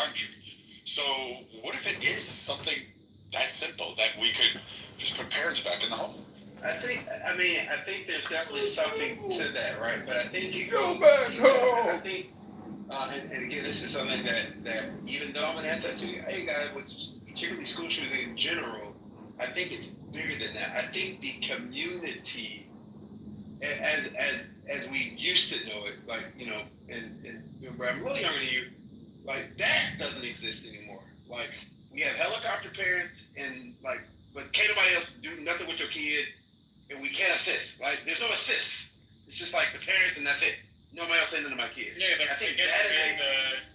country. So what if it is something that simple that we could just put parents back in the home? I think there's definitely something to that, right? But I think it Go goes. back home. I think, and again, this is something that even though I'm an anti-to, hey guys, with particularly school shootings in general, I think it's bigger than that. I think the community, as we used to know it, like and remember, I'm really younger than you, like that doesn't exist anymore. Like we have helicopter parents and like, but can't nobody else do nothing with your kid. And we can't assist. Like, there's no assist. It's just like the parents, and that's it. Nobody else saying nothing to my kid. Yeah, I think that is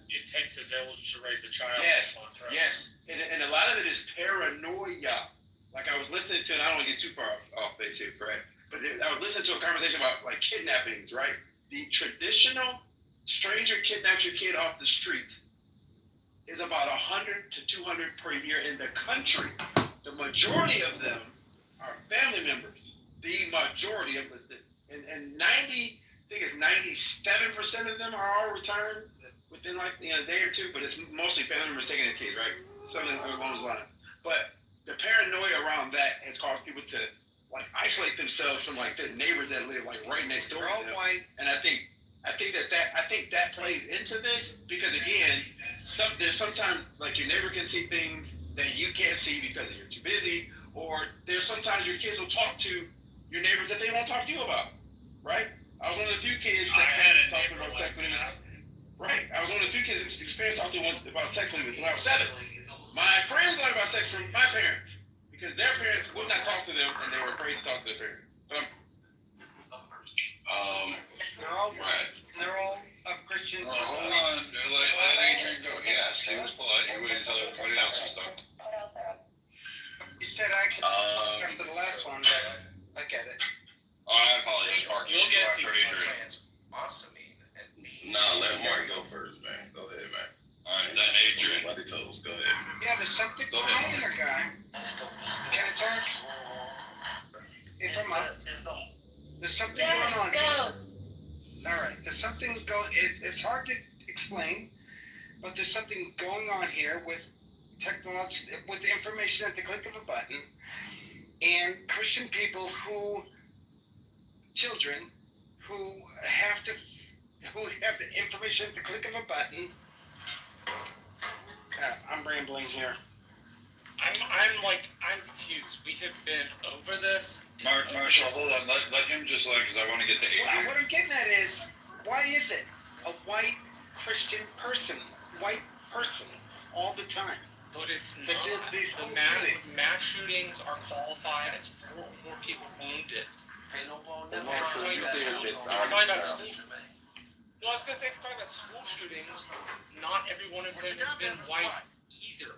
it takes a village to raise a child. Yes, mantra. yes. And a lot of it is paranoia. Like I was listening to, and I don't want to get too far off base here, Brad, but I was listening to a conversation about like kidnappings, right? The traditional stranger kidnaps your kid off the street is about 100 to 200 per year in the country. The majority of them are family members. The majority of and 90, I think it's 97% of them are all returned within like a day or two, but it's mostly family members taking their kids, right? Something along those lines. But the paranoia around that has caused people to like isolate themselves from like the neighbors that live like right next door to them. And I think that plays into this because again, there's sometimes like your neighbor can see things that you can't see because you're too busy, or there's sometimes your kids will talk to your neighbors that they won't talk to you about, right? I was one of the few kids that talked about sex when he was, right? I was one of the few kids whose parents talked to him about sex when he was 7. My friends learned about sex from my parents because their parents would not talk to them and they were afraid to talk to their parents. But they're all of Christian. Hold on, let Adrian go. He asked. He was polite. He wouldn't tell everybody else and stuff. You said I could after the last one, but I get it. Oh, I apologize, Mark. You'll get to Adrian. Awesome. No, let Mark go first, man. Go ahead, man. All right, then Adrian. Let it toes. Go ahead. Yeah, there's something going on here, guy. Can I talk? If I'm up, there's something going on here. All right, there's something it's hard to explain, but there's something going on here with technology, with information at the click of a button, and Christian people children who have the information at the click of a button. I'm rambling here. I'm confused. We have been over this. Marshall, hold on. Let him just because I want to get to Adrian. What I'm getting at is, why is it a white Christian person, all the time? But it's But not. there's these The shootings. mass shootings are qualified as 4 more people wounded. We're talking about school. No, I was going to say, if we're talking about school shootings, not every one of them has been white either.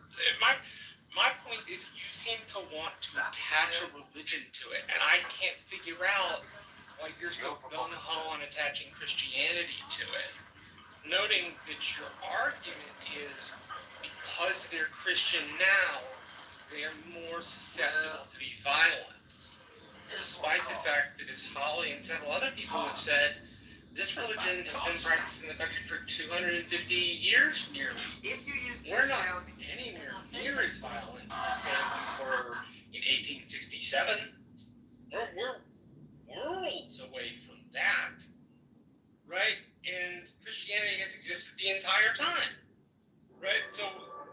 My point is, you seem to want to attach a religion to it, and I can't figure out why you're so gung-ho on attaching Christianity to it. Noting that your argument is because they're Christian now, they're more susceptible to be violent. Despite the fact that, as Holly and several other people have said, this religion has been practiced in the country for 250 years nearly. We're not anywhere near as violent as we were in 1867. We're worlds away from that, right? And Christianity has existed the entire time, right? So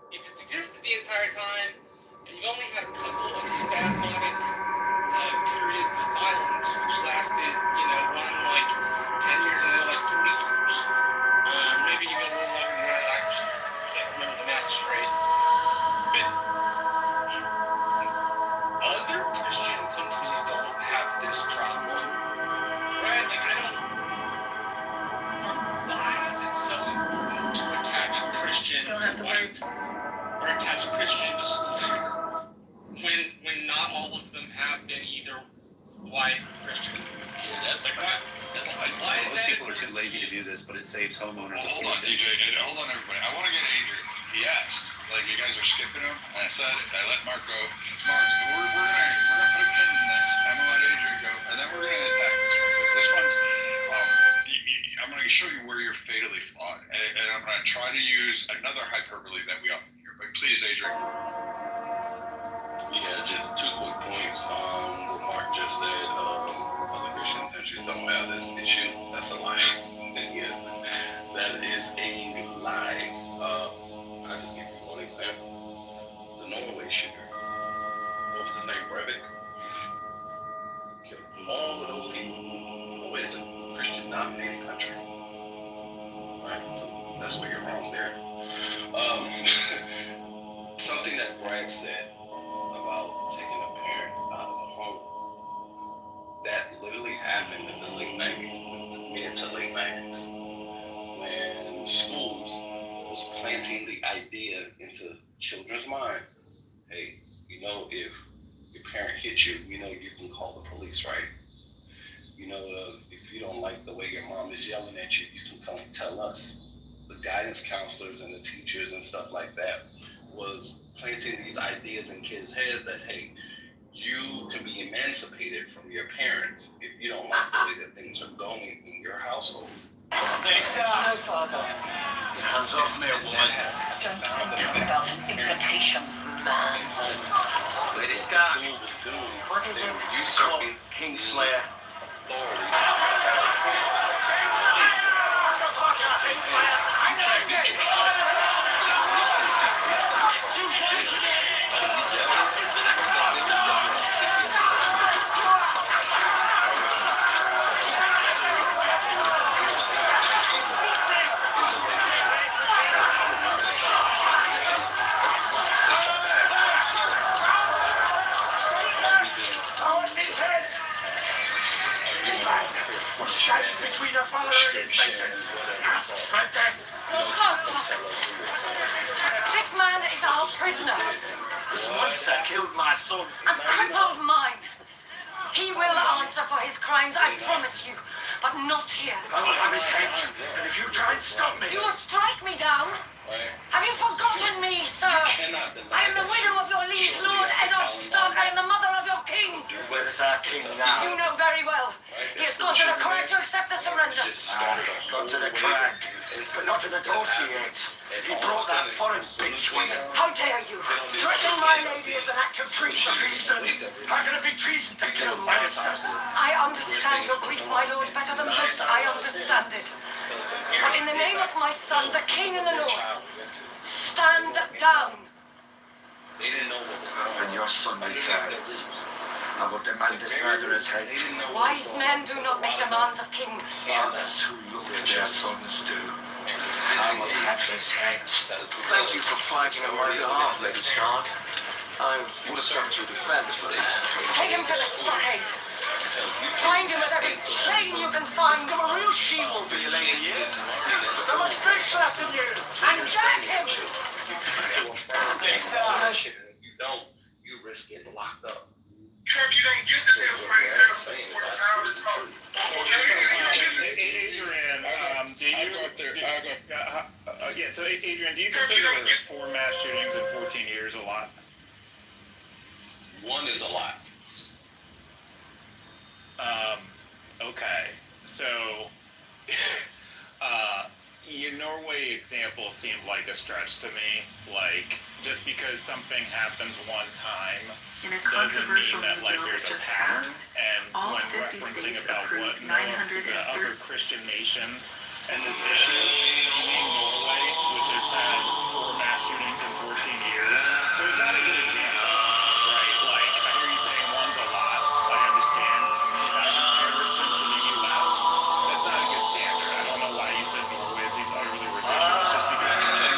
if it's existed the entire time, and you've only had a couple of spasmodic periods of violence, which lasted, one like 10 years and then like 40 years. Maybe even a little longer than that. I just can't remember the math straight. But other Christian countries don't have this problem, right? Like why is it so important to attach Christian to white or attach Christian to school shooter when not all of them have been either white or Christian? Like what? Most people are too lazy to do this, but it saves homeowners. Hold on, DJ. Hold on, everybody. I want to get Adrian. He asked, you guys are skipping him, and I let Mark go. Mark, we're gonna put a pin in this. I'm gonna let Adrian go, and then we're gonna attack this one because this one's. Well, I'm gonna show you where you're fatally flawed. And I'm going to try to use another hyperbole that we often hear. But please, Adrian. Yeah, just 2 quick points. What Mark just said, other Christian countries don't have this issue. That's a lie. Yeah, that is a lie. I just give you one example. The Norway shooter. What was his name? Breivik? Killed all of those people. Norway is a Christian-dominated country. Right? So that's where you're wrong there. Something that Brian said about taking the parents out of the home. That literally happened in the late 90s, mid to late 90s, when schools was planting the idea into children's minds. Hey, you know, if your parent hits you, you know you can call the police, right? You know, if you don't like the way your mom is yelling at you, you can come and tell us. The guidance counselors and the teachers and stuff like that was planting these ideas in kids' heads that, hey, you can be emancipated from your parents if you don't like the way that things are going in your household. They stop. No, Father. Hands off me, woman. Don't talk about an invitation, man. Lady Stark. What is it? Usurping Kingslayer. Between the father and his matrons. Costa! This man is our prisoner. This monster killed my son. And crippled mine. He will answer for his crimes, I promise you. But not here. I will have his head. And if you try and stop me... You will strike me down? Have you forgotten me, sir? I am the widow of your liege lord, Eddard Stark. I am the mother of your king. Where is our king now? You know very well. He has gone to the crag to accept the surrender. Gone to the crag, but not to negotiate. He brought that foreign bitch with him. How dare you? Threatening my lady is an act of treason. How can it be treason to kill Lannisters? I understand your grief, my lord, better than most. I understand it. But in the name of my son, the king in the north, stand down. They didn't know what was going on. When your son returns, I will demand this murderer's head. Wise men do not make demands of kings. Fathers who love their sons do. I will have his head. Thank you for fighting on my behalf, Lady Stark. I would have come to your defense, but... Take him to the stockade. Bind him with every chain you can find. I'm a real she-wolf for your later years. So much fish left in you. And drag him. Lady Stark. You don't, you risk getting locked up. Because you don't get the deal right now for the power to talk. Adrian, do you? I'll go up there. Yeah. So, Adrian, do you consider 4 mass shootings in 14 years a lot? One is a lot. Okay. So, your Norway example seemed like a stretch to me. Like, just because something happens one time doesn't mean that like there's a pattern. And when referencing about what the other Christian nations and this issue, you mean Norway, which has had 4 mass shootings in 14 years. So is that a good example? Right? Like, I hear you saying one's a lot. I understand. Without comparison to the U.S., that's not a good standard. I don't know why you said Norway is utterly ridiculous. Just because it's not.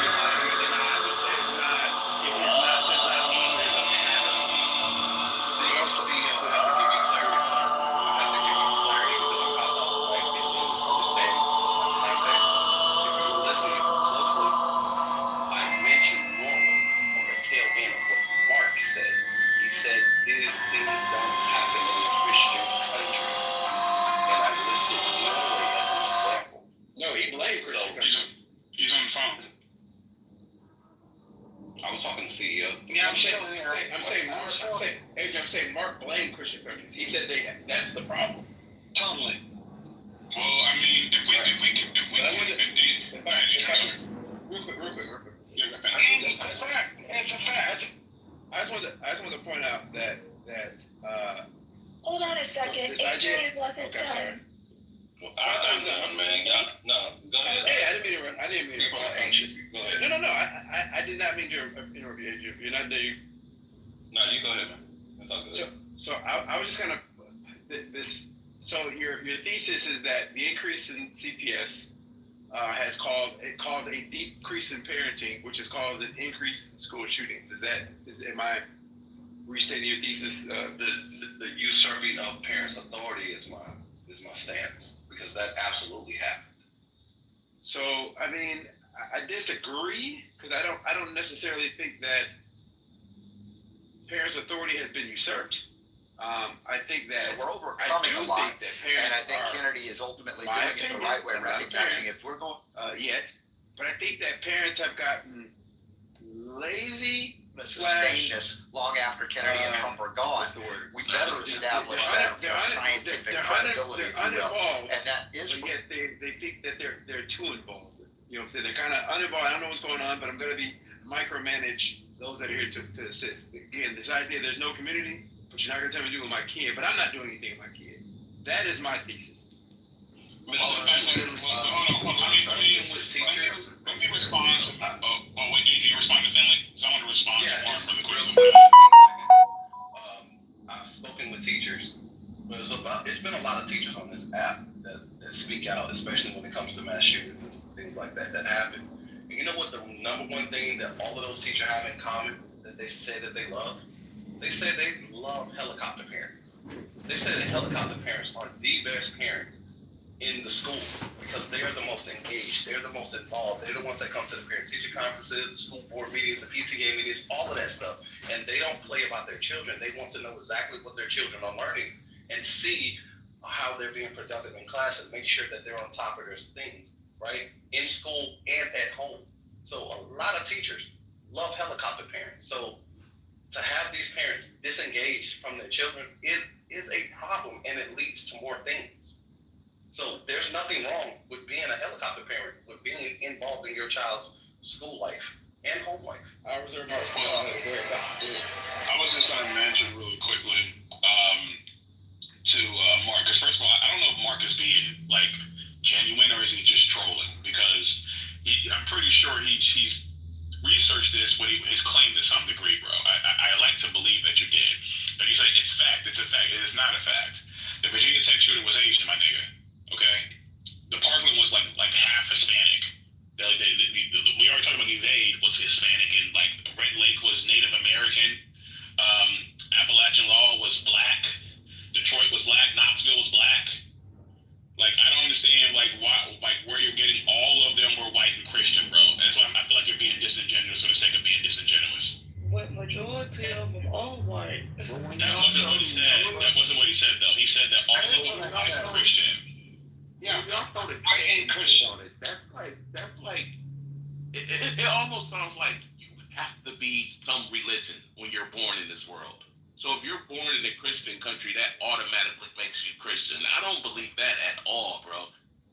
Does that mean there's a pattern? So you also have to give you clarity. You have to give you clarity because I'm about to like if you understand context. If you listen closely, I mentioned Norway on the tail end of what Mark said. He said these things don't happen in Christian countries. And I listed Norway as an example. No, he blamed Christian So, countries. He's on the phone. I was talking to CEO. Yeah, I'm saying Mark blamed Christian countries. He said that's the problem. Totally. Well, I mean, if we can, Real quick. Yeah, go ahead. It's a fact. It's a fact. I just wanted to point out that Hold on a second. This idea- Adrian wasn't Okay, sorry. done. Well, I'm done, man. No, go ahead. Hey, I didn't mean to run. I didn't mean to People run. are anxious. Go ahead. No. I did not mean to interrupt you, Adrian. You're not there. No, you go ahead, man. That's all good. So I was just gonna this. So your thesis is that the increase in CPS has caused a decrease in parenting, which has caused an increase in school shootings. Am I restating your thesis? The usurping of parents' authority is my stance, because that absolutely happened. So I mean, I disagree, because I don't necessarily think that parents' authority has been usurped. I think that So we're overcoming a lot, think that parents and I think are, Kennedy is ultimately my doing it the opinion, right way, I'm not a recognizing if we're going yet, but I think that parents have gotten lazy. to sustain this long after Kennedy and Trump are gone. What's the word? We better establish that scientific credibility, if you will, uninvolved, and that is but yet they think that they're too involved. You know what I'm saying? They're kind of uninvolved. I don't know what's going on, but I'm going to be micromanage those that are here to assist. Again, this idea there's no community, but you're not going to tell me to do with my kid, but I'm not doing anything with my kid. That is my thesis. Let me respond. Wait, did you respond to Finley? Because I want to respond to Mark for the question. I've spoken with teachers. It's been a lot of teachers on this app that speak out, especially when it comes to mass shootings and things like that happen. And you know what the number one thing that all of those teachers have in common that they say that they love? They say they love helicopter parents. They say that helicopter parents are the best parents in the school, because they are the most engaged, they're the most involved, they're the ones that come to the parent-teacher conferences, the school board meetings, the PTA meetings, all of that stuff, and they don't play about their children. They want to know exactly what their children are learning and see how they're being productive in class and make sure that they're on top of their things, right, in school and at home. So a lot of teachers love helicopter parents. So to have these parents disengaged from their children is a problem, and it leads to more things. So there's nothing wrong with being a helicopter parent, with being involved in your child's school life and home life. I reserve my response. I was just going to mention really quickly to Mark, because first of all, I don't know if Mark is being like genuine or is he just trolling, because I'm pretty sure he's researched this, his claim to some degree, bro. I like to believe that you did, but he's like, it's fact, it's a fact. It is not a fact. The Virginia Tech shooter was Asian, my nigga. Okay, the Parkland was like half Hispanic. We already talked about Evade was Hispanic, and like Red Lake was Native American. Appalachian Law was black. Detroit was black. Knoxville was black. Like, I don't understand why where you're getting all of them were white and Christian, bro. That's why I feel like you're being disingenuous for the sake of being disingenuous. But majority of them are white. That wasn't what he said. That wasn't what he said, though. He said that all of them were white and Christian. Yeah. Y'all throw the I ain't Christian. on it. That's like it almost sounds like you have to be some religion when you're born in this world. So if you're born in a Christian country, that automatically makes you Christian. I don't believe that at all, bro.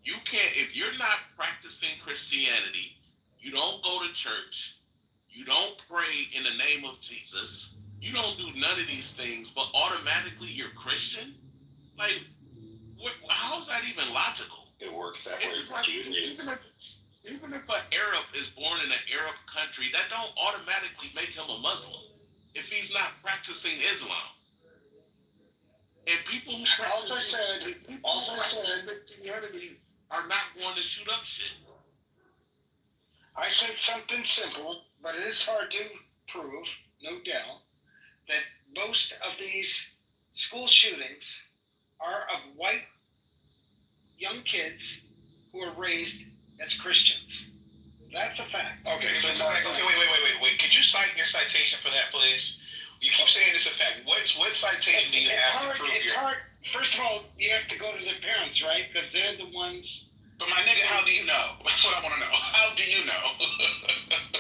You can't, if you're not practicing Christianity, you don't go to church, you don't pray in the name of Jesus, you don't do none of these things, but automatically you're Christian? Like, how is that even logical? It works that way for Like, Judaism. even if an Arab is born in an Arab country, that don't automatically make him a Muslim if he's not practicing Islam. And people who practice Christianity are not going to shoot up shit. I said something simple, but it is hard to prove, no doubt, that most of these school shootings are of white young kids who are raised as Christians. That's a fact. Okay, wait. Could you cite your citation for that, please? You keep saying it's a fact. What citation do you have to prove It's hard. First of all, you have to go to their parents, right? Because they're the ones. But my nigga, how do you know? That's what I want to know. How do you know?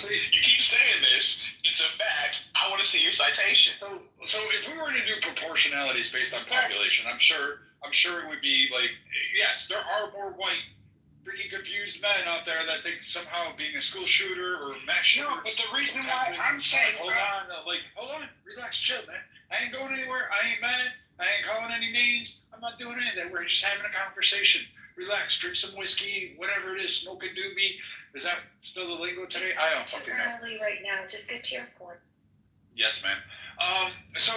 You keep saying this. It's a fact. I want a see your citation. So if we were to do proportionalities based on population, I'm sure it would be like, yes, there are more white freaking confused men out there that think somehow being a school shooter or mass shooter. No, but the reason why I'm saying, hold on, relax, chill, man. I ain't going anywhere. I ain't mad. I ain't calling any names. I'm not doing any of that. We're just having a conversation. Relax, drink some whiskey, whatever it is, smoke a doobie. Is that still the lingo today? I don't fucking know. Early right now. Just get to your point. Yes, ma'am. So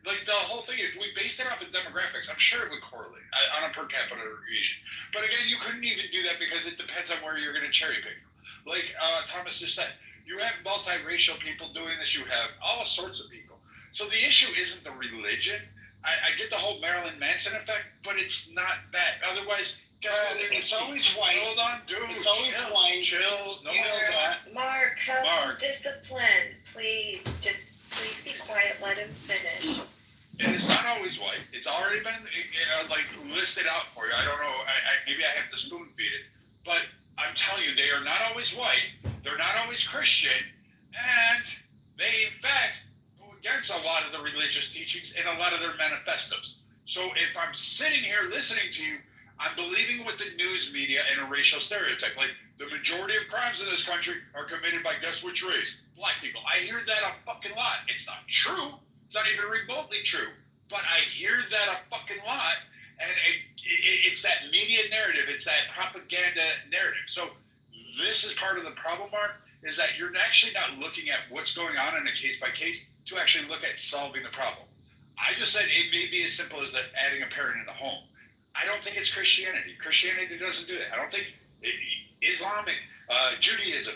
the whole thing, if we based it off of demographics, I'm sure it would correlate on a per capita region. But again, you couldn't even do that because it depends on where you're going to cherry pick. Like Thomas just said, you have multiracial people doing this. You have all sorts of people. So the issue isn't the religion. I get the whole Marilyn Manson effect, but it's not that. Otherwise, guess what? it's always white. Hold on, dude. It's always white. Chill. No more of that. Mark, have some discipline, please. Just please be quiet. Let him finish. And it's not always white. It's already been, listed out for you. I don't know. Maybe I have to spoon feed it. But I'm telling you, they are not always white. They're not always Christian. And they, in fact, go against a lot of the religious teachings and a lot of their manifestos. So if I'm sitting here listening to you, I'm believing with the news media and a racial stereotype. Like, the majority of crimes in this country are committed by guess which race? Black people. I hear that a fucking lot. It's not true. It's not even remotely true, but I hear that a fucking lot, and it's that media narrative, it's that propaganda narrative. So this is part of the problem, Mark, is that you're actually not looking at what's going on in a case by case to actually look at solving the problem. I just said it may be as simple as that adding a parent in the home. I don't think it's Christianity. Christianity doesn't do that. I don't think Islamic, Judaism,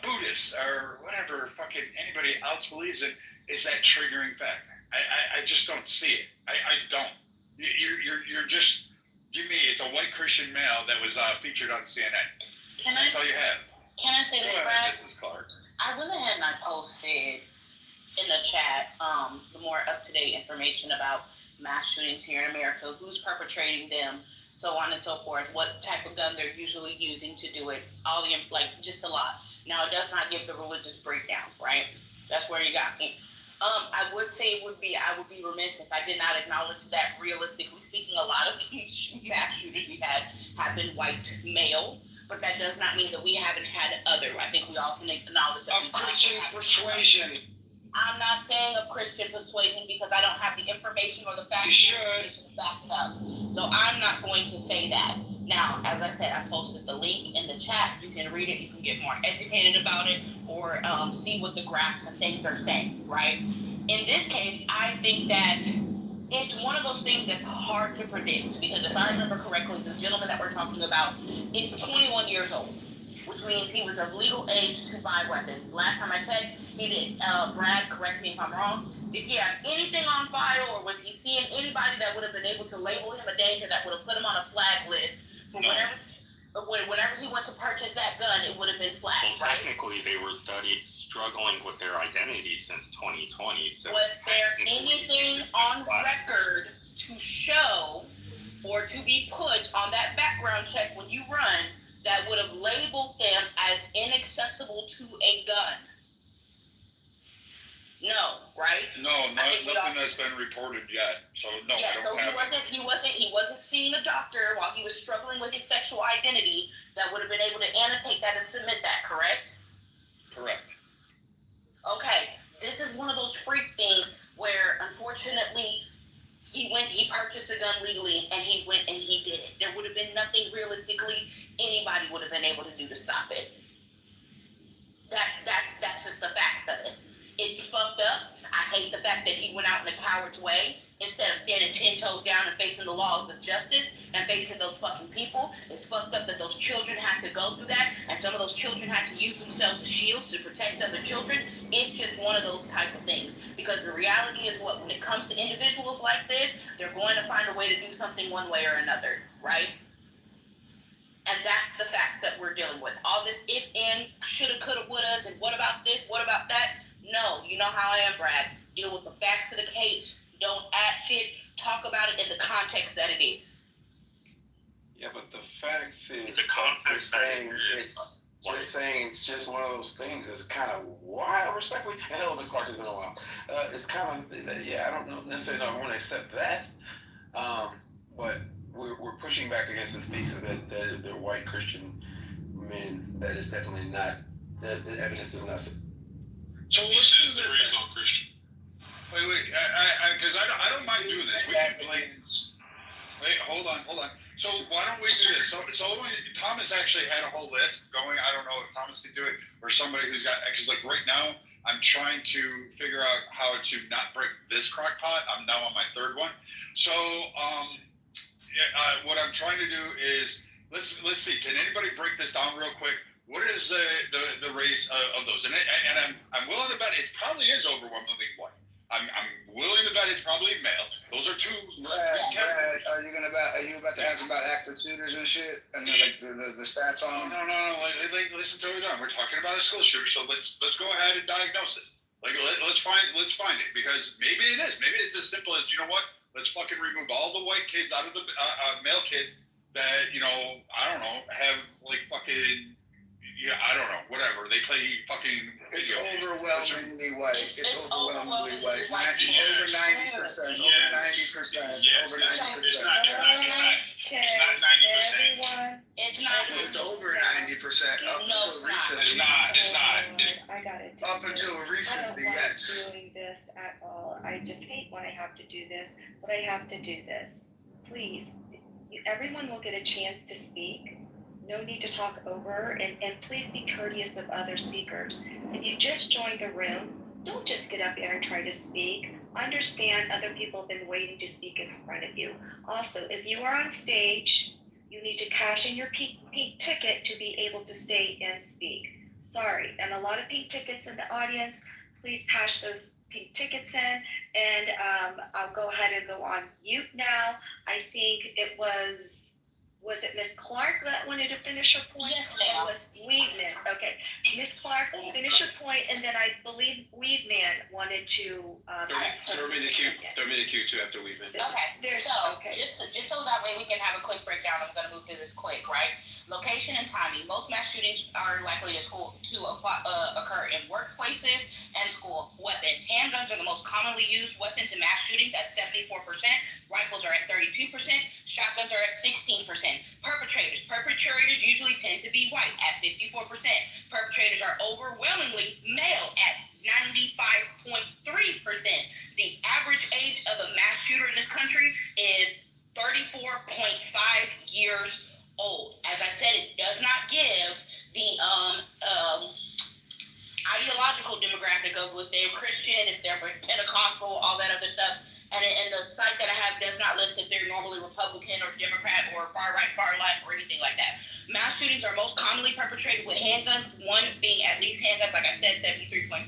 Buddhists, or whatever fucking anybody else believes in is that triggering factor. I just don't see it. I don't. You're just, give me, it's a white Christian male that was featured on CNN. That's all you have. Can I say this, Brad? Mrs. Clark. I went ahead and I posted in the chat the more up-to-date information about mass shootings here in America, who's perpetrating them, so on and so forth, what type of gun they're usually using to do it, all the, just a lot. Now, it does not give the religious breakdown, right? That's where you got me. I would say I would be remiss if I did not acknowledge that, realistically speaking, a lot of mass shooters we've had have been white male, but that does not mean that we haven't had other. I think we all can acknowledge that. Of Christian persuasion. I'm not saying of Christian persuasion because I don't have the information or the facts to back it up. So I'm not going to say that. Now, as I said, I posted the link in the chat. You can read it. You can get more educated about it or see what the graphs and things are saying, right? In this case, I think that it's one of those things that's hard to predict because if I remember correctly, the gentleman that we're talking about is 21 years old, which means he was of legal age to buy weapons. Last time I checked, he did. Brad, correct me if I'm wrong. Did he have anything on file or was he seeing anybody that would have been able to label him a danger that would have put him on a flag list? For whenever he went to purchase that gun, it would have been flagged, well, technically, they were struggling with their identity since 2020. So was there anything on record to show or to be put on that background check when you run that would have labeled them as inaccessible to a gun? No, right? No, nothing that's been reported yet. So no. Yeah, so he wasn't seeing a doctor while he was struggling with his sexual identity that would have been able to annotate that and submit that, correct? Correct. Okay, this is one of those freak things where unfortunately he purchased the gun legally and he went and he did it. There would have been nothing realistically anybody would have been able to do to stop it. That's just the facts of it. It's fucked up. I hate the fact that he went out in a coward's way instead of standing 10 toes down and facing the laws of justice and facing those fucking people. It's fucked up that those children had to go through that and some of those children had to use themselves as shields to protect other children. It's just one of those type of things because the reality is what, when it comes to individuals like this, they're going to find a way to do something one way or another, right? And that's the facts that we're dealing with. All this if, and, shoulda, coulda, wouldas, and what about this, what about that? No, you know how I am, Brad. Deal with the facts of the case. Don't add shit. Talk about it in the context that it is. Yeah, but the facts is the context saying is it's Just saying, it's just one of those things. It's kind of wild, respectfully. And hello, Miss Clark, it's been a while. It's kind of, I don't know necessarily know I want to accept that. But we're pushing back against this thesis that they're white Christian men. That is definitely not, the evidence does not. So listen to the reason Christian. Wait, because I don't mind doing this. We can wait, hold on. So why don't we do this? So Thomas actually had a whole list going. I don't know if Thomas can do it or somebody who's got, because like right now I'm trying to figure out how to not break this crock pot. I'm now on my third one. So what I'm trying to do is let's see. Can anybody break this down real quick? What is the race of those? And I'm willing to bet it probably is overwhelmingly white. I'm willing to bet it's probably male. Those are two. Brad, are you about to ask about active shooters and shit, and like the stats on them? No. Like, listen to what we're doing. We're talking about a school shooter, so let's go ahead and diagnose this. Like, let's find it, because maybe it is. Maybe it's as simple as, you know what? Let's fucking remove all the white kids out of the male kids that, you know, I don't know, have like fucking. Yeah, I don't know. Whatever. They play fucking. It's overwhelmingly white. It's overwhelmingly white. Over 90%. Yes. Over 90%. Yes. Over 90%. It's not 90%. It's not. It's over 90%. Up until recently. It's not. I got it. Up until recently, I don't like yes. doing this at all. I just hate when I have to do this, but I have to do this. Please, everyone will get a chance to speak. No need to talk over, and please be courteous of other speakers. If you just joined the room, don't just get up there and try to speak. Understand other people have been waiting to speak in front of you. Also, if you are on stage, you need to cash in your pink ticket to be able to stay and speak. Sorry, and a lot of pink tickets in the audience. Please cash those pink tickets in, and I'll go ahead and go on mute now. I think it was it Miss Clark that wanted to finish her point? Yes, ma'am. Or was Weedman? Okay, Miss Clark, finish your point, and then I believe Weedman wanted to. Throw me the cue too after Weedman. Okay, just so that way we can have a quick breakdown. I'm gonna move through this quick, right? Location and timing. Most mass shootings are likely to occur in workplaces and school. Weapon. Handguns are the most commonly used weapons in mass shootings at 74%. Rifles are at 32%. Shotguns are at 16%. Perpetrators usually tend to be white at 54%. Perpetrators are overwhelmingly male at 95.3%. The average age of a mass shooter in this country is 34.5 years old. As I said, it does not give the ideological demographic of if they're Christian, if they're Pentecostal, all that other stuff. And the site that I have does not list if they're normally Republican or Democrat or far right, far left, or anything like that. Mass shootings are most commonly perpetrated with handguns, one being at least handguns, like I said, 73.5%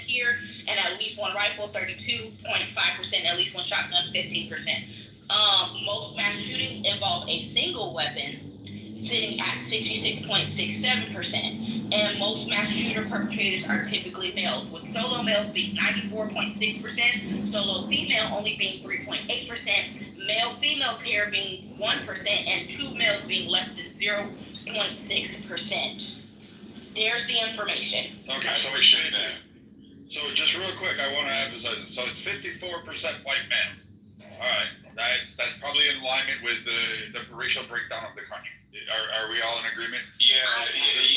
here, and at least one rifle, 32.5%, at least one shotgun, 15%. Most mass shootings involve a single weapon, sitting at 66.67%, and most mass shooter perpetrators are typically males, with solo males being 94.6%, solo female only being 3.8%, male-female pair being 1%, and two males being less than 0.6%. There's the information. Okay, so we should that. So just real quick, I want to emphasize it. So it's 54% white males. All right, that's probably in alignment with the racial breakdown of the country. Are we all in agreement? Yeah, it is,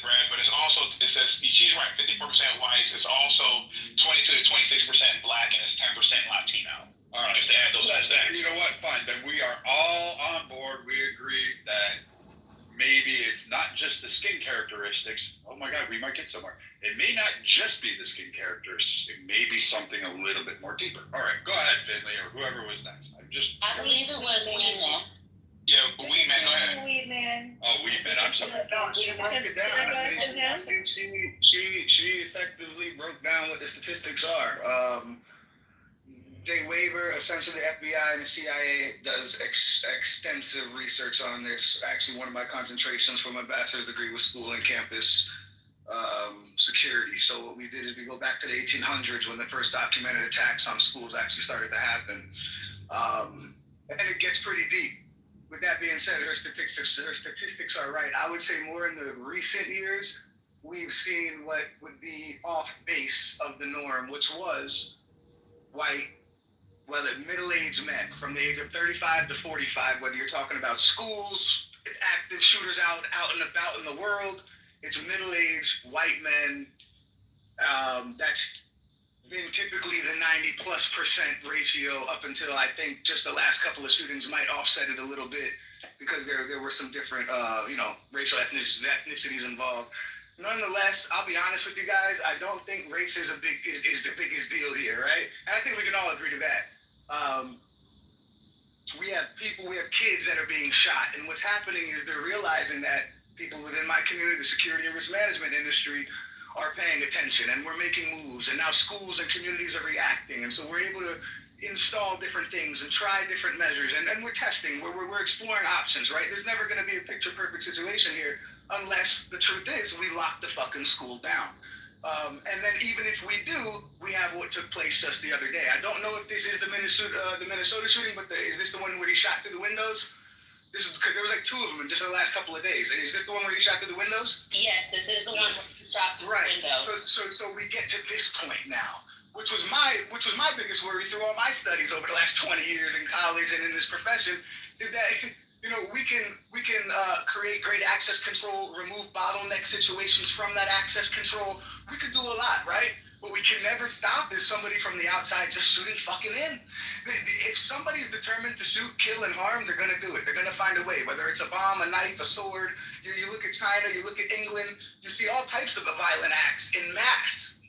Brad. But it's also, it says she's right. 54% whites. It's also 22 to 26% black, and it's 10% Latino. All right. Just to add those stats. You know what? Fine. Then we are all on board. We agree that maybe it's not just the skin characteristics. Oh my God, we might get somewhere. It may not just be the skin characteristics. It may be something a little bit more deeper. All right, go ahead, Finley, or whoever was next. I believe it was Weedman. Yeah, Weedman, go ahead. Weedman. Oh, Weedman, I'm sorry. She broke it down. I mean, she effectively broke down what the statistics are. They waiver, essentially the FBI and the CIA does extensive research on this. Actually, one of my concentrations for my bachelor's degree was school and campus security. So what we did is we go back to the 1800s when the first documented attacks on schools actually started to happen. And it gets pretty deep. with that being said, her statistics are right. I would say more in the recent years, we've seen what would be off base of the norm, which was white, whether middle-aged men from the age of 35 to 45, whether you're talking about schools, active shooters out and about in the world, it's middle-aged white men. That's been typically the 90+% ratio up until I think just the last couple of shootings might offset it a little bit because there were some different racial ethnicities involved. Nonetheless, I'll be honest with you guys, I don't think race is the biggest deal here, right? And I think we can all agree to that. We have kids that are being shot, and what's happening is they're realizing that people within my community, the security and risk management industry, are paying attention, and we're making moves, and now schools and communities are reacting, and so we're able to install different things and try different measures, and we're testing, we're exploring options, right? There's never going to be a picture-perfect situation here unless the truth is we lock the fucking school down. And then even if we do, we have what took place just the other day. I don't know if this is the Minnesota shooting, but is this the one where he shot through the windows? This is because there was like two of them in just the last couple of days. Is this the one where he shot through the windows? Yes, this is the one where he shot through the windows. So we get to this point now, which was my biggest worry through all my studies over the last 20 years in college and in this profession, is that we can create great access control, remove bottleneck situations from that access control. We could do a lot, right? What we can never stop is somebody from the outside just shooting fucking in. If somebody's determined to shoot, kill, and harm, they're going to do it. They're going to find a way, whether it's a bomb, a knife, a sword. You look at China, you look at England, you see all types of violent acts in mass,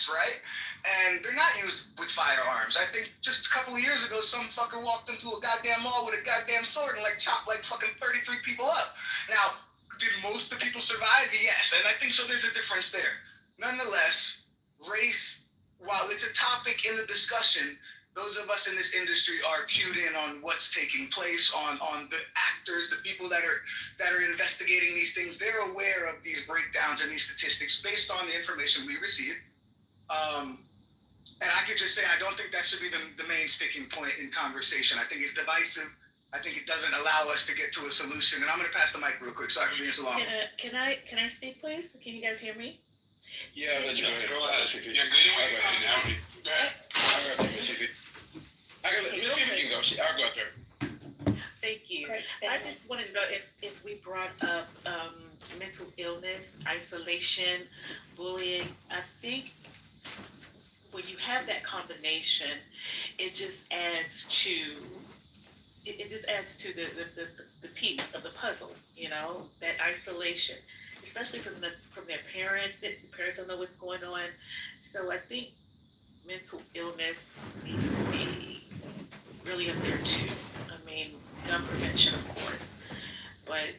right? And they're not used with firearms. I think just a couple of years ago, some fucker walked into a goddamn mall with a goddamn sword and chopped fucking 33 people up. Now, did most of the people survive? Yes, and I think so there's a difference there. Nonetheless, race, while it's a topic in the discussion, those of us in this industry are cued in on what's taking place, on the actors, the people that are investigating these things. They're aware of these breakdowns and these statistics based on the information we receive. And I could just say I don't think that should be the main sticking point in conversation. I think it's divisive. I think it doesn't allow us to get to a solution. And I'm going to pass the mic real quick. Sorry for being so long. Can I speak, please? Can you guys hear me? Yeah, I'll let you go ahead. Go ahead. Yeah, good. You want to come now? Go ahead. I'll go Miss Fifi. Miss Fifi, you can go. I'll go up there. Thank you. I just wanted to know if we brought up mental illness, isolation, bullying. I think when you have that combination, it just adds to the piece of the puzzle. That isolation, especially from their parents. The parents don't know what's going on. So I think mental illness needs to be really up there too. I mean, gun prevention, of course, but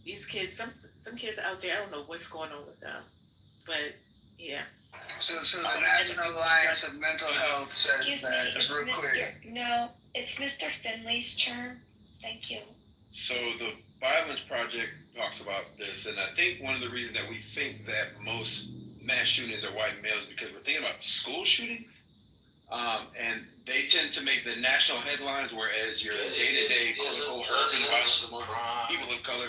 these kids, some kids out there, I don't know what's going on with them, but yeah. So the National Alliance of Mental Health says that, real quick. No, it's Mr. Finley's turn. Thank you. So the Violence Project talks about this, and I think one of the reasons that we think that most mass shootings are white males because we're thinking about school shootings, and they tend to make the national headlines, whereas your day-to-day quote-unquote urban violence amongst people of color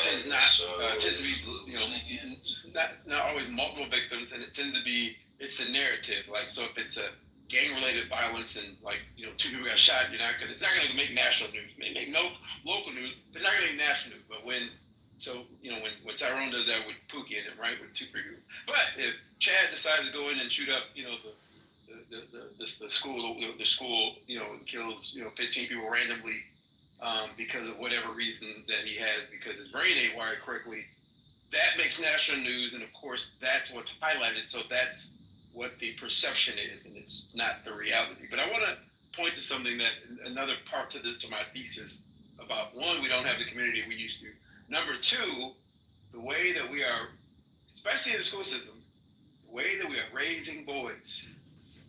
tends to be not always multiple victims, and it tends to be it's a narrative. So if it's a gang-related violence and 2 people got shot, it's not gonna make national news. It may make no local news, but it's not gonna make national news. But when Tyrone does that with Pookie and him, right, with 2 people. But if Chad decides to go in and shoot up, the school, and kills 15 people randomly because of whatever reason that he has, because his brain ain't wired correctly, that makes national news, and of course that's what's highlighted. So that's what the perception is, and it's not the reality. But I want to point to something that another part to my thesis about, one, we don't have the community we used to. Number 2, the way that we are, especially in the school system, the way that we are raising boys.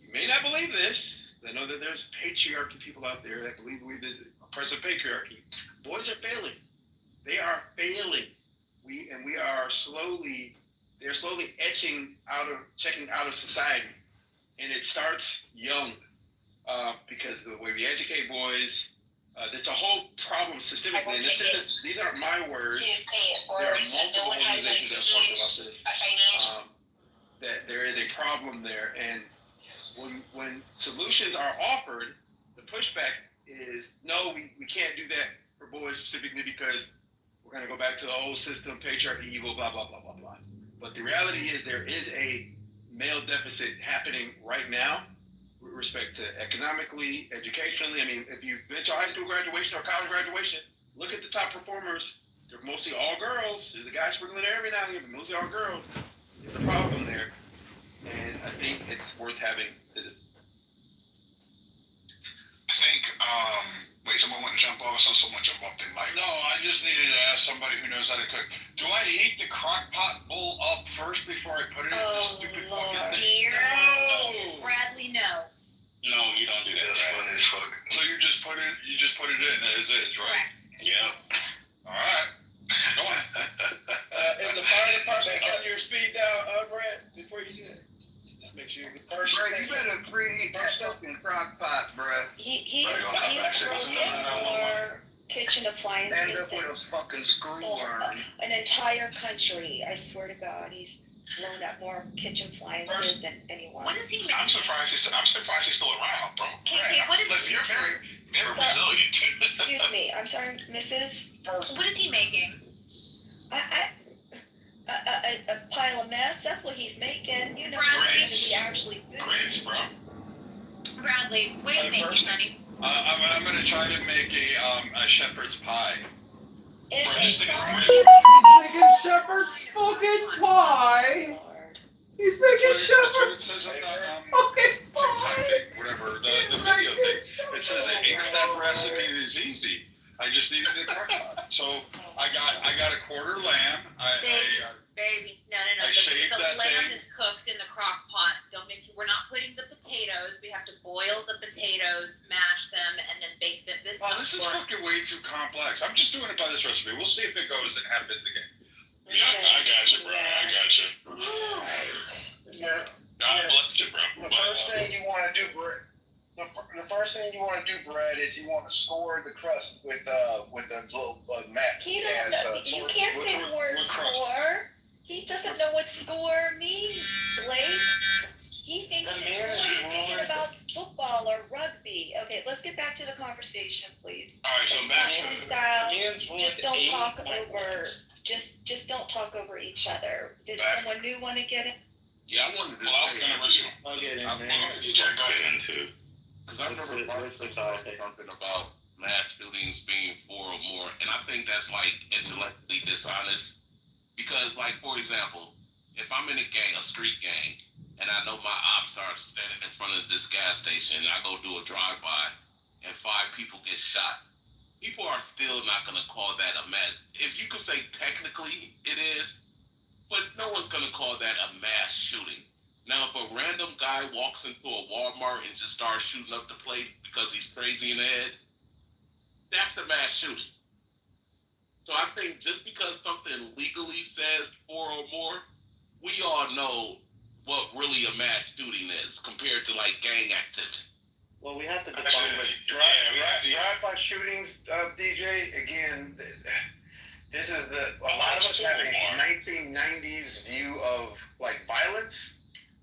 You may not believe this. I know that there's patriarchy people out there that believe there's oppressive patriarchy. Boys are failing. They are failing. They're slowly checking out of society. And it starts young because the way we educate boys, There's a whole problem systemically, and these aren't my words. There are multiple organizations that have talked about this. That there is a problem there, and when solutions are offered, the pushback is no, we can't do that for boys specifically because we're going to go back to the old system, patriarchy, evil, blah blah blah blah blah. But the reality is there is a male deficit happening right now with respect to economically, educationally. I mean, if you've been to high school graduation or college graduation, look at the top performers. They're mostly all girls. There's a guy sprinkling there every now and then, but mostly all girls. There's a problem there, and I think it's worth having. I think, wait, someone want to jump off? Someone jump off their mic. No, I just needed to ask somebody who knows how to cook. Do I heat the crock pot bowl up first before I put it in the stupid fucking thing? Dear Mrs. Bradley, no. No, you don't do that. That's funny as fuck. So you just put it in as is, right? Correct. Yep. All right. Go on. Is the fire department on your speed dial, Brad, before you do that? Just make sure the person. Brad, you better preheat that fucking crock pot, bruh. He's broken more kitchen End appliances up with than a fucking screw worm. an entire country. I swear to God, he's blown up more kitchen appliances than anyone. What is he making? I'm surprised he's still around, bro. Hey, what is Listen, he you're very resilient. Excuse me, I'm sorry, Mrs. What is he making? A pile of mess. That's what he's making. You know, Bradley. he actually food. Grits, bro. Bradley, what are you making, honey? I'm gonna try to make a shepherd's pie. And Just think of fire- grits. He's making shepherd's fucking pie. He's making shepherd's fucking pie. Whatever, the video thing. It says an 8-step recipe is easy. I just needed a crock pot. So I got a quarter lamb. Baby, no. I shaved The that lamb thing. is cooked in the crock pot. We're not putting the potatoes. We have to boil the potatoes, mash them, and then bake them. This is fucking way too complex. I'm just doing it by this recipe. We'll see if it goes and happens again. Yeah, I got you, bro. I got you. God bless you, bro. The first thing you want to do, Brad. The first thing you want to do, Brad, is you want to score the crust with a little mat. You can't say the word score. He doesn't know what score means, Blake. He thinks he's thinking about football or rugby. Okay, let's get back to the conversation, please. All right, so back Family to style. Just don't talk over. Just don't talk over each other. Did someone new want to get it? Yeah, I was gonna resume. I'll get in I'm there. gonna get into. Because I remember something about mass shootings being 4 or more, and I think that's like intellectually dishonest. Because, like, for example, if I'm in a street gang, and I know my ops are standing in front of this gas station, and I go do a drive-by, and 5 people get shot, people are still not going to call that a mass. If you could say technically it is, but no one's going to call that a mass shooting. Now, if a random guy walks into a Walmart and just starts shooting up the place because he's crazy in the head, that's a mass shooting. So I think just because something legally says 4 or more, we all know what really a mass shooting is compared to like gang activity. Well, we have to define what drive-by shootings, DJ. Again, this is a lot of us have a 1990s view of like violence.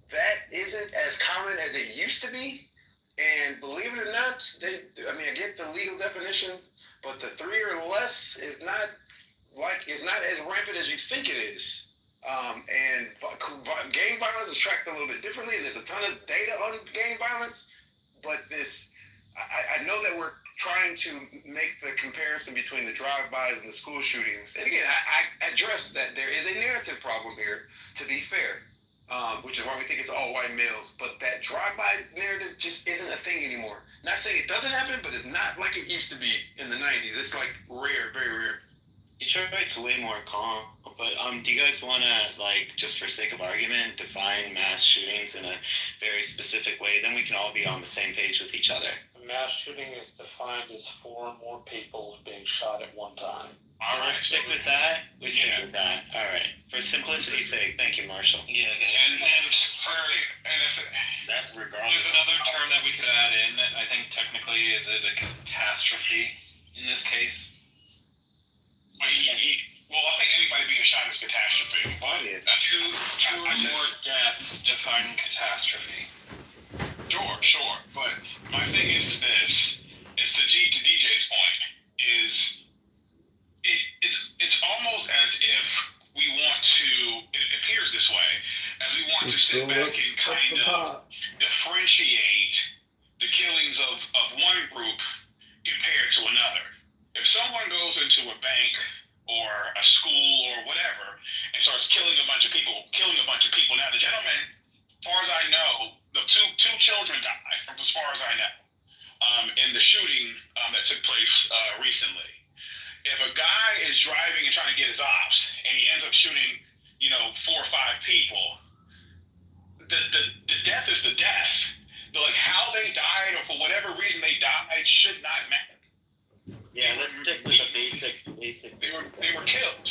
That isn't as common as it used to be. And believe it or not, I get the legal definition, but the 3 or less is not as rampant as you think it is. And gang violence is tracked a little bit differently, and there's a ton of data on gang violence. But I know that we're trying to make the comparison between the drive-bys and the school shootings. And again, I address that there is a narrative problem here, to be fair, which is why we think it's all white males. But that drive-by narrative just isn't a thing anymore. Not saying it doesn't happen, but it's not like it used to be in the 90s. It's like rare, very rare. Detroit's way more calm, but do you guys want to, like, just for sake of argument, define mass shootings in a very specific way? Then we can all be on the same page with each other. A mass shooting is defined as 4 or more people being shot at one time. So let's stick with that. We stick with that. All right. For simplicity's sake, thank you, Marshall. Yeah, and if That's regardless. There's another term that we could add in. I think technically, is it a catastrophe in this case? Well, I think anybody being shot is catastrophe. Two or more deaths define catastrophe. Sure. But my thing is this: is to DJ's point, it's almost as if we want to. It appears this way, as we want to sit back and kind of differentiate the killings of one group compared to another. If someone goes into a bank or a school or whatever and starts killing a bunch of people, now the gentleman, as far as I know, the two children died, from as far as I know, in the shooting that took place recently. If a guy is driving and trying to get his ops and he ends up shooting, 4 or 5 people, the death is the death. But like how they died or for whatever reason they died should not matter. Yeah, let's stick with the basic. They were killed.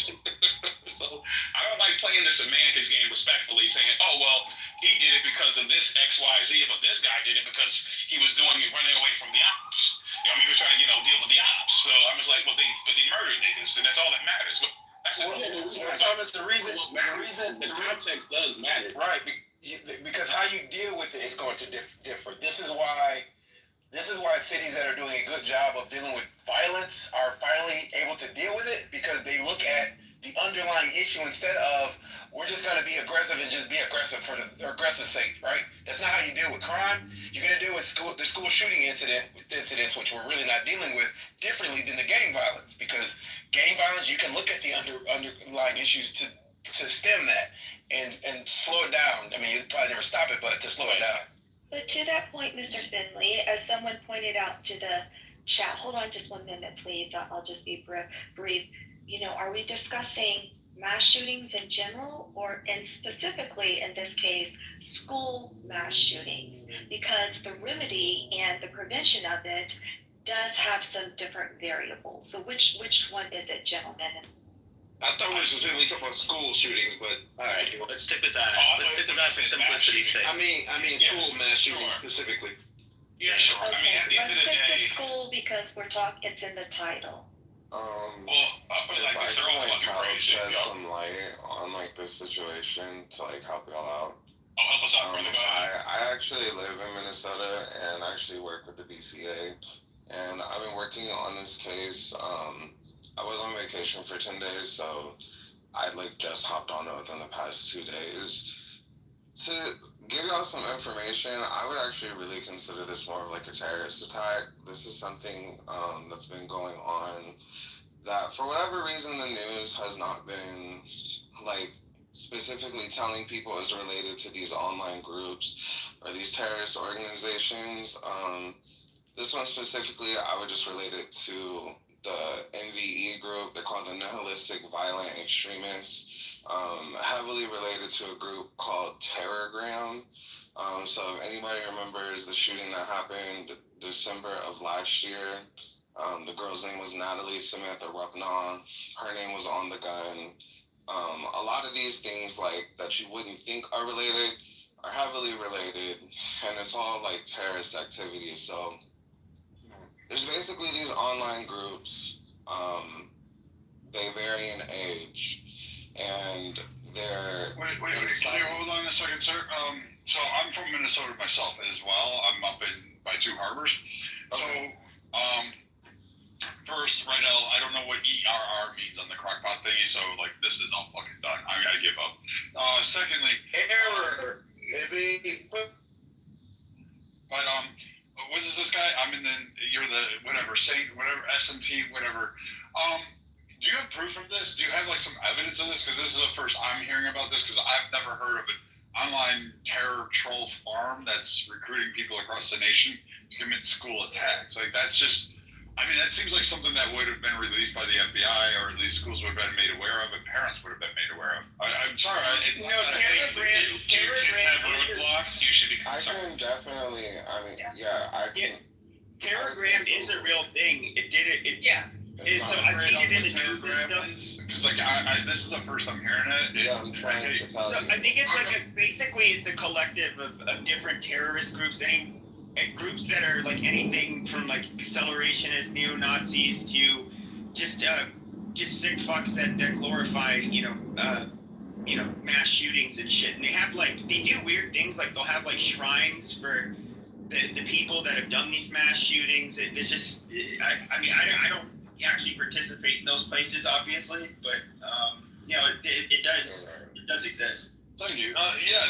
So I don't like playing the semantics game respectfully, saying, oh well, he did it because of this X, Y, Z, but this guy did it because he was running away from the ops. He was trying to deal with the ops. So I'm just like, well, they murdered niggas, and that's all that matters. But that's just Thomas, the context does matter, right? Because how you deal with it is going to differ. This is why cities that are doing a good job of dealing with violence are finally able to deal with it, because they look at the underlying issue instead of we're just going to be aggressive and just be aggressive for the aggressive sake, right? That's not how you deal with crime. You're going to deal with the school shooting incidents, which we're really not dealing with, differently than the gang violence, because gang violence, you can look at the underlying issues to stem that and slow it down. I mean, you'd probably never stop it, but to slow it down. But to that point, Mr. Finley, as someone pointed out to the chat, hold on just 1 minute, please. I'll just be brief. Are we discussing mass shootings in general, and specifically in this case, school mass shootings? Because the remedy and the prevention of it does have some different variables. So which one is it, gentlemen? I thought we were specifically talking about school shootings, but all right, let's stick with that. Let's stick with that for simplicity's sake. I mean, school mass shootings specifically. Yeah, sure. Okay, let's stick to school because it's in the title. If I can help shed some light on this situation to help y'all out. Help us out, brother. Go ahead. I actually live in Minnesota and I actually work with the BCA, and I've been working on this case. I was on vacation for 10 days, so I just hopped on it within the past 2 days. To give y'all some information, I would actually really consider this more of a terrorist attack. This is something that's been going on that for whatever reason the news has not been specifically telling people is related to these online groups or these terrorist organizations. This one specifically, I would just relate it to the NVE group. They're called the Nihilistic Violent Extremists, heavily related to a group called Terrorgram. So if anybody remembers the shooting that happened December of last year, the girl's name was Natalie Samantha Rupnaw. Her name was on the gun. A lot of these things that you wouldn't think are related are heavily related, and it's all terrorist activity. So there's basically these online groups. They vary in age, and they're Wait, hold on a second, sir. So I'm from Minnesota myself as well. I'm up by Two Harbors. Okay. So, first, right, I don't know what ERR means on the crockpot thingy, so this is all fucking done. I gotta give up. Secondly, error. But what is this guy? You're the whatever Saint, whatever SMT, whatever. Do you have proof of this? Do you have some evidence of this? Because this is the first I'm hearing about this. Because I've never heard of an online terror troll farm that's recruiting people across the nation to commit school attacks. That's just. That seems like something that would have been released by the FBI, or at least schools would have been made aware of, and parents would have been made aware of. I'm sorry, it's not that. Do your kids have roadblocks? You should be concerned. I can definitely, I can. Terrorgram is a real thing. It did it. Yeah. I've seen it in the news and stuff. Because like this is the first I'm hearing it. Yeah, I'm trying to tell you. I think it's like basically it's a collective of different terrorist groups, groups that are like anything from like accelerationist neo-Nazis to just sick fucks that glorify mass shootings and shit. And they do weird things, like they'll have like shrines for the people that have done these mass shootings. It's just I don't actually participate in those places, obviously, but it does exist. Thank you.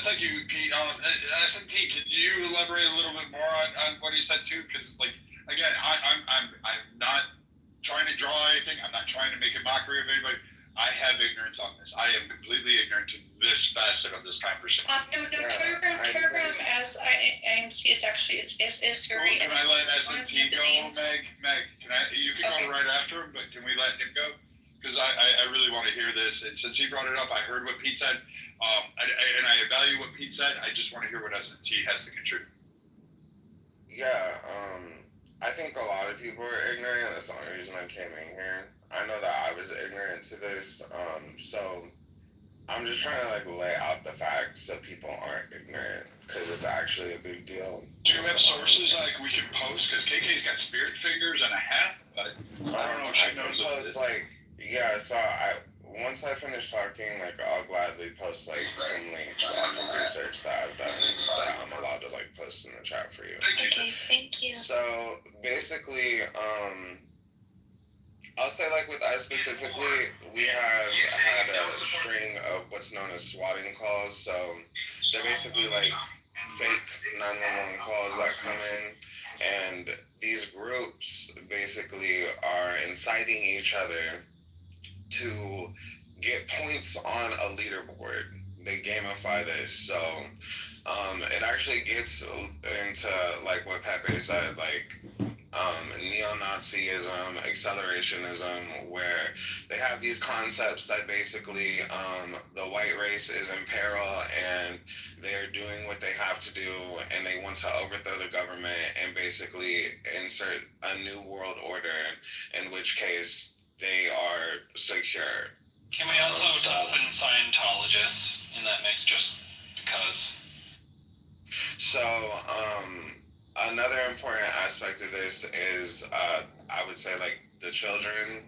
Thank you, Pete. SMT, can you elaborate a little bit more on what he said too? Because like again, I'm not trying to draw anything. I'm not trying to make a mockery of anybody. I have ignorance on this. I am completely ignorant to this facet of this conversation. Telegram as IMC is actually is very. Can I let SMT go, Meg? You can go right after him, but can we let him go? Because I really want to hear this. And since he brought it up, I heard what Pete said. And I value what Pete said. I just want to hear what SMT has to contribute. Yeah, I think a lot of people are ignorant. That's the only reason I came in here. I know that I was ignorant to this, so I'm just trying to like lay out the facts so people aren't ignorant, because it's actually a big deal. Do you have sources like we can post? Because KK's got spirit fingers and a hat, but I don't know if she knows what it is. So once I finish talking, like I'll gladly post like some links on the research that I've done that I'm allowed to like post in the chat for you. Okay, thank you. So basically, I'll say like with us specifically, we have had a string of what's known as swatting calls. So they're basically like fake 911 calls that come in, and these groups basically are inciting each other to get points on a leaderboard. They gamify this, so it actually gets into like what Pepe said, like neo-Nazism, accelerationism, where they have these concepts that basically the white race is in peril and they're doing what they have to do, and they want to overthrow the government and basically insert a new world order, in which case they are secure. Can we also toss in Scientologists in that mix, just because? So, another important aspect of this is, I would say, like, the children.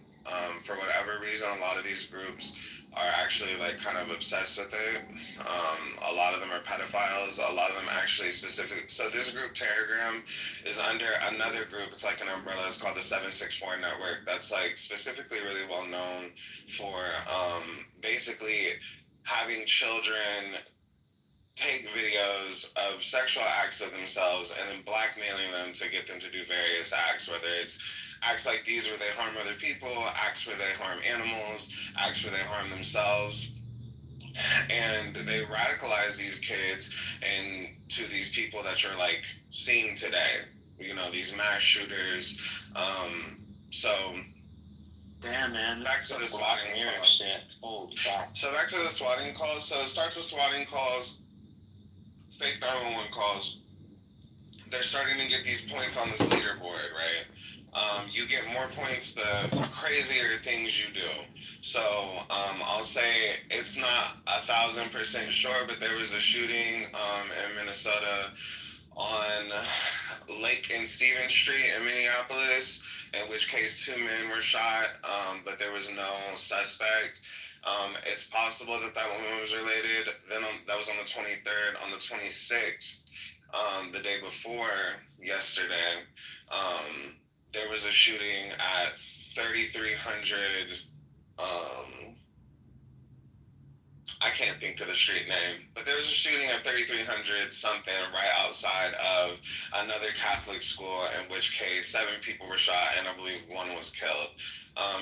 For whatever reason, a lot of these groups are actually, like, kind of obsessed with it. A lot of them are pedophiles. A lot of them actually specific. So this group, Telegram, is under another group. It's like an umbrella. It's called the 764 Network. That's, like, specifically really well known for basically having children take videos of sexual acts of themselves and then blackmailing them to get them to do various acts, whether it's acts like these where they harm other people, acts where they harm animals, acts where they harm themselves. And they radicalize these kids into these people that you're like seeing today, you know, these mass shooters. So damn, man, back to the swatting calls. So back to the swatting calls. So it starts with swatting calls, fake 911 calls. They're starting to get these points on this leaderboard, right? You get more points the crazier things you do. So I'll say it's not 1,000% sure, but there was a shooting in Minnesota on Lake and Stevens Street in Minneapolis, in which case 2 men were shot, but there was no suspect. It's possible that woman was related. Then that was on the 23rd. On the 26th, the day before yesterday, there was a shooting at 3,300. I can't think of the street name, but there was a shooting at 3,300 something right outside of another Catholic school, in which case 7 people were shot and I believe 1 was killed.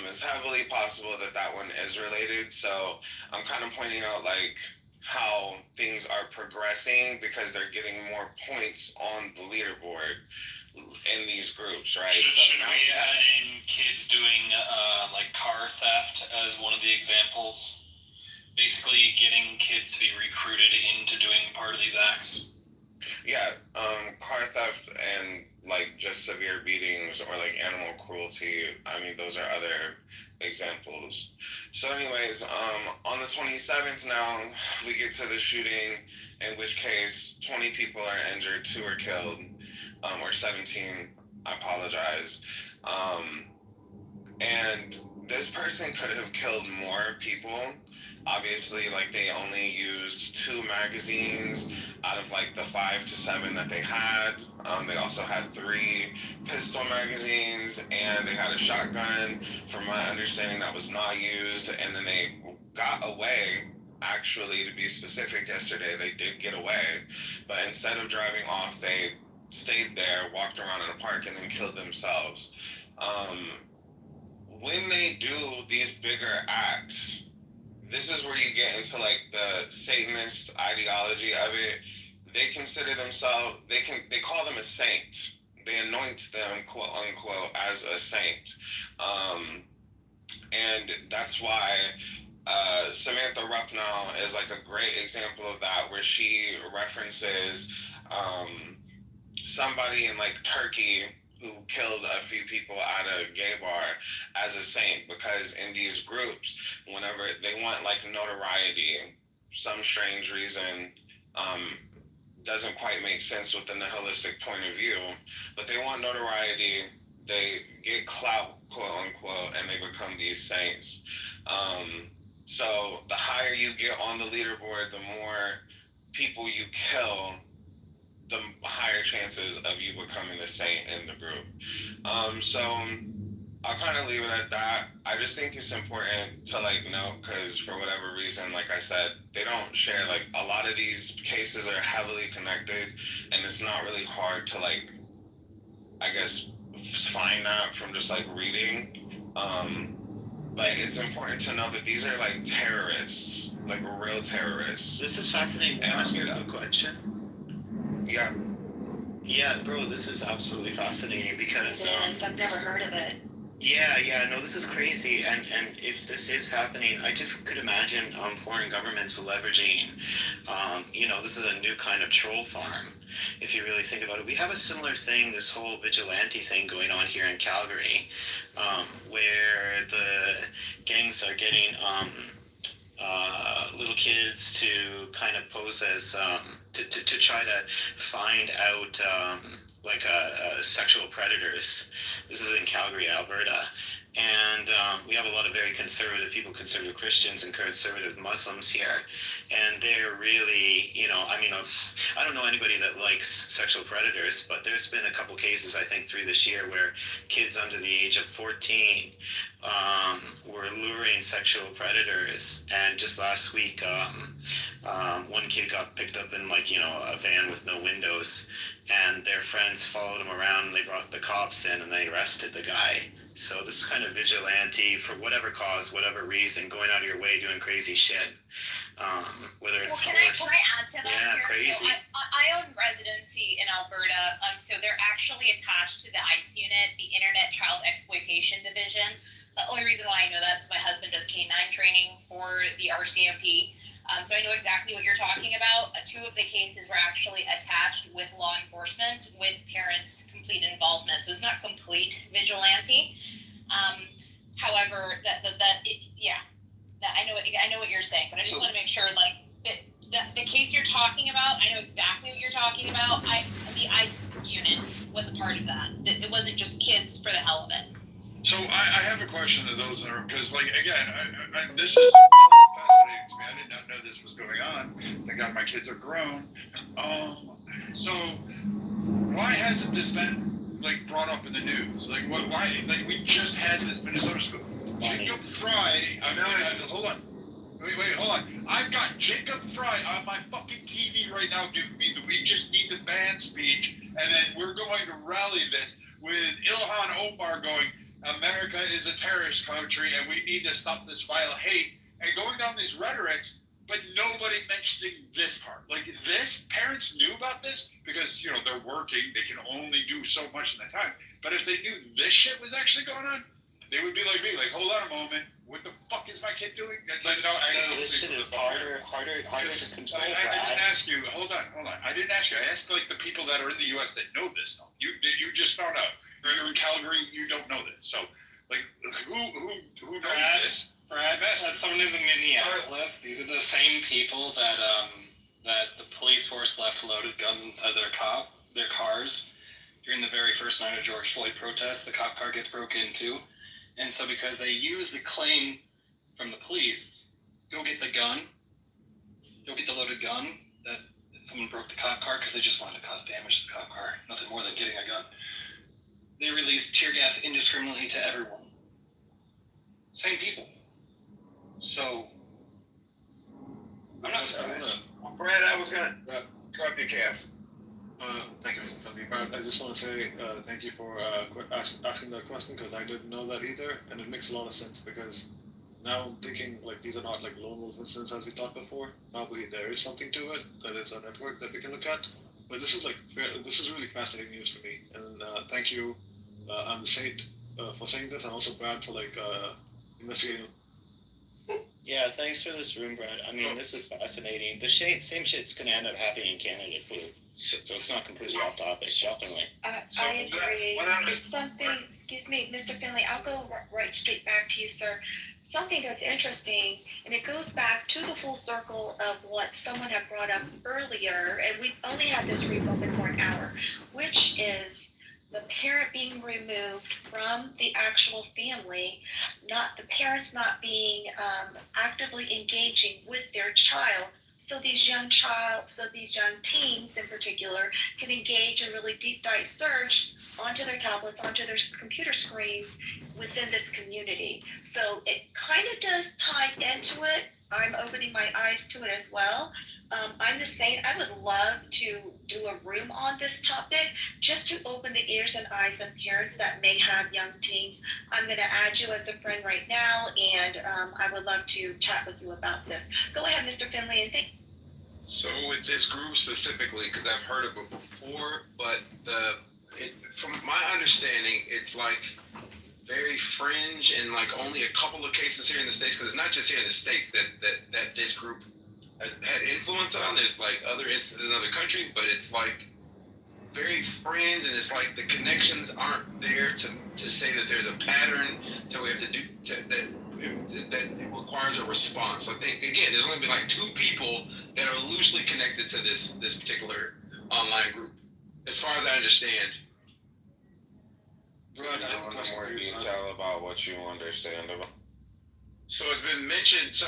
It's heavily possible that one is related, so I'm kind of pointing out like how things are progressing because they're getting more points on the leaderboard in these groups, right? Should we add in kids doing like car theft as one of the examples? Basically getting kids to be recruited into doing part of these acts. Yeah, car theft and like just severe beatings or like animal cruelty. I mean, those are other examples. So, anyways, on the 27th now, we get to the shooting, in which case 20 people are injured, 2 are killed, or 17. I apologize. And this person could have killed more people. Obviously, like they only used 2 magazines out of like the 5 to 7 that they had. They also had 3 pistol magazines and they had a shotgun. From my understanding, that was not used. And then they got away. Actually, to be specific, yesterday they did get away, but instead of driving off, they stayed there, walked around in a park, and then killed themselves. When they do these bigger acts, this is where you get into like the Satanist ideology of it. They consider themselves, they call them a saint. They anoint them, quote unquote, as a saint. And that's why Samantha Rupnall is like a great example of that, where she references somebody in like Turkey who killed a few people at a gay bar as a saint, because in these groups, whenever they want like notoriety, some strange reason, doesn't quite make sense with the nihilistic point of view, but they want notoriety, they get clout, quote unquote, and they become these saints. So the higher you get on the leaderboard, the more people you kill, the higher chances of you becoming the saint in the group. So I'll kind of leave it at that. I just think it's important to like note, because for whatever reason, like I said, they don't share, like a lot of these cases are heavily connected, and it's not really hard to like, I guess, find that from just like reading. But it's important to know that these are like terrorists, like real terrorists. This is fascinating. Can I ask you a question? Yeah. Yeah, bro, this is absolutely fascinating because I've never heard of it. Yeah, no, this is crazy, and if this is happening, I just could imagine foreign governments leveraging, this is a new kind of troll farm, if you really think about it. We have a similar thing, this whole vigilante thing going on here in Calgary, where the gangs are getting little kids to kind of pose as, to try to find out sexual predators. This is in Calgary, Alberta. And we have a lot of very conservative people, conservative Christians and conservative Muslims here. And they're really, I don't know anybody that likes sexual predators, but there's been a couple cases, I think, through this year where kids under the age of 14 were luring sexual predators. And just last week, one kid got picked up in a van with no windows, and their friends followed him around, and they brought the cops in and they arrested the guy. So this kind of vigilante, for whatever cause, whatever reason, going out of your way, doing crazy shit. Whether it's can I add to that? Yeah, here? crazy. So I own residency in Alberta, so they're actually attached to the ICE unit, the Internet Child Exploitation Division. The only reason why I know that is my husband does K-9 training for the RCMP. So I know exactly what you're talking about. 2 of the cases were actually attached with law enforcement with parents' complete involvement. So it's not complete vigilante. However, I know what you're saying, but I just want to make sure, the case you're talking about, I know exactly what you're talking about. The ICE unit was a part of that. It wasn't just kids for the hell of it. So I have a question to those that are, because again, this is fascinating to me. I did not know this was going on. Thank God my kids are grown. So why hasn't this been brought up in the news? Why? We just had this Minnesota school. Jacob Fry. Hold on. Wait, hold on. I've got Jacob Fry on my fucking TV right now giving me the "we just need the ban" speech, and then we're going to rally this with Ilhan Omar going, America is a terrorist country and we need to stop this vile hate, and going down these rhetorics, but nobody mentioning this part. This, parents knew about this because, they're working, they can only do so much in that time. But if they knew this shit was actually going on, they would be like me, hold on a moment, what the fuck is my kid doing? This shit is harder to control. I didn't ask you. Hold on. I didn't ask you. I asked like the people that are in the U.S. that know this. You just found out. You're in Calgary. You don't know this. So like who knows this? Brad, as someone who's in Minneapolis, these are the same people that the police force left loaded guns inside their cars during the very first night of George Floyd protests. The cop car gets broke into, and so because they use the claim from the police, go get the loaded gun that someone broke the cop car because they just wanted to cause damage to the cop car, nothing more than getting a gun. They released tear gas indiscriminately to everyone. Same people. So, I'm not surprised. Brad, I was gonna drop your cast. Thank you, Mr. Fenley. I just want to say thank you for asking that question, because I didn't know that either, and it makes a lot of sense, because now I'm thinking like these are not like lone wolf incidents as we thought before. Probably there is something to it, that is a network that we can look at. But this is really fascinating news for me, and thank you, I'm the Saint, for saying this, and also Brad for investigating. Yeah, thanks for this room, Brad. I mean, this is fascinating. The same shit's gonna end up happening in Canada too, so it's not completely off topic, shockingly. I agree. It's something, excuse me, Mr. Finley, I'll go right straight back to you, sir. Something that's interesting, and it goes back to the full circle of what someone had brought up earlier, and we've only had this room open for an hour, which is the parent being removed from the actual family, the parents not being actively engaging with their child, so these young teens in particular can engage in really deep dive search onto their tablets, onto their computer screens within this community. So it kind of does tie into it. I'm opening my eyes to it as well. I'm the same. I would love to do a room on this topic just to open the ears and eyes of parents that may have young teens. I'm going to add you as a friend right now, and I would love to chat with you about this. Go ahead, Mr. Finley, and think. So with this group specifically, because I've heard of it before, but from my understanding, it's like very fringe and like only a couple of cases here in the States, because it's not just here in the States that this group has had influence on. There's like other instances in other countries, but it's like very fringe, and it's like the connections aren't there to say that there's a pattern that we have to do that it requires a response. I think again, there's only been like 2 people that are loosely connected to this particular online group, as far as I understand. Can you go into more detail about what you understand about? So it's been mentioned. So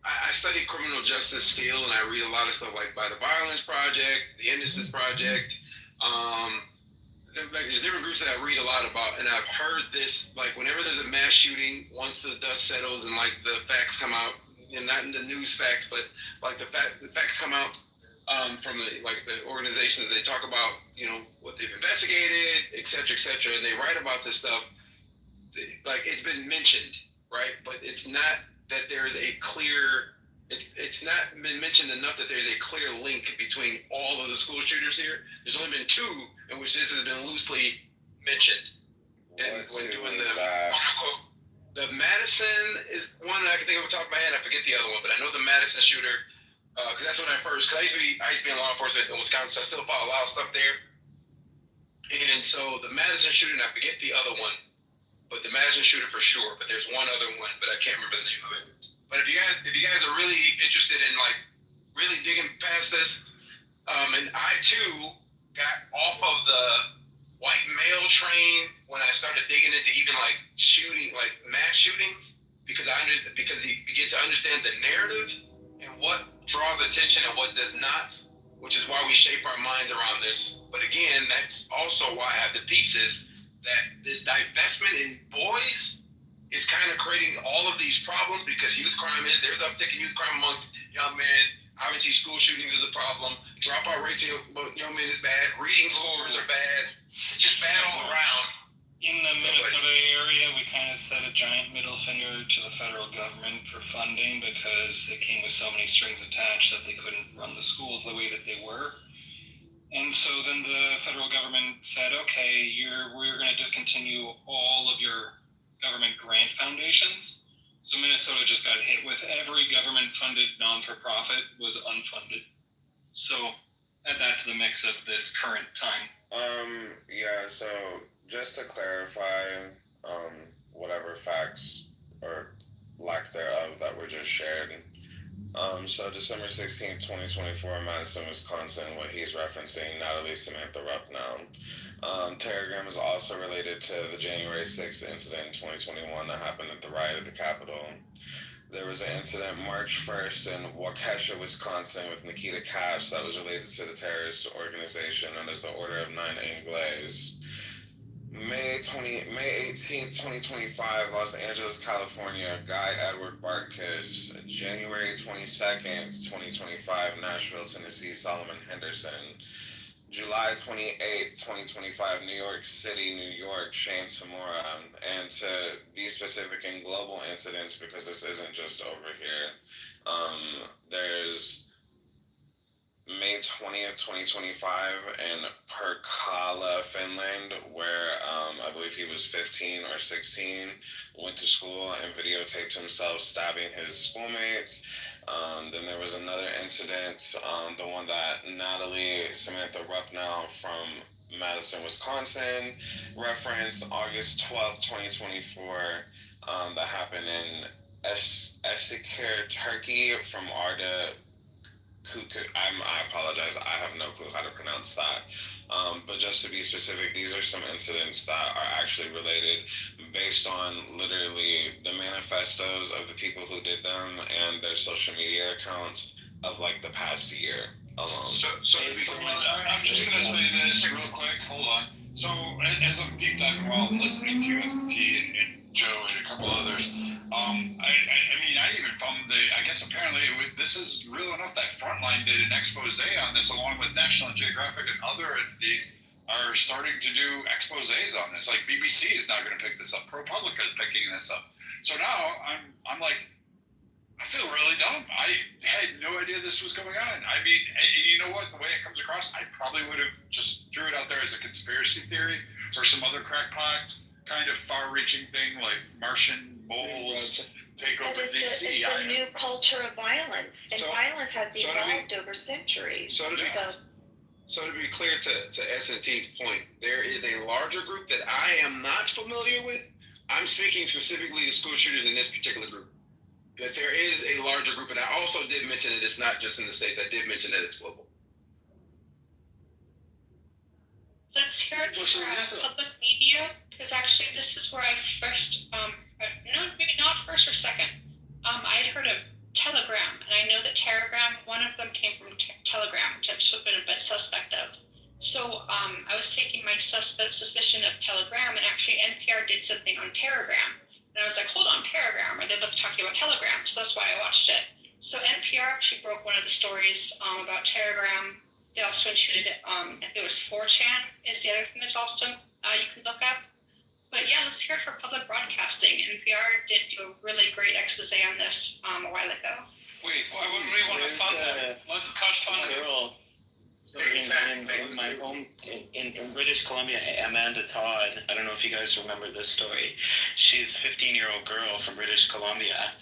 I study criminal justice still, and I read a lot of stuff like by the Violence Project, the Innocence Project. Like there's different groups that I read a lot about, and I've heard this, like whenever there's a mass shooting, once the dust settles and like the facts come out, and not in the news facts, but like the facts come out from the organizations, they talk about, what they've investigated, et cetera, and they write about this stuff. Like it's been mentioned, right? But it's not that there is a clear. It's not been mentioned enough that there's a clear link between all of the school shooters here. There's only been 2 in which this has been loosely mentioned. And when doing the Madison is one that I can think of off the top of my head. I forget the other one, but I know the Madison shooter because that's when I first. Because I used to be in law enforcement in Wisconsin, so I still follow a lot of stuff there. And so the Madison shooter, and I forget the other one, but the Madison shooter for sure. But there's one other one, but I can't remember the name of it. But if you guys are really interested in like really digging past this, and I too got off of the white male train when I started digging into even like shooting, like mass shootings, because you begin to understand the narrative and what draws attention and what does not, which is why we shape our minds around this. But again, that's also why I have the thesis that this divestment in boys is kind of creating all of these problems, because there's uptick in youth crime amongst young men. Obviously, school shootings is a problem. Dropout rates of young men is bad. Reading scores are bad. It's just bad all around. In the Minnesota area, we kind of set a giant middle finger to the federal government for funding, because it came with so many strings attached that they couldn't run the schools the way that they were. And so then the federal government said, okay, we're going to discontinue all of your government grant foundations, So Minnesota just got hit with every government-funded non-for-profit was unfunded. So add that to the mix of this current time. Yeah, so just to clarify, whatever facts or lack thereof that were just shared. So December 16th, 2024, Madison, Wisconsin, what he's referencing, Natalie Samantha Ruppnow. Telegram is also related to the January 6th incident in 2021 that happened at the riot at the Capitol. There was an incident March 1st in Waukesha, Wisconsin with Nikita Cash that was related to the terrorist organization known as the Order of Nine Angles. May 18th, 2025, Los Angeles, California, Guy Edward Bartkus. January 22nd, 2025, Nashville, Tennessee, Solomon Henderson. July 28th, 2025, New York City, New York, Shane Tamura. And to be specific in global incidents, because this isn't just over here, there's May 20th, 2025 in Pirkkala, Finland, where I believe he was 15 or 16, went to school and videotaped himself stabbing his schoolmates. Then there was another incident, the one that Natalie Samantha Ruppnow from Madison, Wisconsin referenced, August 12th, 2024, that happened in Eskişehir, Turkey, from Arda. I apologize. I have no clue how to pronounce that. But just to be specific, these are some incidents that are actually related based on literally the manifestos of the people who did them and their social media accounts of like the past year alone. So I'm just going to say this real quick. Hold on. So as I'm deep diving while I'm listening to you, S&T and Joe and a couple others, I mean, I even found I guess apparently this is real enough that Frontline did an expose on this along with National Geographic and other entities are starting to do exposés on this. Like BBC is now going to pick this up. ProPublica is picking this up. So now I'm like, I feel really dumb. I had no idea this was going on. I mean, and you know what? The way it comes across, I probably would have just threw it out there as a conspiracy theory or some other crackpot kind of far-reaching thing like Martian moles take over DC. It's a new culture of violence, and violence has evolved over centuries. So to be clear to S&T's point, there is a larger group that I am not familiar with. I'm speaking specifically to school shooters in this particular group. That there is a larger group, and I also did mention that it's not just in the States. I did mention that it's global. Let's hear it from public media, because actually this is where I first, no, maybe not first or second. I'd heard of Telegram, and I know that Telegram, one of them came from Telegram, which I've just been a bit suspect of. So I was taking my suspicion of Telegram, and actually NPR did something on Telegram. And I was like, hold on, Telegram, or they looked talking about Telegram, so that's why I watched it. So NPR actually broke one of the stories about Telegram. They also included, I think it was 4chan is the other thing that's also you can look up. But yeah, let's hear it for public broadcasting. NPR did do a really great expose on this a while ago. Wait, why would we want to fund that? Let's cut fund girl. In my home in British Columbia, Amanda Todd, I don't know if you guys remember this story. She's a 15-year-old girl from British Columbia.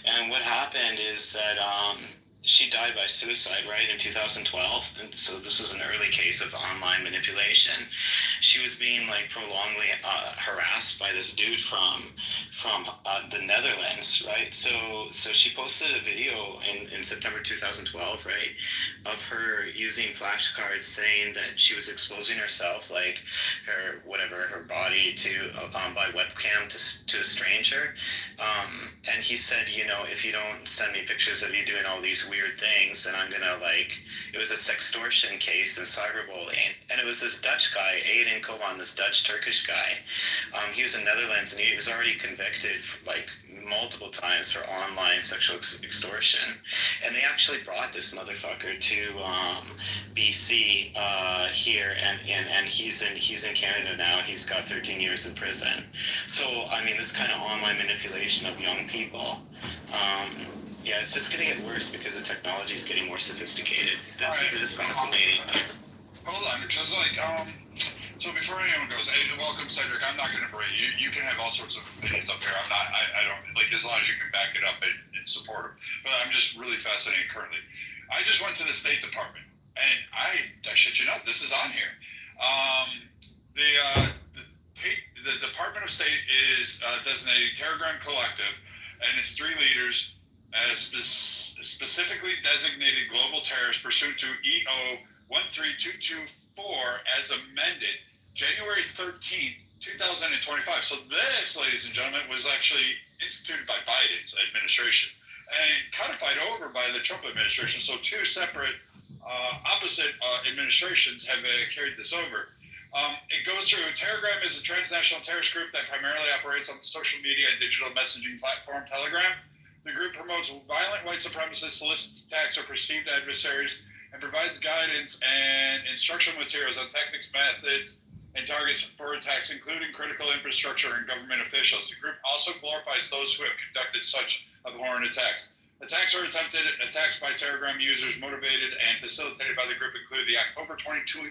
And what happened is that she died by suicide, right, in 2012. And so this was an early case of online manipulation. She was being like prolongedly harassed by this dude from the Netherlands, right? So she posted a video in September 2012, right, of her using flashcards saying that she was exposing herself, like her body to by webcam to a stranger. And he said, you know, if you don't send me pictures of you doing all these weird things, then I'm gonna it was a sextortion case and cyberbullying. And it was this Dutch guy, Aiden Kovan, this Dutch-Turkish guy. He was in Netherlands, and he was already convicted like multiple times for online sexual extortion. And they actually brought this motherfucker to BC here, and he's in Canada now. He's got 13 years in prison. So I mean, this kind of online manipulation of young people. Yeah, it's just going to get worse because the technology is getting more sophisticated. It is fascinating. Hold on, because like So before anyone goes, hey, welcome Cedric. I'm not going to berate you. You can have all sorts of opinions up here. I'm not. I don't like as long as you can back it up and support them. But I'm just really fascinated currently. I just went to the State Department, and I shit you not, this is on here. The Department of State is designated Telegram Collective, and its 3 leaders as specifically designated global terrorists pursuant to EO 13224 as amended January 13th, 2025. So this, ladies and gentlemen, was actually instituted by Biden's administration and codified over by the Trump administration. So 2 separate opposite administrations have carried this over. It goes through, Telegram is a transnational terrorist group that primarily operates on the social media and digital messaging platform Telegram. The group promotes violent white supremacists, solicits attacks or perceived adversaries, and provides guidance and instructional materials on techniques, methods, and targets for attacks, including critical infrastructure and government officials. The group also glorifies those who have conducted such abhorrent attacks. Attacks or attempted attacks by Telegram users motivated and facilitated by the group include the October 22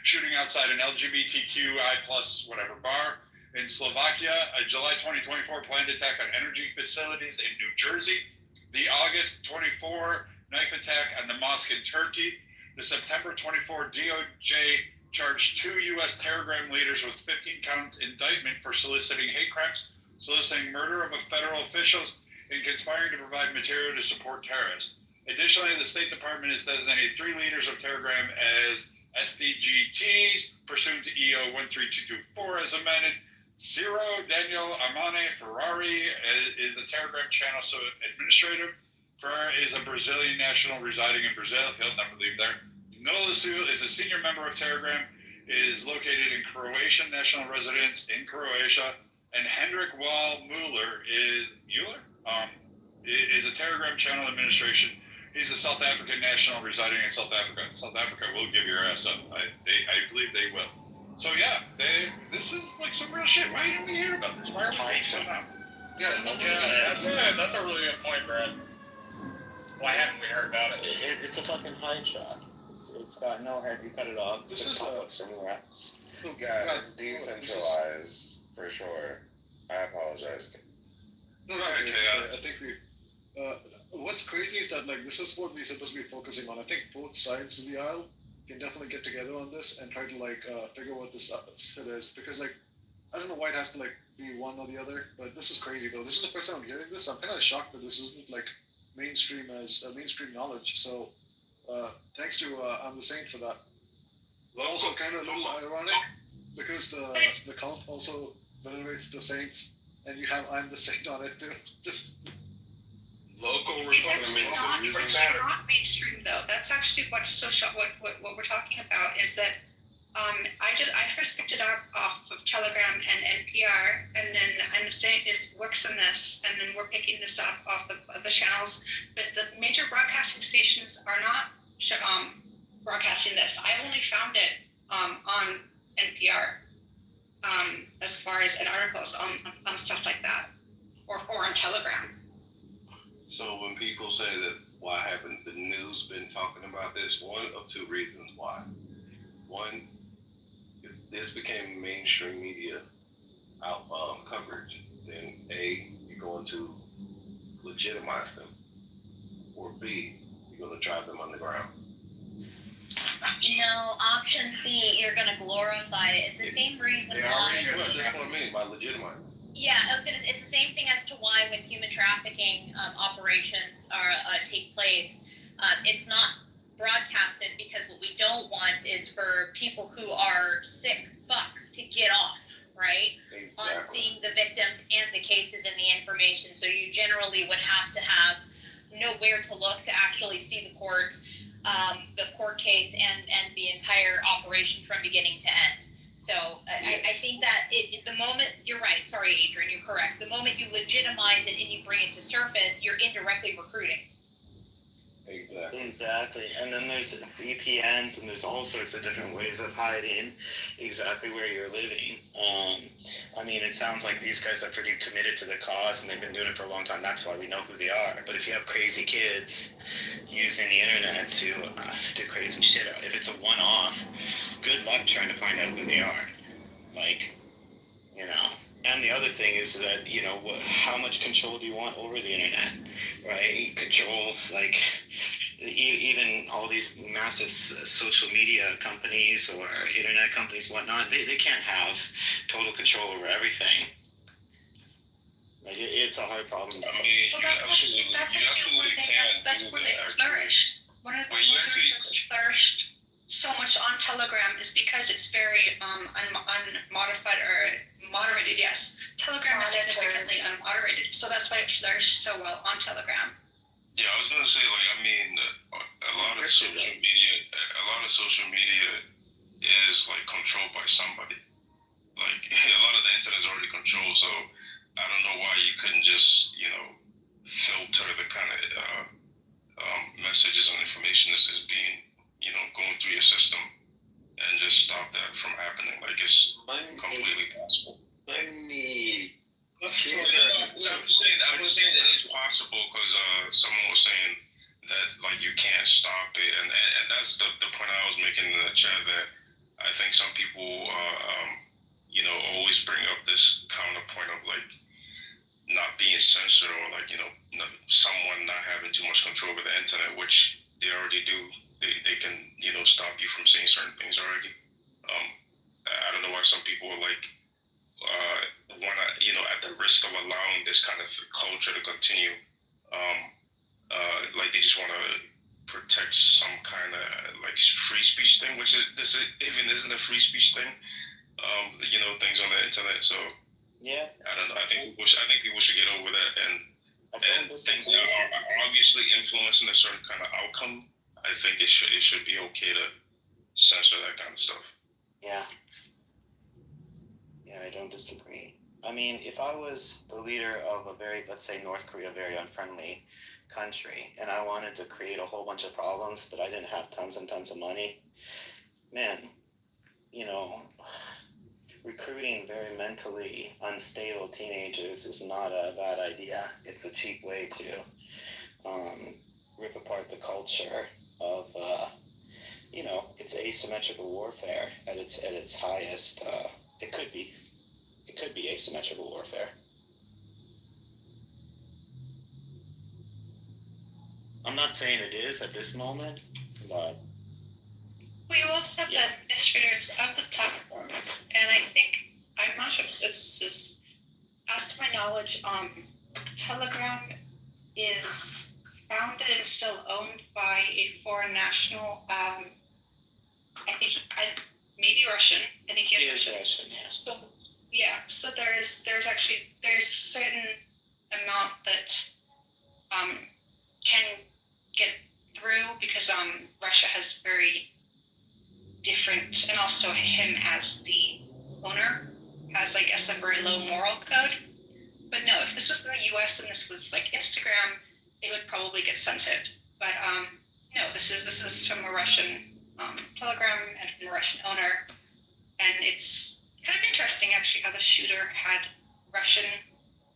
shooting outside an LGBTQI plus whatever bar in Slovakia, a July 2024 planned attack on energy facilities in New Jersey, the August 24 knife attack on the mosque in Turkey, the September 24 DOJ charged 2 U.S. Telegram leaders with 15-count indictment for soliciting hate crimes, soliciting murder of federal officials, and conspiring to provide material to support terrorists. Additionally, the State Department has designated 3 leaders of Telegram as SDGTs, pursuant to EO 13224 as amended. Ciro Daniel Armane Ferrari is a Telegram channel administrator. Ferrari is a Brazilian national residing in Brazil. He'll never leave there. Nolasu is a senior member of Telegram, is located in Croatian national residence in Croatia. And Hendrik Wall Mueller is a Telegram channel administration. He's a South African national residing in South Africa. South Africa will give your ass up. I believe they will. So yeah, this is like some real shit. Why didn't we hear about this? Why are we so now? Yeah, that's a really good point, Brad. Why haven't we heard about it? It's a fucking pie chart. It's got no head. You cut it off. This is some rats. Yeah, it's decentralized for sure. I apologize. No, I think we. What's crazy is that like this is what we're supposed to be focusing on. I think both sides of the aisle can definitely get together on this and try to like figure what this shit is, because like I don't know why it has to like be one or the other, but this is crazy though. This is the first time I'm hearing this. I'm kind of shocked that this isn't like mainstream knowledge. So thanks to I'm the Saint for that. But also kind of a little ironic because the cult also venerates the saints, and you have I'm the Saint on it too. Just local It's actually not mainstream though. That's actually what's so what we're talking about is that I first picked it up off of Telegram and NPR, and then I'm the Saint works in this, and then we're picking this up off of the channels. But the major broadcasting stations are not broadcasting this. I only found it on NPR as far as in articles on stuff like that, or on Telegram. So when people say that why haven't the news been talking about this, one of 2 reasons why. One, if this became mainstream media coverage, then A, you're going to legitimize them, or B, you're going to drive them underground. No, option C, you're going to glorify it. It's the same reason why. That's what I mean by legitimizing. Yeah, I was gonna say, it's the same thing as to why when human trafficking operations take place, it's not broadcasted, because what we don't want is for people who are sick fucks to get off, right? Exactly. On seeing the victims and the cases and the information. So you generally would have to know where to look to actually see the court case and the entire operation from beginning to end. So I think that the moment, you're right, sorry Adrian, you're correct. The moment you legitimize it and you bring it to surface, you're indirectly recruiting. Exactly. And then there's VPNs, and there's all sorts of different ways of hiding exactly where you're living. I mean, it sounds like these guys are pretty committed to the cause, and they've been doing it for a long time. That's why we know who they are. But if you have crazy kids using the internet to do crazy shit, if it's a one-off, good luck trying to find out who they are. Like, you know. And the other thing is that, you know, how much control do you want over the internet, right? Control, like, even all these massive social media companies or internet companies, whatnot, they can't have total control over everything. Like, it's a hard problem. I mean, Well, that's actually one thing. That's where they flourished. One of the reasons it flourished so much on Telegram is because it's very unmodified or moderated. Yes, Telegram is significantly unmoderated, so that's why it flourished so well on Telegram. Yeah, I was gonna say, like, I mean, a lot of social media is like controlled by somebody. Like, a lot of the internet is already controlled, so I don't know why you couldn't just, you know, filter the kind of messages and information that is being, you know, going through your system, and just stop that from happening. Like, it's completely possible. I'm saying that it's possible because someone was saying that, like, you can't stop it, and that's the point I was making in the chat, that I think some people you know, always bring up this counterpoint of, like, not being censored, or, like, you know, someone not having too much control over the internet, which they already do. They can, you know, stop you from saying certain things already. I don't know why some people are like want to, you know, at the risk of allowing this kind of culture to continue, like, they just want to protect some kind of, like, free speech thing, which is isn't a free speech thing. You know, things on the internet. So yeah, I don't know. I think people should get over that, and things that are obviously influencing a certain kind of outcome. I think it should be okay to censor that kind of stuff. Yeah. Yeah, I don't disagree. I mean, if I was the leader of a very, let's say, North Korea, very unfriendly country, and I wanted to create a whole bunch of problems, but I didn't have tons and tons of money, man, you know, recruiting very mentally unstable teenagers is not a bad idea. It's a cheap way to rip apart the culture of, you know, it's asymmetrical warfare at its highest. It could be asymmetrical warfare. I'm not saying it is at this moment, but We also have the administrators of the platforms, and I think, I'm not sure if this is, as to my knowledge, Telegram is founded and still owned by a foreign national. I think maybe Russian. I think he is Russian. Yeah. So yeah, so there's a certain amount that can get through because Russia has very different, and also him as the owner has, I guess, a very low moral code. But no, if this was in the US and this was like Instagram, it would probably get censored. But no, this is from a Russian Telegram and from a Russian owner, and it's kind of interesting actually how the shooter had Russian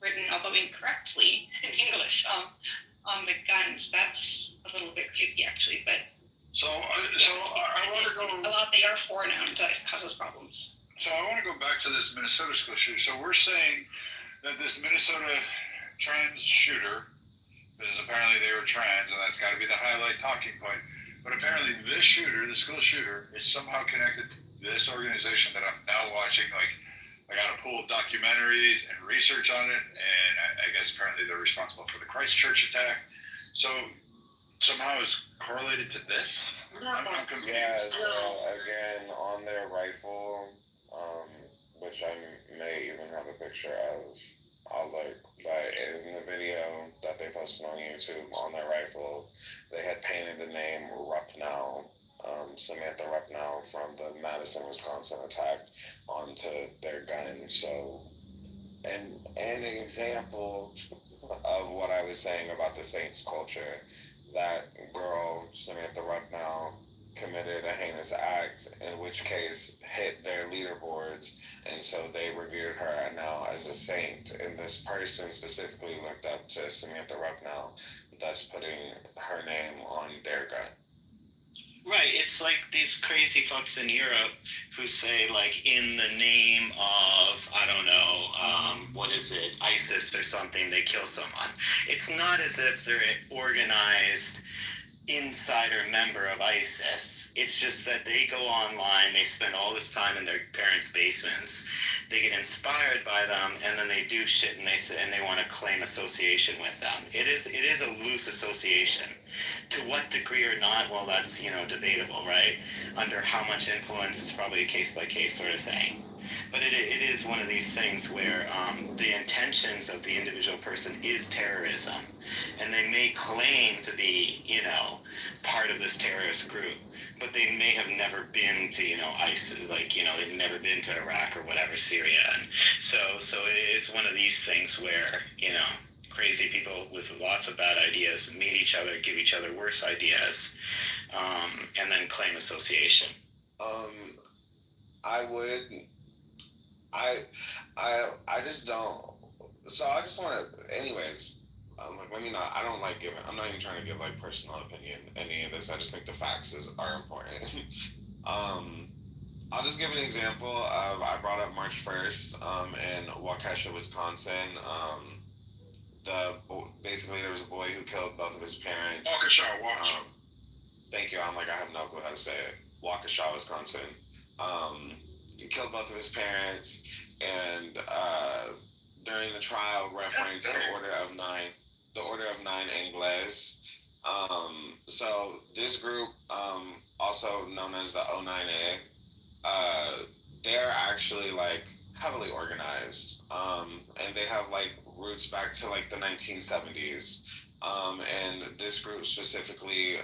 written, although incorrectly, in English on the guns. That's a little bit creepy actually, but I want to go. A lot they are foreign owned, that causes problems. So I want to go back to this Minnesota school shooter. So we're saying that this Minnesota trans shooter, because apparently they were trans, and that's got to be the highlight talking point. But apparently this shooter, the school shooter, is somehow connected to this organization that I'm now watching. Like, I got to pull documentaries and research on it, and I guess apparently they're responsible for the Christchurch attack. So somehow it's correlated to this? I'm confused. Yeah, well, again, on their rifle, which I may even have a picture of, I'll look, but in the video that they posted on YouTube, on their rifle, they had painted the name Rupnow, Samantha Rupnow from the Madison, Wisconsin attack onto their gun. So, and an example of what I was saying about the Saints culture, that girl me at the rep now, thus putting her name on their gun. Right, it's like these crazy fucks in Europe who say, like, in the name of, I don't know, what is it, ISIS or something, they kill someone. It's not as if they're an organized insider member of ISIS. It's just that they go online, they spend all this time in their parents' basements, they get inspired by them, and then they do shit and they want to claim association with them. It is a loose association. To what degree or not, well, that's, debatable, right? Under how much influence is probably a case-by-case sort of thing. But it is one of these things where the intentions of the individual person is terrorism. And they may claim to be, part of this terrorist group, but they may have never been to, ISIS, they've never been to Iraq or whatever, Syria. And so it's one of these things where, crazy people with lots of bad ideas meet each other, give each other worse ideas, and then claim association. I just don't. So I just want to, anyways. I'm not even trying to give like personal opinion any of this. I just think the facts are important. I'll just give an example of, I brought up March 1st in Waukesha, Wisconsin. Basically there was a boy who killed both of his parents. Waukesha. Thank you. I have no clue how to say it. Waukesha, Wisconsin. He killed both of his parents, and during the trial referenced the Order of Nine Angles. So this group, also known as the O9A, they're actually like heavily organized, and they have like roots back to like the 1970s. And this group specifically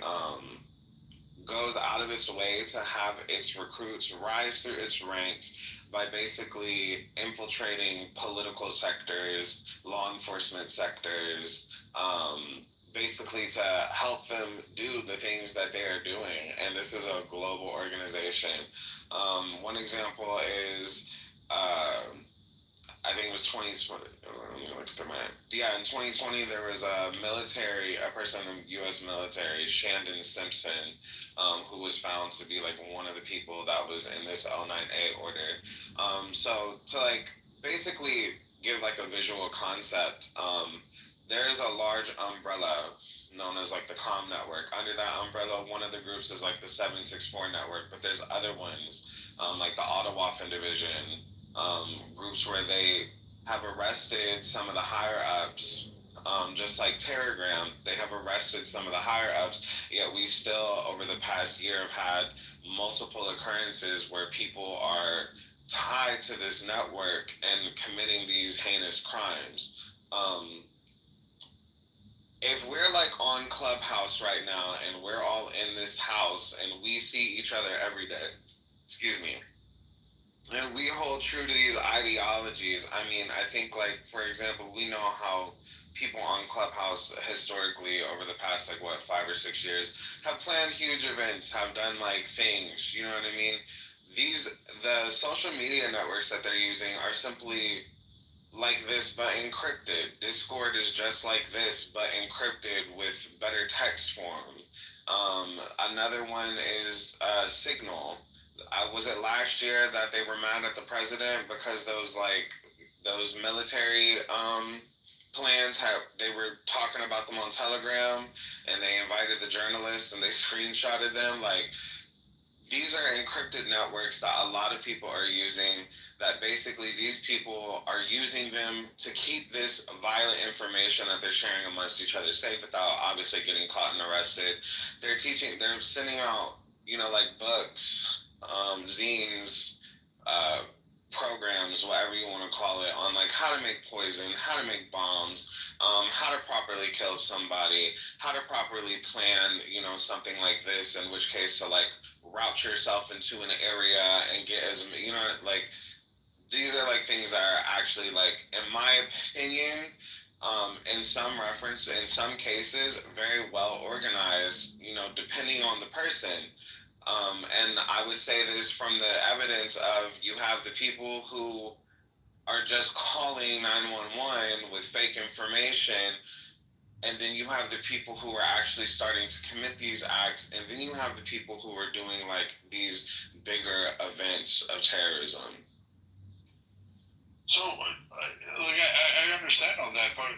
goes out of its way to have its recruits rise through its ranks by basically infiltrating political sectors, law enforcement sectors, basically to help them do the things that they are doing. And this is a global organization. One example is, I think it was 2020. Let me look through in 2020 there was a person in the U.S. military, Shandon Simpson, who was found to be like one of the people that was in this O9A order. So to like basically give like a visual concept, there's a large umbrella known as like the COM network. Under that umbrella, one of the groups is like the 764 network, but there's other ones like the Ottawaffen division, groups where they have arrested some of the higher ups, just like Telegram, they have arrested some of the higher ups, yet we still over the past year have had multiple occurrences where people are tied to this network and committing these heinous crimes. If we're like on Clubhouse right now and we're all in this house and we see each other every day, and we hold true to these ideologies, I mean, I think like, for example, we know how people on Clubhouse historically over the past 5 or 6 years have planned huge events, have done like things, you know what I mean? The social media networks that they're using are simply like this but encrypted. Discord is just like this but encrypted with better text form. Another one is Signal. Was it last year that they were mad at the president because those military plans they were talking about them on Telegram, and they invited the journalists and they screenshotted them? Like, these are encrypted networks that a lot of people are using, that basically these people are using them to keep this violent information that they're sharing amongst each other safe without obviously getting caught and arrested. They're sending out, like books, zines, programs, whatever you want to call it, on like how to make poison, how to make bombs, how to properly kill somebody, how to properly plan, something like this, in which case to like route yourself into an area and get as, these are like things that are actually like, in my opinion, in some cases, very well organized, depending on the person. And I would say this from the evidence of, you have the people who are just calling 911 with fake information, and then you have the people who are actually starting to commit these acts, and then you have the people who are doing like these bigger events of terrorism. So, I understand all that, but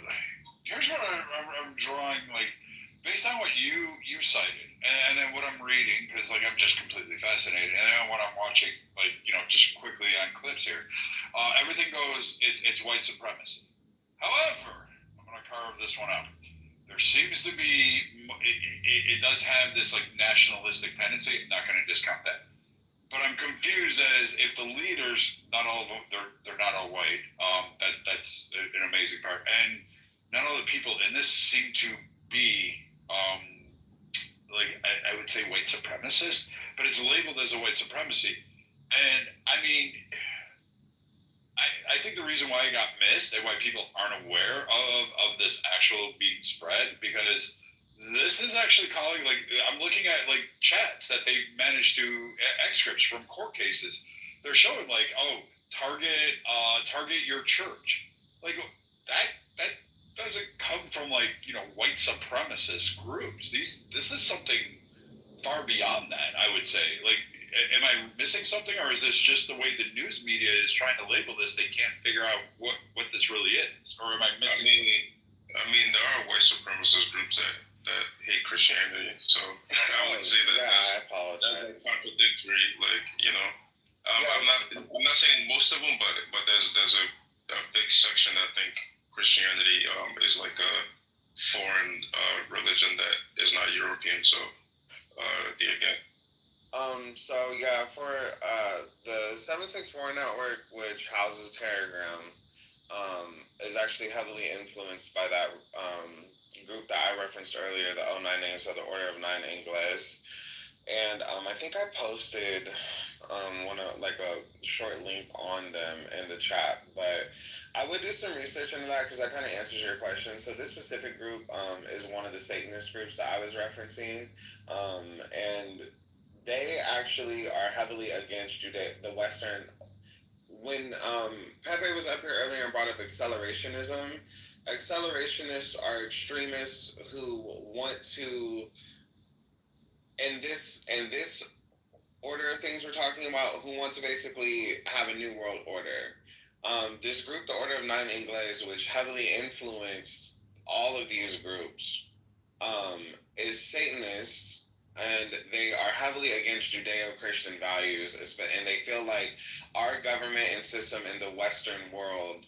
here's what I'm drawing, like, based on what you cited, and then what I'm reading, because, like, I'm just completely fascinated, and then what I'm watching, like, just quickly on clips here, everything goes, it's white supremacy. However, I'm going to carve this one out. There seems to be, it does have this, like, nationalistic tendency. I'm not going to discount that. But I'm confused as if the leaders, not all of them, they're not all white. That's an amazing part. And not all the people in this seem to be, like, I would say white supremacist, but it's labeled as a white supremacy. And, I mean, I think the reason why it got missed and why people aren't aware of this actual being spread, because this is actually calling, like, I'm looking at, like, chats that they've managed to, excerpts from court cases. They're showing, like, oh, target your church. Like, that doesn't come from, like, white supremacist groups. This is something far beyond that, I would say. Like, am I missing something, or is this just the way the news media is trying to label this? They can't figure out what this really is, or am I missing? I mean, there are white supremacist groups that hate Christianity, so I would say that that's contradictory. Like, I'm not saying most of them, but there's a big section that think Christianity is like a foreign religion that is not European. So, again. So yeah, for the 764 network, which houses Telegram, is actually heavily influenced by that group that I referenced earlier, the 09 names of the Order of Nine Ingles. And I think I posted a short link on them in the chat, but I would do some research into that because that kind of answers your question. So this specific group is one of the Satanist groups that I was referencing, and they actually are heavily against the Western. When Pepe was up here earlier and brought up accelerationism, accelerationists are extremists who want to, in this order of things we're talking about, who want to basically have a new world order. This group, the Order of Nine Ingles, which heavily influenced all of these groups, is Satanist. And they are heavily against Judeo-Christian values, and they feel like our government and system in the Western world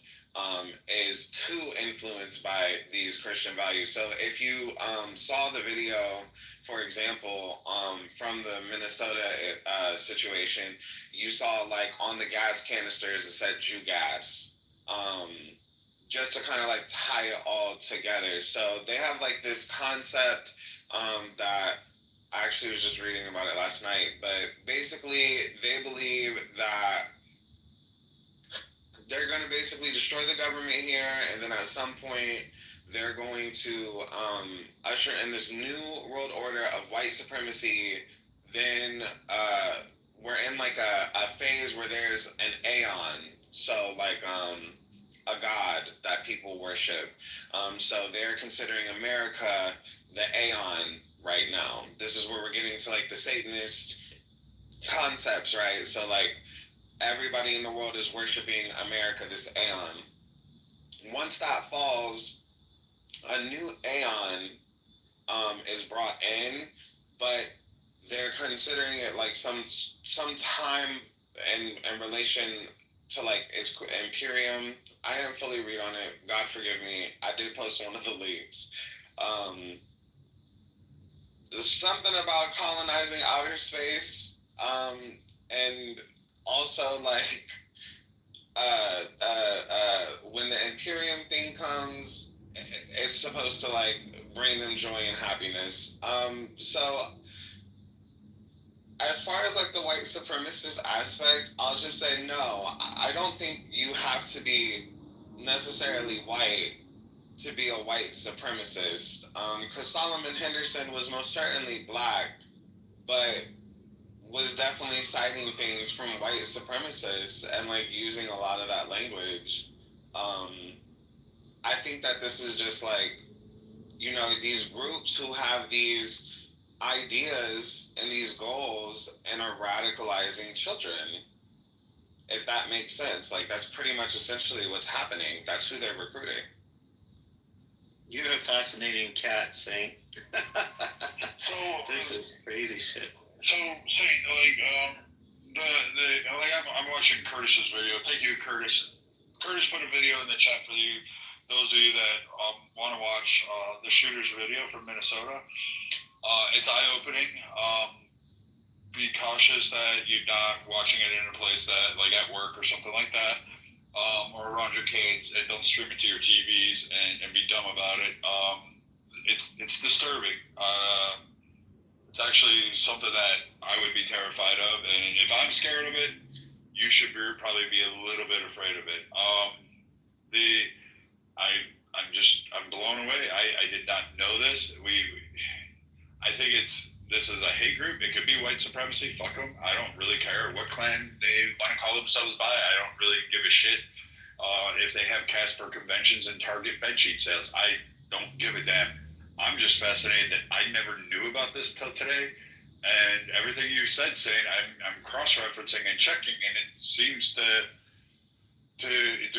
is too influenced by these Christian values. So if you saw the video, for example, from the Minnesota situation, you saw, like, on the gas canisters it said Jew gas, just to kind of like tie it all together. So they have like this concept that I actually was just reading about it last night, but basically they believe that they're going to basically destroy the government here, and then at some point they're going to usher in this new world order of white supremacy. Then we're in like a phase where there's an aeon, so like a god that people worship. So they're considering America the aeon right now. This is where we're getting to like the Satanist concepts, right? So like everybody in the world is worshiping America, this aeon. Once that falls, a new aeon is brought in, but they're considering it like some time in relation to like its Imperium. I didn't fully read on it. God forgive me. I did post one of the links. There's something about colonizing outer space, and also like when the Imperium thing comes, it's supposed to like bring them joy and happiness. So as far as like the white supremacist aspect, I'll just say no. I don't think you have to be necessarily white to be a white supremacist. Because Solomon Henderson was most certainly black, but was definitely citing things from white supremacists and like using a lot of that language. I think that this is just like you know, these groups who have these ideas and these goals and are radicalizing children. If that makes sense, like that's pretty much essentially what's happening. That's who they're recruiting. You're a fascinating cat, Saint. So This is crazy shit. So Saint, I'm watching Curtis's video. Thank you, Curtis. Curtis put a video in the chat for you. Those of you that want to watch the shooter's video from Minnesota. It's eye-opening. Be cautious that you're not watching it in a place that, like at work or something like that, or around your kids, and don't stream it to your TVs and be dumb about it. It's disturbing. It's actually something that I would be terrified of, and if I'm scared of it, you should probably be a little bit afraid of it. I'm blown away. I did not know this. I think this is a hate group. It could be white supremacy. Fuck them. I don't really care what clan they want to call themselves by. I don't really give a shit. If they have Casper conventions and Target bedsheet sales, I don't give a damn. I'm just fascinated that I never knew about this till today. And everything you said, saying I'm cross-referencing and checking, and it seems to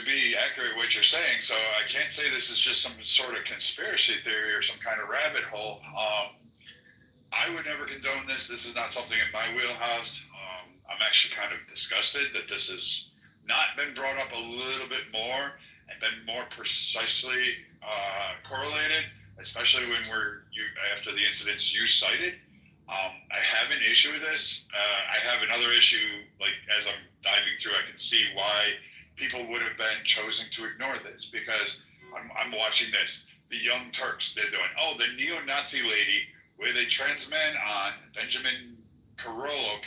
be accurate what you're saying. So I can't say this is just some sort of conspiracy theory or some kind of rabbit hole. I would never condone this. This is not something in my wheelhouse. I'm actually kind of disgusted that this has not been brought up a little bit more and been more precisely correlated, especially when after the incidents you cited. I have an issue with this. I have another issue, like as I'm diving through, I can see why people would have been chosen to ignore this, because I'm watching this. The Young Turks, they're doing, the neo-Nazi lady with a trans man on, Benjamin Carollo,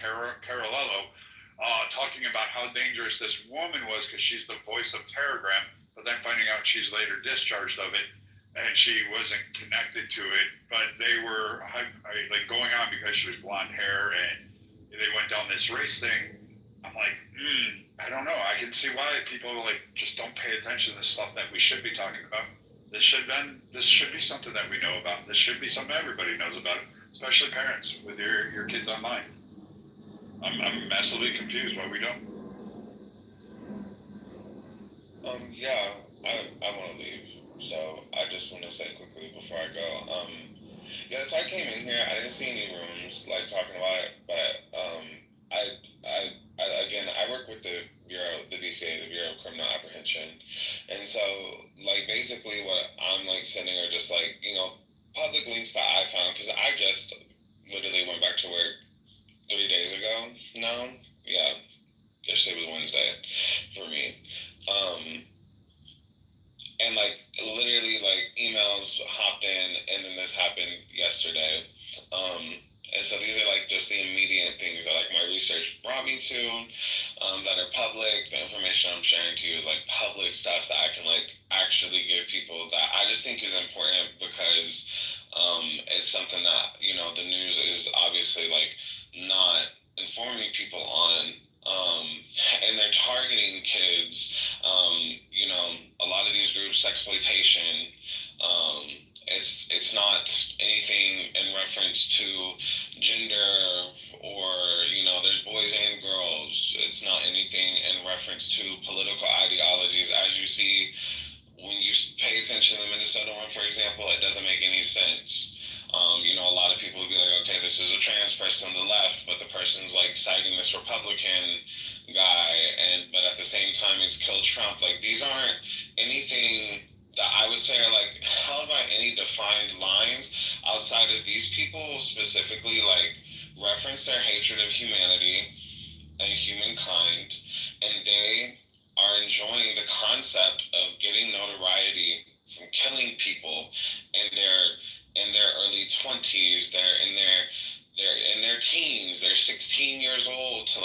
talking about how dangerous this woman was because she's the voice of Telegram, but then finding out she's later discharged of it and she wasn't connected to it, but they were like going on because she was blonde hair and they went down this race thing. I'm like, I don't know. I can see why people just don't pay attention to the stuff that we should be talking about. This should be something that we know about. This should be something everybody knows about, especially parents with your kids online. I'm massively confused why we don't. Yeah, I want to leave, so I just want to say quickly before I go. Yeah, so I came in here. I didn't see any rooms talking about it, but I work with the Bureau, the BCA, the Bureau of Criminal Apprehension, and so basically what I'm sending are just public links that I found, because I just literally went back to work 3 days ago now. Yeah, yesterday was Wednesday for me. And literally emails hopped in, and then this happened yesterday. And so these are just the immediate things that my research brought me to, that are public. The information I'm sharing to you is public stuff that I can actually give people, that I just think is important, because it's something that the news is obviously not informing people on, and they're targeting kids. A lot of these groups, sexploitation. It's not anything in reference to gender, or there's boys and girls. It's not anything in reference to political ideologies. As you see, when you pay attention to the Minnesota one, for example, it doesn't make any sense. A lot of people would be like, okay, this is a trans person on the left, but the person's citing this Republican guy, but at the same time it's killed Trump. These aren't anything that I would say are held by any defined lines outside of these people specifically reference their hatred of humanity and humankind, and they are enjoying the concept of getting notoriety from killing people in their early 20s. They're in their teens. They're 16 years old to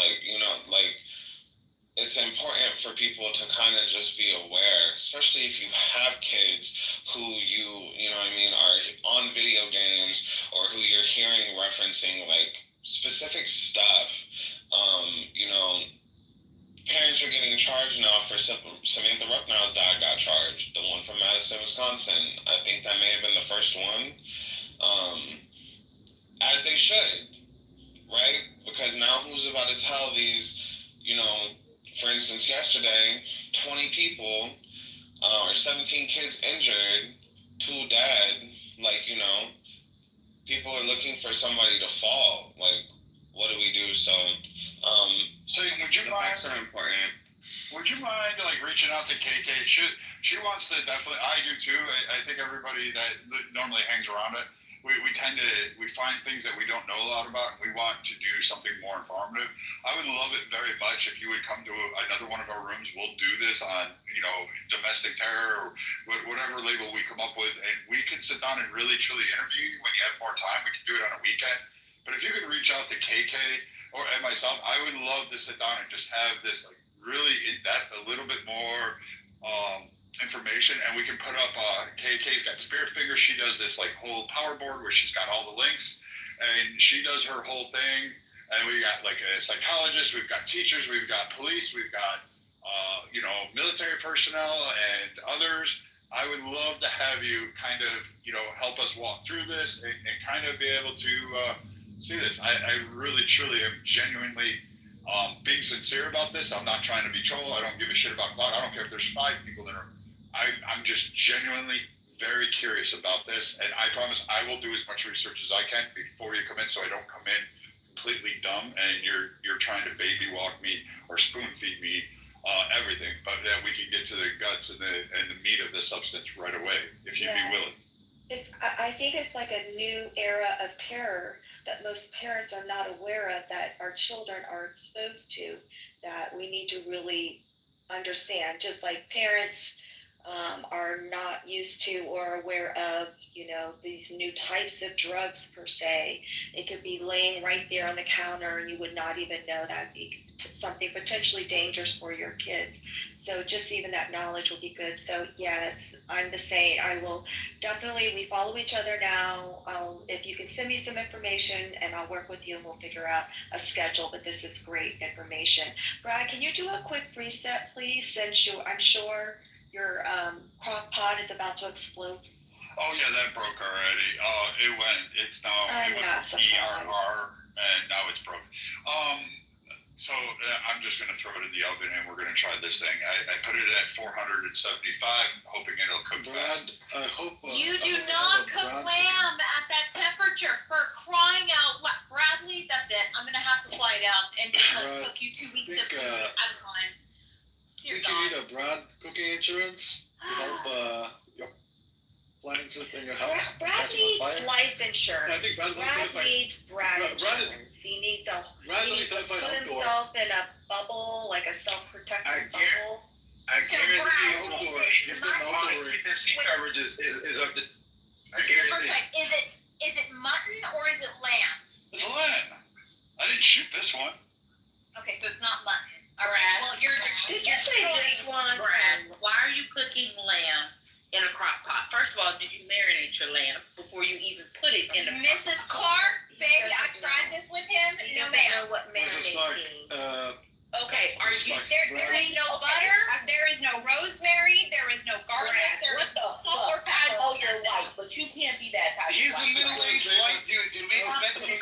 it's important for people to kind of just be aware, especially if you have kids who are on video games, or who you're hearing referencing specific stuff. parents are getting charged now for Samantha Rucknow's dad got charged. The one from Madison, Wisconsin. I think that may have been the first one. As they should, right? Because now who's about to tell these, for instance, yesterday, 20 people or 17 kids injured, 2 dead, people are looking for somebody to fall. What do we do? So, so would you mind? Facts are important. Would you mind reaching out to KK? She wants to definitely. I do too. I think everybody that normally hangs around it, we tend to find things that we don't know a lot about, and we want to do something more informative. I would love it very much if you would come to another one of our rooms. We'll do this on domestic terror or whatever label we come up with, and we can sit down and really truly interview you when you have more time. We can do it on a weekend. But if you could reach out to KK and myself, I would love to sit down and just have this really in depth, a little bit more information, and we can put up. KK's got Spirit Fingers. She does this whole power board where she's got all the links, and she does her whole thing. And we got a psychologist, we've got teachers, we've got police, we've got military personnel and others. I would love to have you kind of help us walk through this and kind of be able to see this. I really truly am genuinely being sincere about this. I'm not trying to be troll. I don't give a shit about clout. I don't care if there's 5 people that are. I'm just genuinely very curious about this, and I promise I will do as much research as I can before you come in, so I don't come in completely dumb and you're trying to baby walk me or spoon feed me everything. But then we can get to the guts and the meat of the substance right away if you'd be willing. I think it's like a new era of terror that most parents are not aware of, that our children are exposed to, that we need to really understand. Just like parents are not used to or aware of, these new types of drugs per se. It could be laying right there on the counter and you would not even know that be something potentially dangerous for your kids. So just even that knowledge will be good. So yes, I'm the same. I will definitely, we follow each other now. If you can send me some information and I'll work with you and we'll figure out a schedule, but this is great information. Brad, can you do a quick reset, please? Since I'm sure your crock pot is about to explode. Oh yeah, that broke already. It's now, it went from ERR and now it's broke. So I'm just going to throw it in the oven and we're going to try this thing. I put it at 475, hoping it'll cook fast. I hope. You do not cook lamb at that temperature, for crying out loud. Bradley, that's it. I'm going to have to fly down and cook you 2 weeks of food at a time. Dear God. You need a Brad cooking insurance to help your planning system in your house. Brad needs life insurance. I think Brad needs insurance. He needs to put himself in a bubble, like a self-protective bubble. I guarantee you, the seat coverage is of the. I guarantee. Perfect. Is it mutton or is it lamb? It's lamb. I didn't shoot this one. Okay, so it's not mutton. All right. Well, Did you say this one? Brad, why are you cooking lamb in a crock pot? First of all, did you marinate your lamb before you even put it in a Mrs. Clark, baby, I tried this with him. No, ma'am. Know what marinate means. Okay, are you? There is no butter. There is no rosemary. There is no garlic. There is no salt or pepper. I know you're white, but you can't be that type. He's the middle-aged white dude. Dude, make say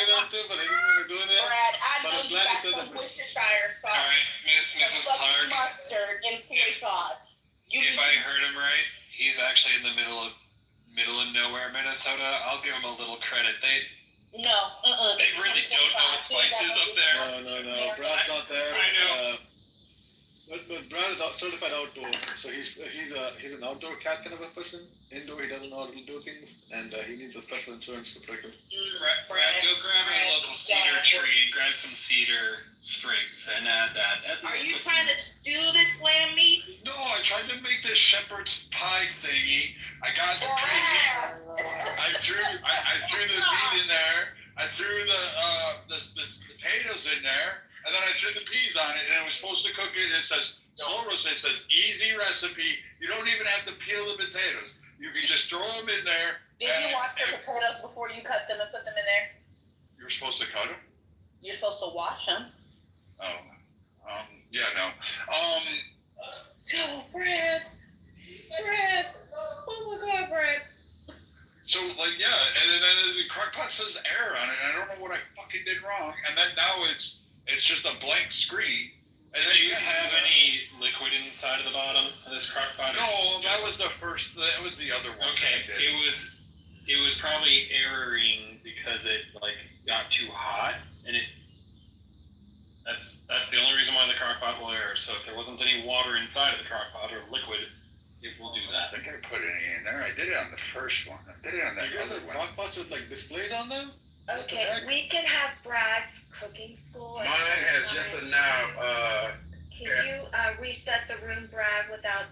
that too, but I didn't want to do that. Brad, I know you got some Worcestershire sauce. All right, Mrs. Clark. Mustard and soy sauce. If I heard him right, he's actually in the middle of nowhere, Minnesota. I'll give him a little credit. They really don't know the places up there. No. Brad's not there. I know. But Brad is certified outdoor, so he's an outdoor cat kind of a person. Indoor, he doesn't know how to do things, and he needs a special insurance to protect him. Brad, go grab a local cedar tree and grab some cedar sprigs and add that. Are you trying to stew this lamb meat? No, I tried to make this shepherd's pie thingy. I got the I threw the meat in there. I threw the potatoes in there, and then I threw the peas on it, and it was supposed to cook it. It says slow roast. It says easy recipe. You don't even have to peel the potatoes. You can just throw them in there. Did you wash the potatoes before you cut them and put them in there? You're supposed to cut them? You're supposed to wash them. Oh, yeah, it says error on it. I don't know what I fucking did wrong. And then now it's just a blank screen. And did you have any liquid inside of the bottom of this crock pot? No, that was the first. That was the other one. Okay, it was probably erroring because it like got too hot, and that's the only reason why the crock pot will error. So if there wasn't any water inside of the crock pot or liquid, it will do that. I think I put any in there. I did it on the first one. I did it on that other one. Crock pots with like displays on them? Okay, we can have Brad's cooking school. Mine has just a knob. Can you reset the room, Brad, without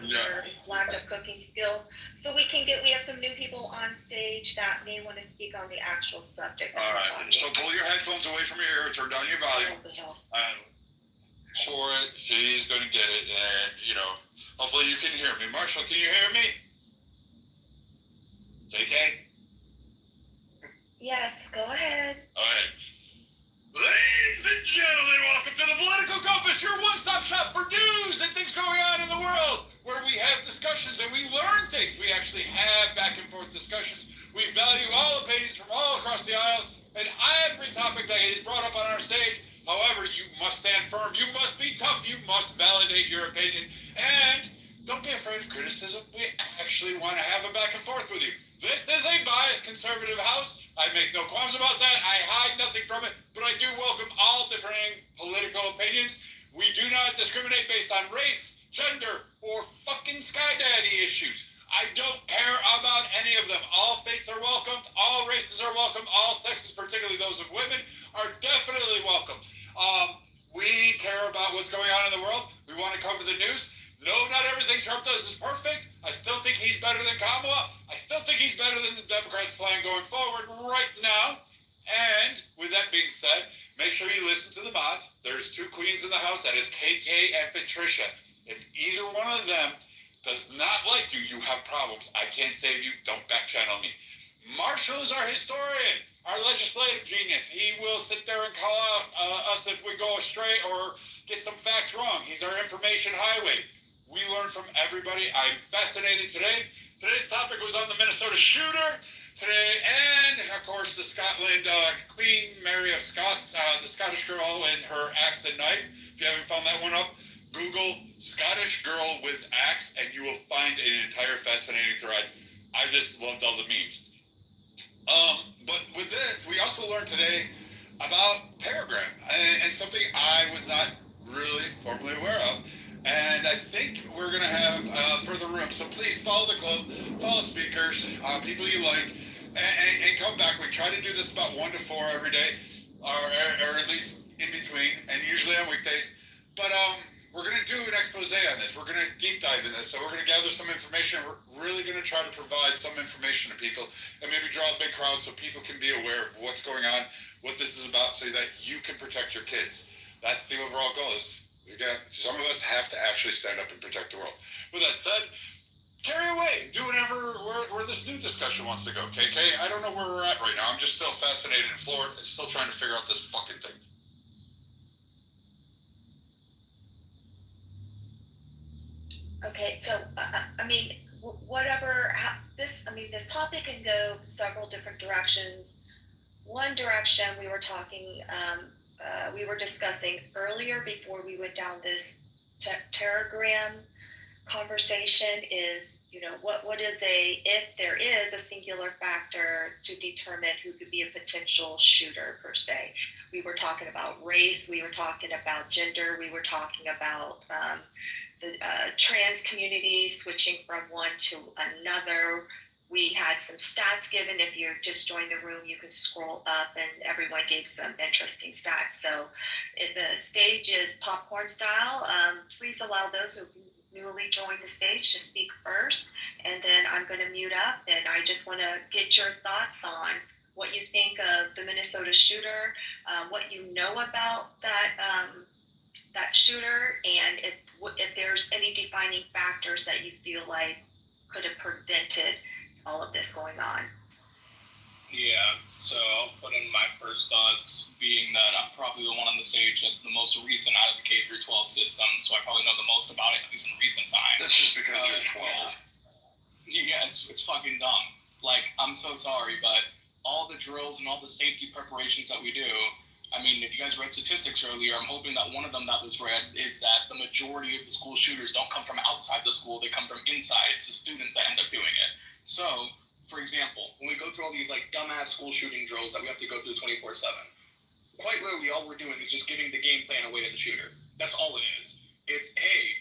your lack of cooking skills? So we have some new people on stage that may want to speak on the actual subject. All right. So pull your headphones away from your ear, turn down your volume. For it, she's gonna get it, and hopefully you can hear me. Marshall, can you hear me? JK? Yes, go ahead. All right. Ladies and gentlemen, welcome to the Political Compass, your one-stop shop for news and things going on in the world, where we have discussions and we learn things. We actually have back and forth discussions. We value all opinions from all across the aisles and every topic that is brought up on our stage. However, you must stand firm. You must be tough. You must validate your opinion. And don't be afraid of criticism. We actually want to have a back and forth with you. This is a biased conservative house. I make no qualms about that. I hide nothing from it, but I do welcome all differing political opinions. We do not discriminate based on race, gender, or fucking sky daddy issues. I don't care about any of them. All faiths are welcome. All races are welcome. All sexes, particularly those of women, are definitely welcome. We care about what's going on in the world. We want to cover the news. No, not everything Trump does is perfect. I still think he's better than Kamala. I still think he's better than the Democrats' plan going forward right now. And with that being said, make sure you listen to the mods. There's two queens in the house. That is KK and Patricia. If either one of them does not like you, you have problems. I can't save you. Don't back channel me. Marshall is our historian, our legislative genius. He will sit there and call out us if we go astray or get some facts wrong. He's our information highway. We learn from everybody. I'm fascinated today. Today's topic was on the Minnesota shooter today, and of course the Scotland Queen Mary of Scots, the Scottish girl and her axe and knife. If you haven't found that one up, Google Scottish girl with axe, and you will find an entire fascinating thread. I just loved all the memes. But with this, we also learned today about Telegram, and something I was not really formally aware of. And I think we're going to have further room. So please follow the club, follow speakers, people you like, and come back. We try to do this about 1 to 4 every day, or at least in between, and usually on weekdays. But we're going to do an expose on this. We're going to deep dive in this. So we're going to gather some information. We're really going to try to provide some information to people and maybe draw a big crowd so people can be aware of what's going on, what this is about, so that you can protect your kids. That's the overall goal. Some of us have to actually stand up and protect the world. With that said, carry away. Do whatever where this new discussion wants to go. KK, I don't know where we're at right now. I'm just still fascinated and floored and still trying to figure out this fucking thing. Okay, so this topic can go several different directions. One direction we were talking, we were discussing earlier before we went down this Telegram conversation is, what is if there is a singular factor to determine who could be a potential shooter per se. We were talking about race, we were talking about gender, we were talking about the trans community switching from one to another. We had some stats given. If you just joined the room, you can scroll up and everyone gave some interesting stats. So if the stage is popcorn style, please allow those who newly joined the stage to speak first. And then I'm going to mute up, and I just want to get your thoughts on what you think of the Minnesota shooter, what you know about that shooter, and if there's any defining factors that you feel like could have prevented all of this going on. Yeah, so I'll put in my first thoughts, being that I'm probably the one on the stage that's the most recent out of the K through 12 system, so I probably know the most about it, at least in recent time. That's just because you're 12. Yeah, it's fucking dumb. Like, I'm so sorry, but all drills and all the safety preparations that we do, I mean, if you guys read statistics earlier, I'm hoping that one of them that was read is that the majority of the school shooters don't come from outside the school, they come from inside. It's the students that end up doing it. So, for example, when we go through all these like dumbass school shooting drills that we have to go through 24/7, quite literally all we're doing is just giving the game plan away to the shooter. That's all it is. It's, hey,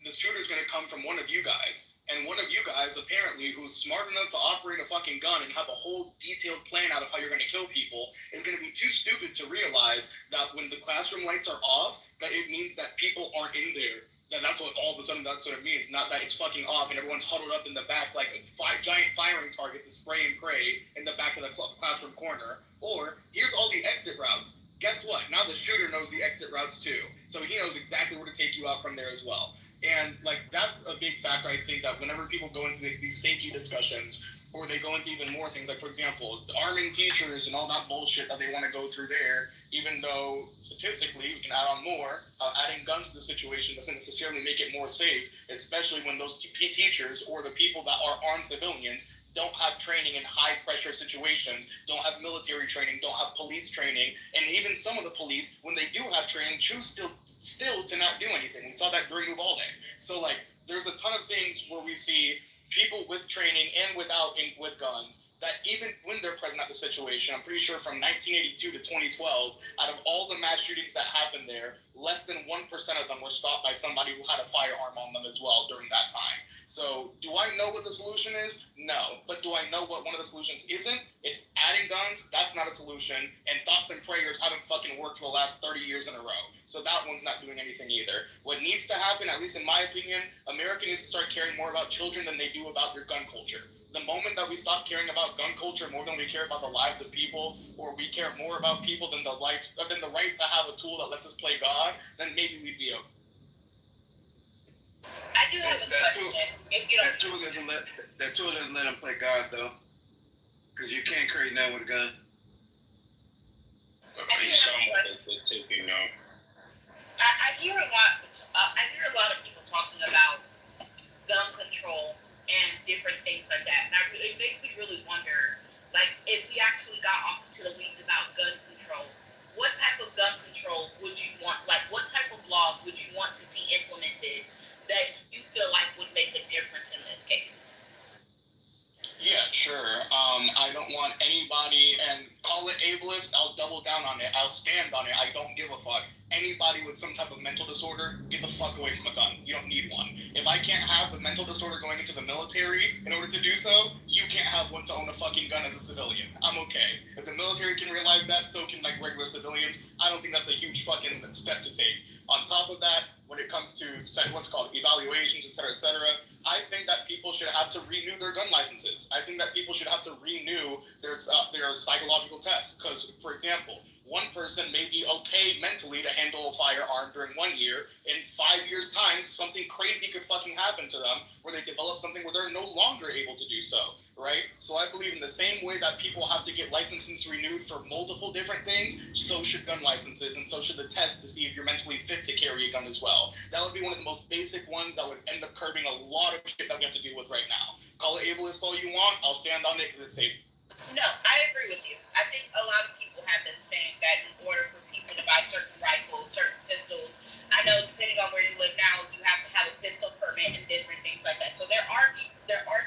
the shooter's going to come from one of you guys. And one of you guys, apparently, who's smart enough to operate a fucking gun and have a whole detailed plan out of how you're going to kill people, is going to be too stupid to realize that when the classroom lights are off, that it means that people aren't in there. That's what all of a sudden that's what it means. Not that it's fucking off and everyone's huddled up in the back like a giant firing target to spray and pray in the back of the classroom corner. Or here's all the exit routes. Guess what? Now the shooter knows the exit routes too. So he knows exactly where to take you out from there as well. And like that's a big factor. I think that whenever people go into these safety discussions, or they go into even more things, like for example, arming teachers and all that bullshit that they want to go through there, even though statistically we can add on more, adding guns to the situation doesn't necessarily make it more safe, especially when those teachers or the people that are armed civilians don't have training in high pressure situations, don't have military training, don't have police training, and even some of the police, when they do have training, choose still to not do anything. We saw that during Uvalde. So like, there's a ton of things where we see people with training and without with guns that even when they're present at the situation, I'm pretty sure from 1982 to 2012, out of all the mass shootings that happened there, less than 1% of them were stopped by somebody who had a firearm on them as well during that time. So do I know what the solution is? No. But do I know what one of the solutions isn't? It's adding guns. That's not a solution. And thoughts and prayers haven't fucking worked for the last 30 years in a row. So that one's not doing anything either. What needs to happen, at least in my opinion, America needs to start caring more about children than they do about their gun culture. The moment that we stop caring about gun culture more than we care about the lives of people, or we care more about people than the right to have a tool that lets us play God, then maybe we'd be okay. I do have a question. That tool doesn't let them play God though, because you can't create that with a gun. I hear a lot. I hear a lot of people talking about gun control and different things like that, and it makes me really wonder, like, if we actually got off to the weeds about gun control, what type of gun control would you want? Like, what type of laws would you want to see implemented that you feel like would make a difference in this case? Yeah, sure. I don't want anybody, and call it ableist, I'll double down on it. I'll stand on it. I don't give a fuck. Anybody with some type of mental disorder, get the fuck away from a gun. You don't need one. If I can't have the mental disorder going into the military in order to do so, you can't have one to own a fucking gun as a civilian. I'm okay. If the military can realize that, so can like regular civilians. I don't think that's a huge fucking step to take. On top of that, when it comes to what's called evaluations, etc., I think that people should have to renew their gun licenses. I think that people should have to renew their psychological tests. Because, for example, one person may be okay mentally to handle a firearm during 1 year. In 5 years' time, something crazy could fucking happen to them where they develop something where they're no longer able to do so, right? So I believe in the same way that people have to get licenses renewed for multiple different things, so should gun licenses, and so should the test to see if you're mentally fit to carry a gun as well. That would be one of the most basic ones that would end up curbing a lot of shit that we have to deal with right now. Call it ableist all you want, I'll stand on it because it's safe. No, I agree with you. I think a lot of people have been saying that in order for people to buy certain rifles, certain pistols, I know depending on where you live now, you have to have a pistol permit and different things like that. So there are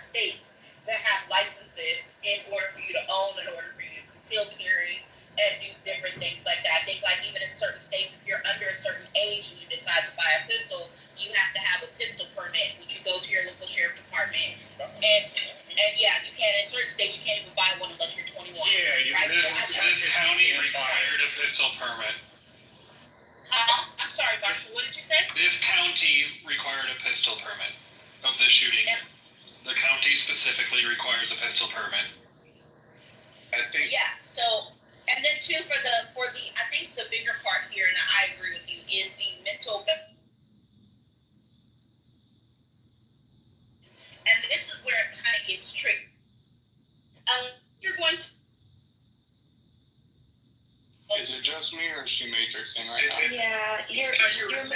states that have licenses in order for you to own, in order for you to conceal carry, and do different things like that. I think like even in certain states, if you're under a certain age and you decide to buy a pistol, you have to have a pistol permit, which you go to your local sheriff department. And yeah, you can't, in certain states, you can't even buy one unless you're 21. Yeah, right? This county required a pistol permit. I'm sorry, Marshall, what did you say? This county required a pistol permit of the shooting. Yeah. The county specifically requires a pistol permit. I think. Yeah, so, and then too, for the, I think the bigger part here, and I agree with you, is the mental. And this is where it kind of gets tricky. You're going to. Is it just me or is she matrixing right now? Yeah, you're matrixing.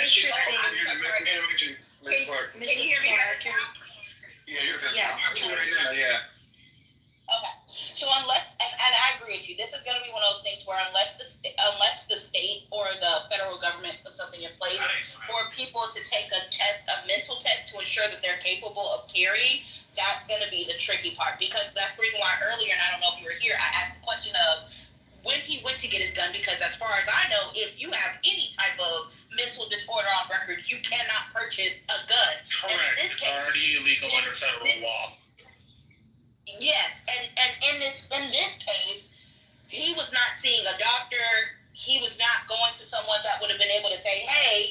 Miss Clark. Can you hear me right now? Yeah, you're good. Yes. Right now, yeah. Okay. So unless, and I agree with you, where unless the state or the federal government puts something in place for people to take a mental test to ensure that they're capable of carrying, that's going to be the tricky part. Because that's the reason why earlier, and I don't know if you were here, I asked the question of when he went to get his gun, because as far as I know, if you have any type of mental disorder on record, you cannot purchase a gun. Correct. It's already illegal under federal law. Yes, and in this case, he was not seeing a doctor. He was not going to someone that would have been able to say, hey,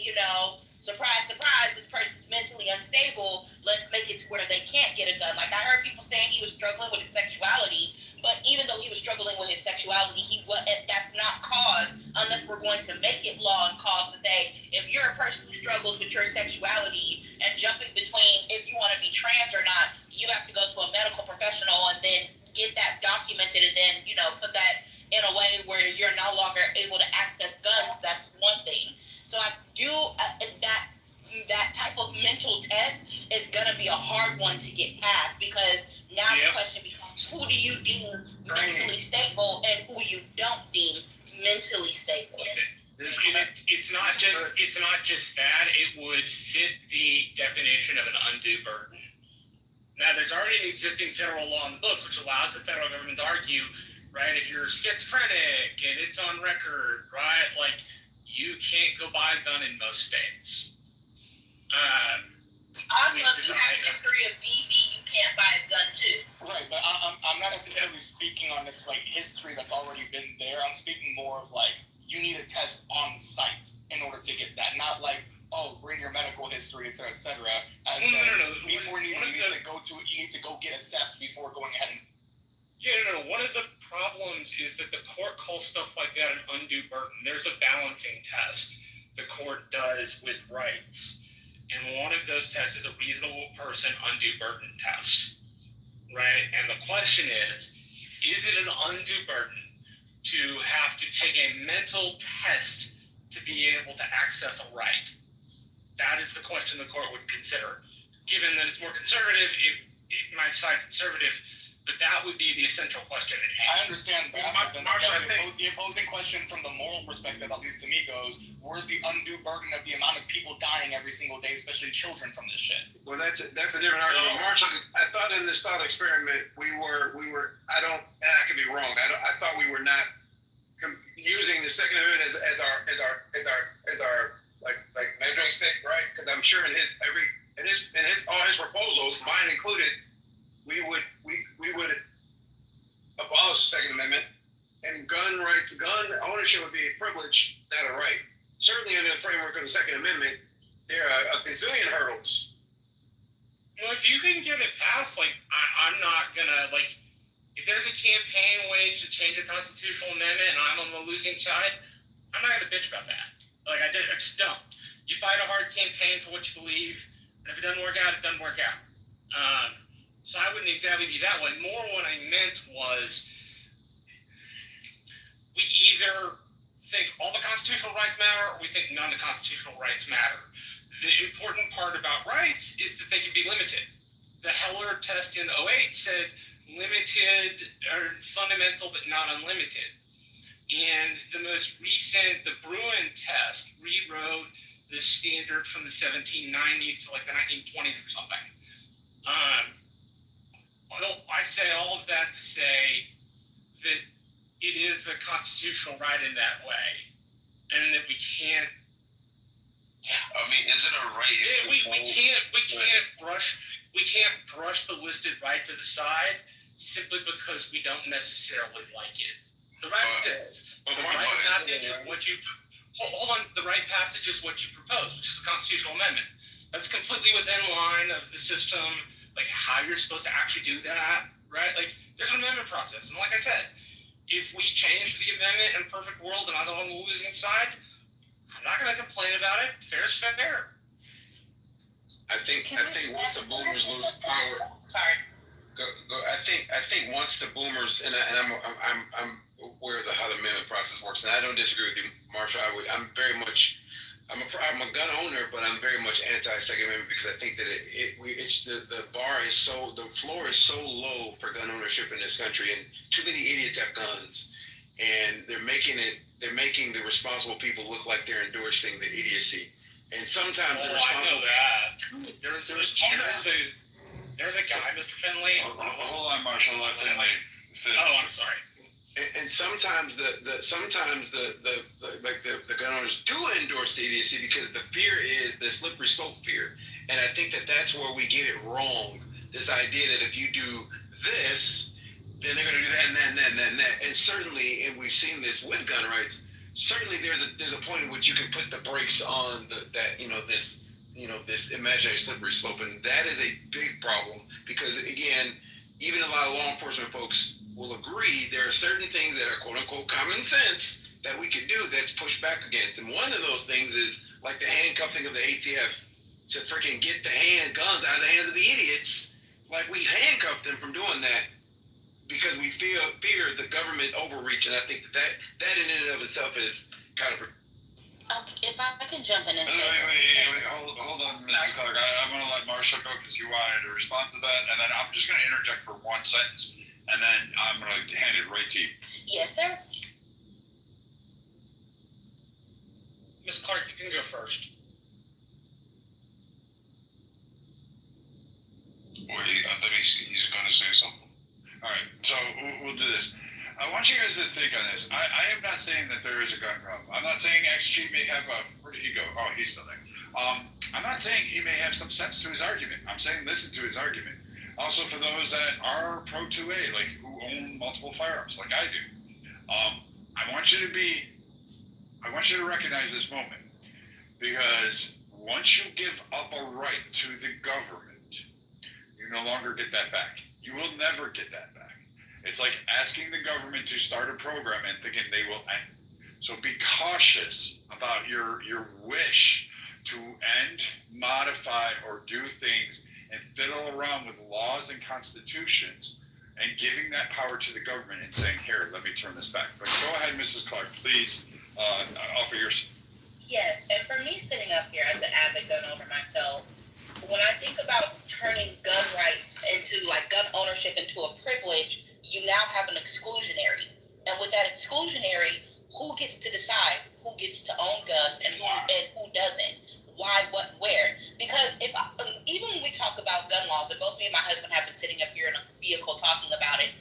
surprise, surprise, this person's mentally unstable. Let's make it to where they can't get a gun. Like I heard people saying he was struggling with his sexuality, but even though he was struggling with his sexuality, that's not cause, unless we're going to make it law and cause to say, if you're a person who struggles with your sexuality and jumping between if you want to be trans or not, you have to go to a medical professional and then get that documented and then, put that in a way where you're no longer able to access guns. That's one thing. So I do, that type of mental test is going to be a hard one to get past, because now the question becomes, who do you deem mentally stable and who you don't deem mentally stable? It's not just that. It would fit the definition of an undue burden. Now, there's already an existing federal law in the books which allows the federal government to argue, right, if you're schizophrenic and it's on record, right, like, you can't go buy a gun in most states. Also, if you have a history of DV, you can't buy a gun too. Right, but I'm not necessarily speaking on this like history that's already been there. I'm speaking more of like you need a test on site in order to get that, not like bring your medical history, et cetera, et cetera. No. Before you need to go get assessed before going ahead and. Yeah, one of the problems is that the court calls stuff like that an undue burden. There's a balancing test the court does with rights. And one of those tests is a reasonable person undue burden test, right? And the question is it an undue burden to have to take a mental test to be able to access a right? That is the question the court would consider. Given that it's more conservative, it might side conservative, but that would be the essential question at hand. I understand that, but then the opposing question from the moral perspective, at least to me, goes, where's the undue burden of the amount of people dying every single day, especially children, from this shit? Well, that's a different argument. Marshall, I thought in this thought experiment, we were, I could be wrong. I thought we were not using the Second Amendment as our like measuring stick, right? Because I'm sure in all his proposals, mine included, we would abolish the Second Amendment, and gun ownership would be a privilege, not a right. Certainly under the framework of the Second Amendment, there are a gazillion hurdles. Well, if you can get it passed, like I'm not gonna if there's a campaign waged to change a constitutional amendment and I'm on the losing side, I'm not gonna bitch about that. I just don't. You fight a hard campaign for what you believe, and if it doesn't work out, it doesn't work out. So I wouldn't exactly be that way. More what I meant was we either think all the constitutional rights matter or we think none of the constitutional rights matter. The important part about rights is that they can be limited. The Heller test in 2008 said limited or fundamental but not unlimited. And the most recent, the Bruin test, rewrote the standard from the 1790s to the 1920s or something. I say all of that to say that it is a constitutional right in that way, and that we can't. I mean, is it a right? We can't brush the listed right to the side simply because we don't necessarily like it. The right exists. The right passage is what you hold on. The right passage is what you propose, which is a constitutional amendment. That's completely within line of the system, how you're supposed to actually do that, right? There's an amendment process, and like I said, if we change the amendment in a perfect world and I'm on the losing side, I'm not going to complain about it. Fair's fair. I think once the boomers lose power. Sorry. I think once the boomers and I'm aware of how the amendment process works, and I don't disagree with you, Marshall. I'm a gun owner, but I'm very much anti-Second Amendment because I think that the floor is so low for gun ownership in this country, and too many idiots have guns, and they're making the responsible people look like they're endorsing the idiocy. And sometimes the responsible. I know that. There's a guy, Mr. Finley. Hold on, Marshall. Let Finley finish. Oh, I'm sorry. And sometimes the gun owners do endorse the idiocy because the fear is the slippery slope fear. And I think that's where we get it wrong. This idea that if you do this, then they're going to do that and that. And certainly, and we've seen this with gun rights, certainly there's a point at which you can put the brakes on this imaginary slippery slope. And that is a big problem because, again, even a lot of law enforcement folks will agree there are certain things that are quote-unquote common sense that we can do that's pushed back against. And one of those things is like the handcuffing of the ATF to freaking get the guns out of the hands of the idiots. Like, we handcuffed them from doing that because we fear the government overreach. And I think that in and of itself is kind of... If I can jump in and say... Wait, hold on, Mrs. Clark. I'm going to let Marshall go because you wanted to respond to that. And then I'm just going to interject for one sentence. And then I'm going to hand it right to you. Yes, sir. Ms. Clark, you can go first. Wait, I thought he's going to say something. All right, so we'll do this. I want you guys to think on this. I am not saying that there is a gun problem. I'm not saying XG may have where did he go? Oh, he's still there. I'm not saying he may have some sense to his argument. I'm saying listen to his argument. Also, for those that are pro 2A, like who own multiple firearms, like I do, I want you to recognize this moment, because once you give up a right to the government, you no longer get that back. You will never get that back. It's like asking the government to start a program and thinking they will end. So be cautious about your wish to end, modify, or do things and fiddle around with laws and constitutions and giving that power to the government and saying, here, let me turn this back. But go ahead, Mrs. Clark, please offer yours. Yes, and for me sitting up here as an avid gun owner myself, when I think about turning gun rights into, like, gun ownership into a privilege, you now have an exclusionary. And with that exclusionary, who gets to decide who gets to own guns and who doesn't? Why, what, where? Because even when we talk about gun laws, and both me and my husband have been sitting up here in a vehicle talking about it,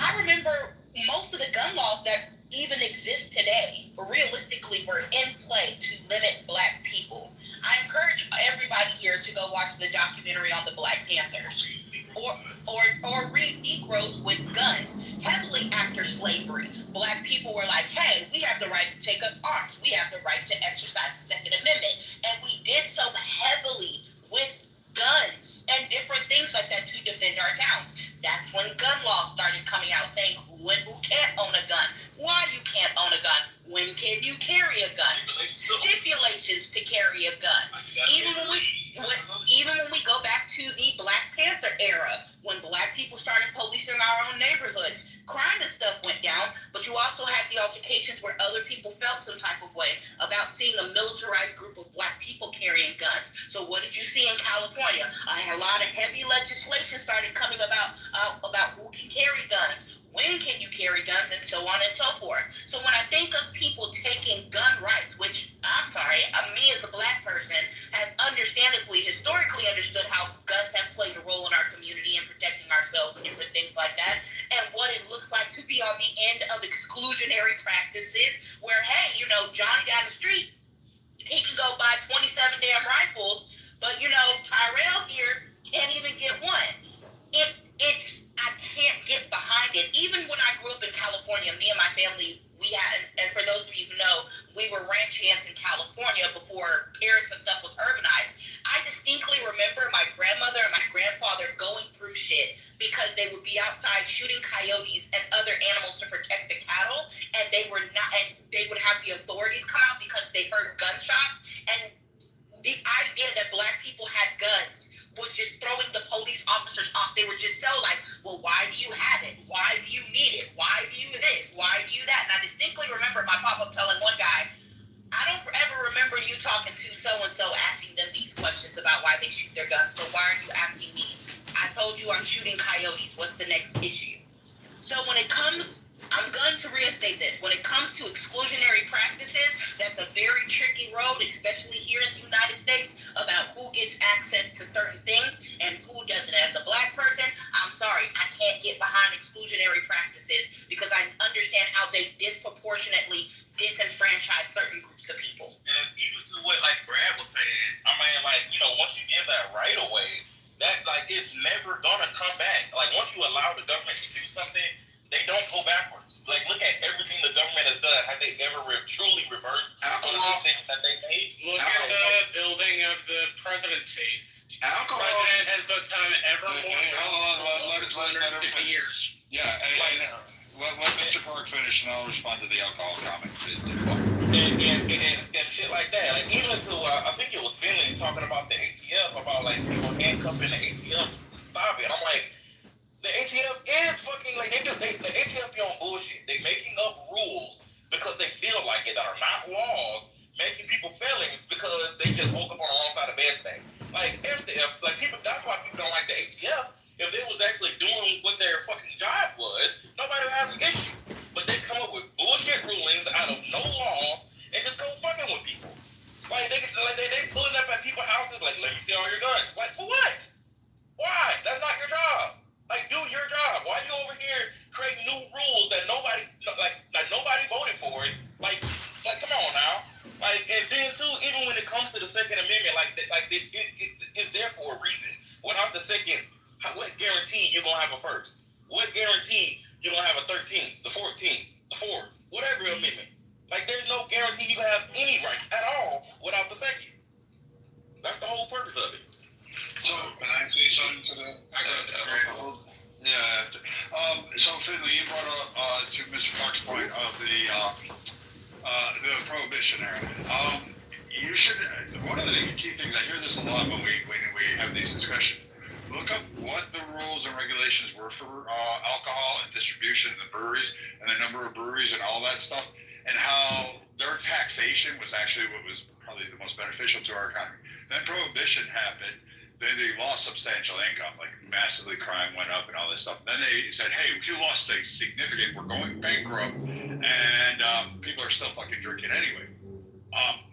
I remember most of the gun laws that even exist today realistically were in play to limit Black people. I encourage everybody here to go watch the documentary on the Black Panthers or read Negroes with guns. Heavily after slavery, Black people were like, hey, we have the right to take up arms. We have the right to exercise the Second Amendment. And we did so heavily with guns and different things like that to defend our towns. That's when gun laws started coming out saying who and who can't own a gun, why you can't own a gun, when can you carry a gun, stipulations to carry a gun. Even when we go back to the Black Panther era, when Black people started policing our own neighborhoods, crime and stuff went down, but you also had the altercations where other people felt some type of way about seeing a militarized group of Black people carrying guns. So what did you see in California? A lot of heavy legislation started coming about who can carry guns, when can you carry guns, and so on and so forth. So when I think of people taking gun rights, which, I'm sorry, me as a Black person has understandably, historically understood how guns have played a role in our community in protecting ourselves and different things like that, and what it looks like to be on the end of exclusionary practices where, hey, Johnny down the street, he can go buy 27 damn rifles, but, Tyrell here can't even get one. I can't get behind it. Even when I grew up in California, me and my family, we had, and for those of you who know, we were ranch hands in California before Paris and stuff was urbanized. I distinctly remember my grandmother and my grandfather going through shit because they would be outside shooting coyotes and other animals to protect the cattle, and they would have the authorities come out because they heard gunshots. And the idea that Black people had guns was just throwing the police officers off. They were just so like, well, why do you have it? Why do you need it? Why do you this? Why do you that? And I distinctly remember my papa telling one guy, I don't ever remember you talking to so-and-so asking them these questions about why they shoot their guns. So why are you asking me? I told you I'm shooting coyotes. What's the next issue? So when it comes, I'm going to reinstate this. When it comes to exclusionary practices, that's a very tricky road, especially here in the United States, about who gets access to certain things and who doesn't. As a black person, I'm sorry, I can't get behind exclusionary practices because I understand how they disproportionately disenfranchise certain groups of people. And even to what like Brad was saying, I mean, like, you know, once you give that right away, that like it's never gonna come back. Like once you allow the government to do something, they don't go backwards. Like look at everything the government has done. Have they ever truly reversed on the decision that they made? Look at the building of the presidency. Alcohol. The president has done ever more than 150 years. Yeah, let Mr. Park finish and I'll respond to the alcohol comment. And shit like that. Like even to I think it was Finley talking about the ATF, about like people handcuffing the ATF to stop it. I'm like, the ATF is fucking like the ATF be on bullshit. They making up rules because they feel like it that are not laws, making people felons because they just woke up on the wrong side of bed today. Like if like people, that's why people don't like the ATF. If they was actually doing what their fucking job was, nobody would have an issue. But they come up with bullshit rulings out of no law and just go fucking with people. Like they pulling up at people's houses like, let me see all your guns. Like for what? Why? That's not your job. Like do your job. Why are you over here creating new rules that nobody nobody voted for it? Like come on now. Like and then too, even when it comes to the Second Amendment, it's there for a reason. Without the second, what guarantee you're gonna have a first? What guarantee you're gonna have a 13th, the 14th, the 4th, whatever amendment? Like there's no guarantee you can have any rights at all without the second. That's the whole purpose of it. So can I say something to that? Yeah. So Finley, you brought up to Mr. Park's point of the prohibition era. You should. One of the key things, I hear this a lot when we have these discussions. Look up what the rules and regulations were for alcohol and distribution in the breweries and the number of breweries and all that stuff, and how their taxation was actually what was probably the most beneficial to our economy. Then prohibition happened. Then they lost substantial income, like massively crime went up and all this stuff. Then they said, hey, we lost a significant, we're going bankrupt, and people are still fucking drinking anyway.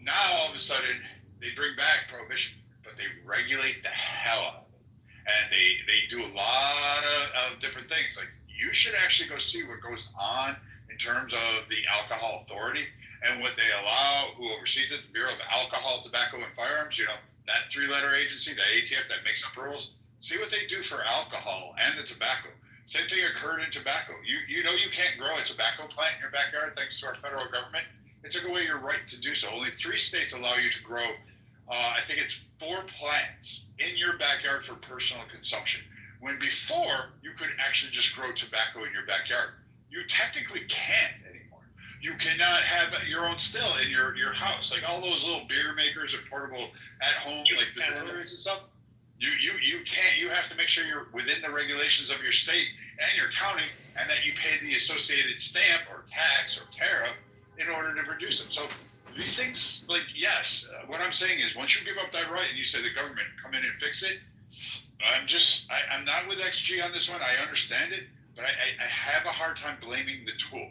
Now all of a sudden they bring back prohibition, but they regulate the hell out of it. And they do a lot of different things. Like you should actually go see what goes on in terms of the Alcohol Authority and what they allow, who oversees it, the Bureau of Alcohol, Tobacco, and Firearms, you know, that three-letter agency, the ATF that makes up rules. See what they do for alcohol and the tobacco. Same thing occurred in tobacco. You know you can't grow a tobacco plant in your backyard thanks to our federal government. It took away your right to do so. Only 3 states allow you to grow, I think it's 4 plants in your backyard for personal consumption. When before, you could actually just grow tobacco in your backyard. You technically can't anymore. You cannot have your own still in your house. Like all those little beer makers and portable at home, like the distilleries and stuff. You can't. You have to make sure you're within the regulations of your state and your county, and that you pay the associated stamp or tax or tariff in order to produce them. So these things, like, yes, what I'm saying is once you give up that right and you say the government come in and fix it, I'm not with XG on this one. I understand it, but I have a hard time blaming the tool.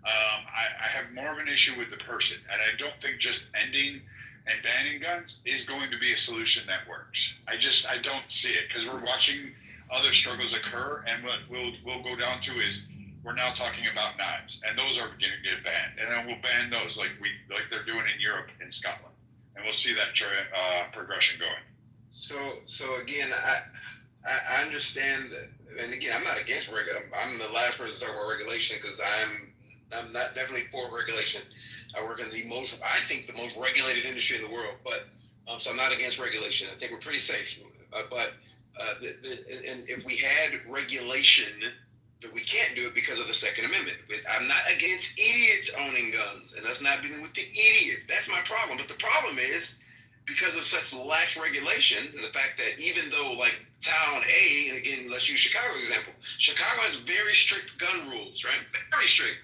I have more of an issue with the person, and I don't think just ending and banning guns is going to be a solution that works. I don't see it, because we're watching other struggles occur, and what we'll go down to is we're now talking about knives, and those are going to get banned, and then we'll ban those like they're doing in Europe and Scotland, and we'll see that progression going. So again, I understand that, and again, I'm not against regulation. I'm the last person to talk about regulation because I'm not definitely for regulation. I work in the most regulated industry in the world, but so I'm not against regulation. I think we're pretty safe. And if we had regulation, but we can't do it because of the Second Amendment. I'm not against idiots owning guns, and that's not dealing with the idiots. That's my problem. But the problem is because of such lax regulations and the fact that even though like town A, and again, let's use Chicago example. Chicago has very strict gun rules, right? Very strict.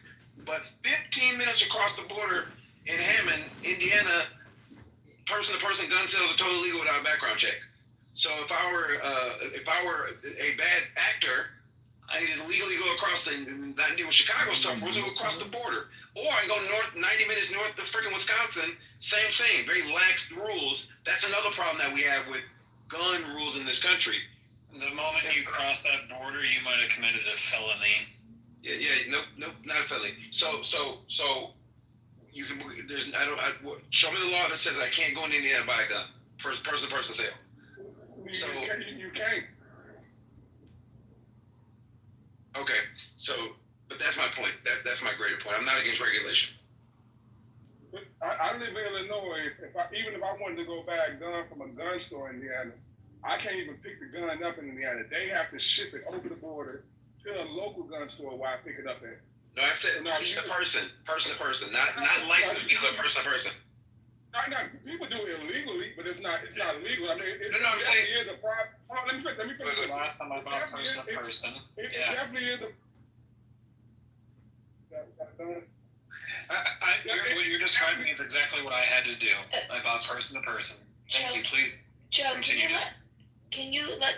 But 15 minutes across the border in Hammond, Indiana, person-to-person gun sales are totally legal without a background check. So if I were a bad actor, I can just legally go across and not deal with Chicago stuff. We'll go across the border. Or I can go north, 90 minutes north of freaking Wisconsin. Same thing, very lax rules. That's another problem that we have with gun rules in this country. The moment you cross that border, you might have committed a felony. Nope, not a felony. So you can, show me the law that says I can't go in Indiana and buy a gun. Person sale. So you can't. Okay, but that's my point. That's my greater point. I'm not against regulation. I live in Illinois. Even if I wanted to go buy a gun from a gun store in Indiana, I can't even pick the gun up in Indiana. They have to ship it over the border to a local gun store where I pick it up at. No, I said person to person, not licensed dealer, person to person. No, people do it illegally, but it's not illegal. I mean, it I'm saying is a problem. Let me finish. Last time I bought person to person. It definitely is a. What you're describing is exactly what I had to do. I bought person to person. Thank you. Please continue. Can you let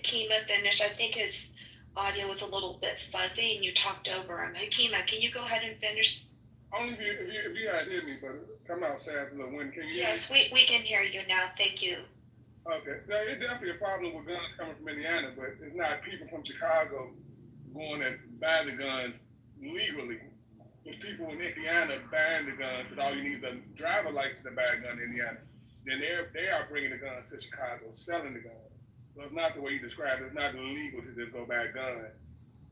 Kima finish? I think his audio was a little bit fuzzy and you talked over him. Hey, Kima, can you go ahead and finish? Only if you guys hear me, but come outside a little wind. Can you hear Yes, me? we can hear you now. Thank you. Okay. Now, it's definitely a problem with guns coming from Indiana, but it's not people from Chicago going and buy the guns legally. It's people in Indiana buying the guns, because all you need is a driver license to buy a gun in Indiana. Then they are bringing the guns to Chicago, selling the guns. So it's not the way you described it. It's not illegal to just go buy a gun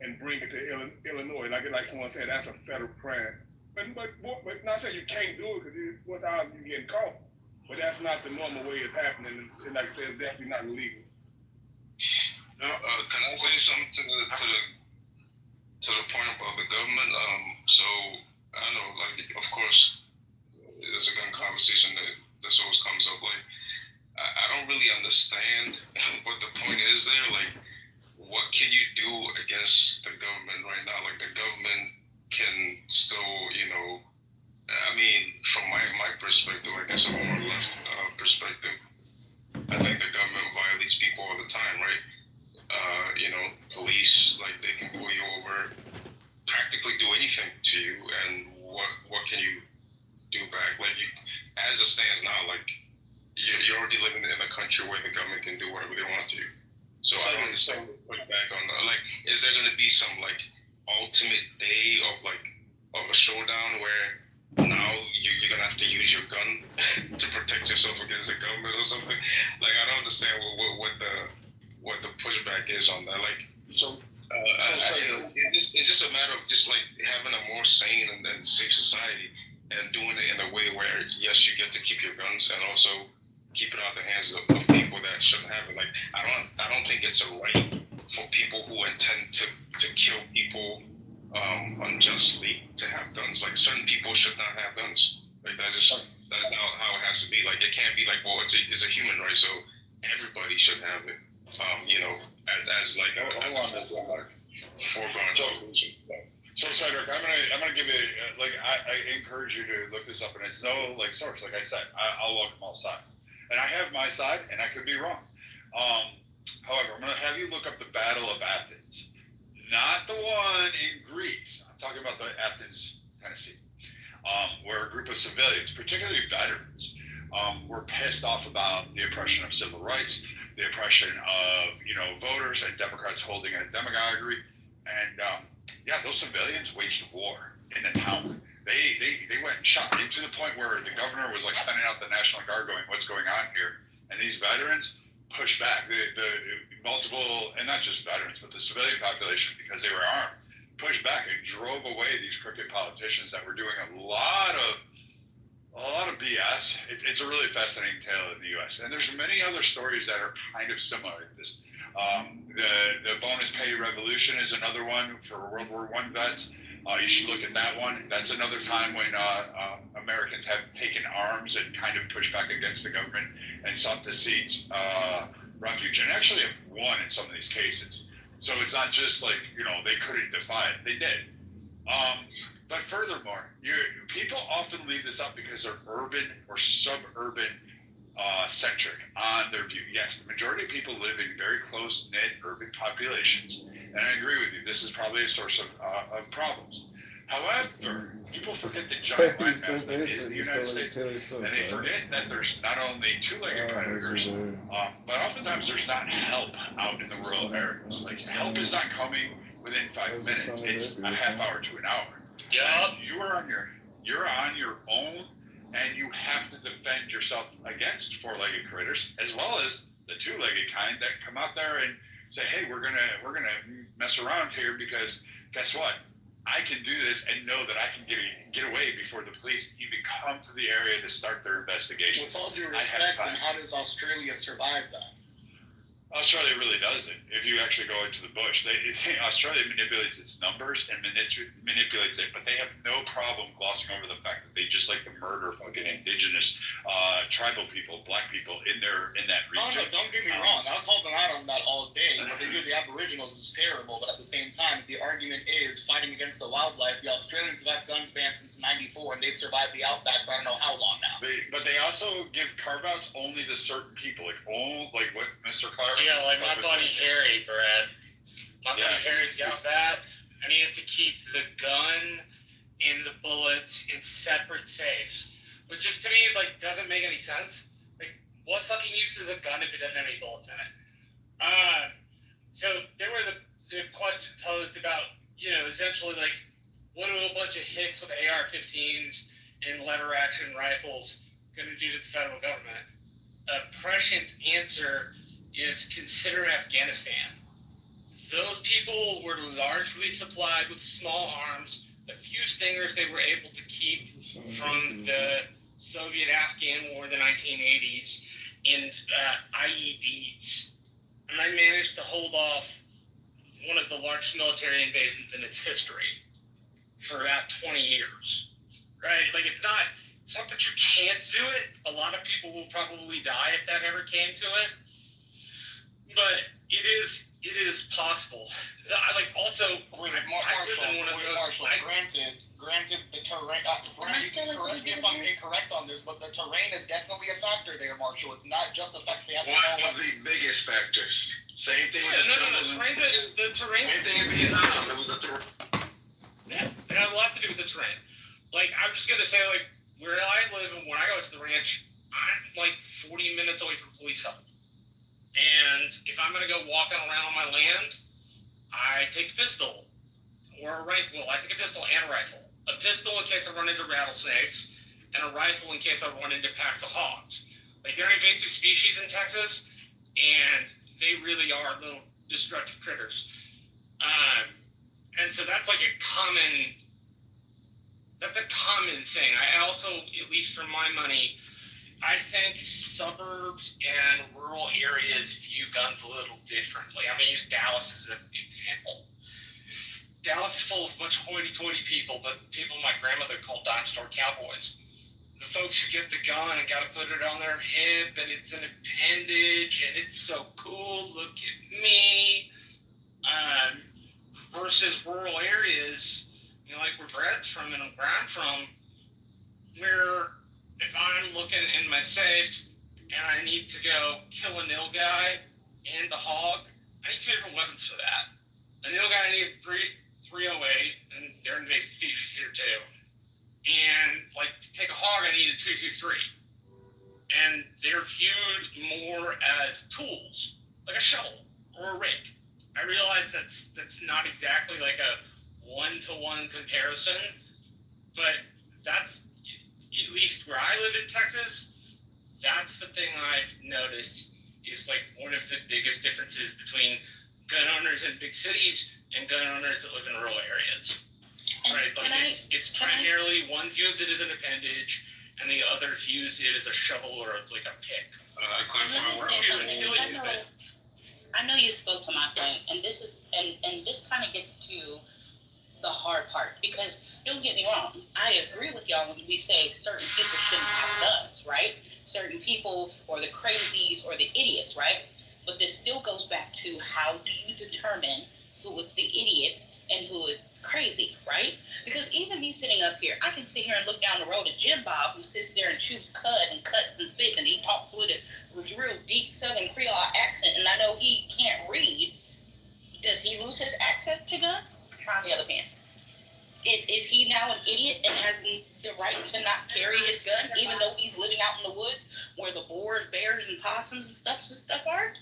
and bring it to Illinois. Like someone said, that's a federal crime. But not saying you can't do it, because what's odds you getting caught. But that's not the normal way it's happening. And like I said, it's definitely not illegal. No, can I say something to the point about the government? So I don't know, like, of course, there's a gun conversation that always comes up. Like, I don't really understand what the point is there. Like, what can you do against the government right now? Like, the government can still, I mean, from my perspective, I guess a more left perspective, I think the government violates people all the time, right? Police, like, they can pull you over, practically do anything to you, and what can you do back? Like, as it stands now, like, you're already living in a country where the government can do whatever they want to. So I don't understand what back on like, is there going to be some like ultimate day of a showdown where now you're going to have to use your gun to protect yourself against the government or something? Like, I don't understand what the pushback is on that. Like, it's just a matter of just like having a more sane and safe society and doing it in a way where, yes, you get to keep your guns and also keep it out the hands of people that shouldn't have it. Like, I don't think it's a right for people who intend to kill people unjustly to have guns. Like, certain people should not have guns. Like, that's not how it has to be. Like, it can't be like, well, it's a human right, so everybody should have it. As like a foregone conclusion. So Cedric, I'm gonna give you I encourage you to look this up, and it's no like source. Like I said, I'll welcome all sides, and I have my side, and I could be wrong. However, I'm gonna have you look up the Battle of Athens, not the one in Greece. I'm talking about the Athens, Tennessee, where a group of civilians, particularly veterans, were pissed off about the oppression of civil rights, the oppression of voters and Democrats holding a demagoguery, and those civilians waged war in the town. They went and shot to the point where the governor was like sending out the National Guard, going, "What's going on here?" And these veterans pushed back. The multiple, and not just veterans, but the civilian population, because they were armed, pushed back and drove away these crooked politicians that were doing a lot of BS. It's a really fascinating tale in the U.S. And there's many other stories that are kind of similar to this. The bonus pay revolution is another one for World War I vets. You should look at that one. That's another time when Americans have taken arms and kind of pushed back against the government and sought to seek refuge, and actually have won in some of these cases. So it's not just like, they couldn't defy it. They did. But furthermore, people often leave this up because they're urban or suburban centric on their view. Yes, the majority of people live in very close-knit urban populations, And I agree with you. This is probably a source of problems. However, people forget the giant landmass that is the United States, and they forget that there's not only two-legged predators, but oftentimes there's not help out in the rural areas. Like, help is not coming within 5 minutes. It's a half hour to an hour. Yeah. You're on your own, and you have to defend yourself against four-legged critters, as well as the two-legged kind that come out there and say, hey, we're gonna mess around here because guess what? I can do this and know that I can get away before the police even come to the area to start their investigation. With all due respect, then how does Australia survive that? Australia really doesn't. If you actually go into the bush, Australia manipulates its numbers and manipulates it, but they have no problem glossing over the fact that they just like to murder fucking indigenous tribal people, black people in that region. No, don't get me wrong. I'll call them out on that all day. What they do to the Aboriginals is terrible, but at the same time, the argument is fighting against the wildlife. The Australians have had guns banned since '94, and they've survived the outback for I don't know how long now. But they also give carve-outs only to certain people, like what Mr. Clark. Yeah, like my buddy Harry, Brad. My buddy Harry's got that, and he has to keep the gun and the bullets in separate safes, which just to me like doesn't make any sense. Like, what fucking use is a gun if it doesn't have any bullets in it? So there was the question posed about, essentially like, what are a bunch of hits with AR-15s and lever-action rifles going to do to the federal government? A prescient answer is consider Afghanistan. Those people were largely supplied with small arms, a few Stingers they were able to keep from the Soviet-Afghan War in the 1980s, and IEDs. And they managed to hold off one of the largest military invasions in its history for about 20 years. Right? Like, it's not that you can't do it. A lot of people will probably die if that ever came to it. But it is possible. Marshall, granted the terrain, you can correct me if I'm incorrect on this, but the terrain is definitely a factor there, Marshall. It's not just a factor. One of the biggest factors. Same thing with the terrain. Same thing in Vietnam. It was the terrain. Yeah, it had a lot to do with the terrain. Like, I'm just going to say, like, where I live and when I go to the ranch, I'm like 40 minutes away from police help. And if I'm going to go walking around on my land, I take a pistol or a rifle. I take a pistol and a rifle. A pistol in case I run into rattlesnakes, and a rifle in case I run into packs of hogs. Like, they're invasive species in Texas, and they really are little destructive critters. And so that's like a common thing. I also, at least for my money, I think suburbs and rural areas view guns a little differently. I'm going to use Dallas as an example. Dallas is full of a bunch of hoity-toity people, but people my grandmother called dime store cowboys. The folks who get the gun and got to put it on their hip, and it's an appendage, and it's so cool, look at me, versus rural areas, like where Brad's from and where I'm from, where if I'm looking in my safe and I need to go kill a nilgai and the hog, I need two different weapons for that. A nilgai, I need 308, and they're invasive species here too. And like to take a hog, I need a 223. And they're viewed more as tools, like a shovel or a rake. I realize that's not exactly like a one-to-one comparison, but that's, at least where I live in Texas, that's the thing I've noticed is like one of the biggest differences between gun owners in big cities and gun owners that live in rural areas. Right? Like it's primarily one views it as an appendage and the other views it as a shovel or like a pick. I know you spoke to my point, and this is and this kind of gets to the hard part, because don't get me wrong, I agree with y'all when we say certain people shouldn't have guns, right? Certain people, or the crazies, or the idiots, right? But this still goes back to how do you determine who was the idiot and who is crazy, right? Because even me sitting up here, I can sit here and look down the road at Jim Bob, who sits there and chews cud and cuts and spits, and he talks with a real deep Southern Creole accent, and I know he can't read. Does he lose his access to guns? Try the other pants. Is he now an idiot and has the right to not carry his gun, even though he's living out in the woods where the boars, bears, and possums and stuff are?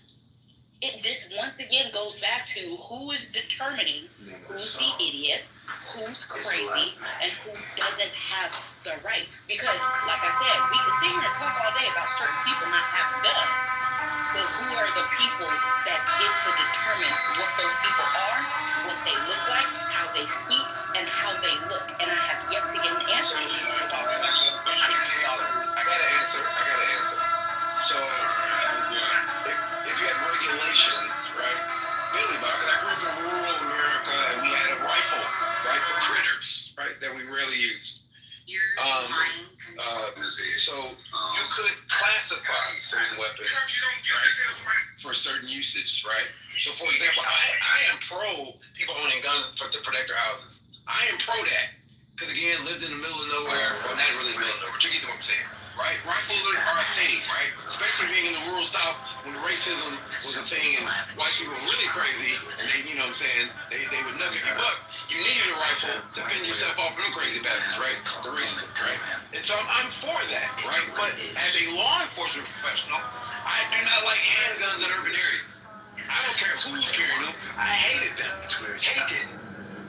This once again goes back to who is determining who's the idiot, who's crazy, and who doesn't have the right. Because, like I said, we can sit here and talk all day about certain people not having guns, but who are the people that get to determine what those people are, what they look like, how they speak, and how they look? And I have yet to get an answer. I got an answer. So, if you had regulations, right? Billy Bob, I grew up in rural America, and we had a rifle, right? The critters, right? That we rarely used. So you could classify certain weapons, right, for certain usage, right? So, for example, I am pro people owning guns to protect their houses. I am pro that, because again, lived in the middle of nowhere, well, not really the middle of nowhere, but you get what I'm saying, right? Rifles are a thing, right? Especially being in the rural South when racism was a thing and white people were really crazy, and they, you know what I'm saying, they would nug you up. You needed a rifle to fend yourself off from crazy bastards, right? The racism, right? And so I'm for that, right? But as a law enforcement professional, I do not like handguns in urban areas. I don't care who's carrying them. I hated them. Hated.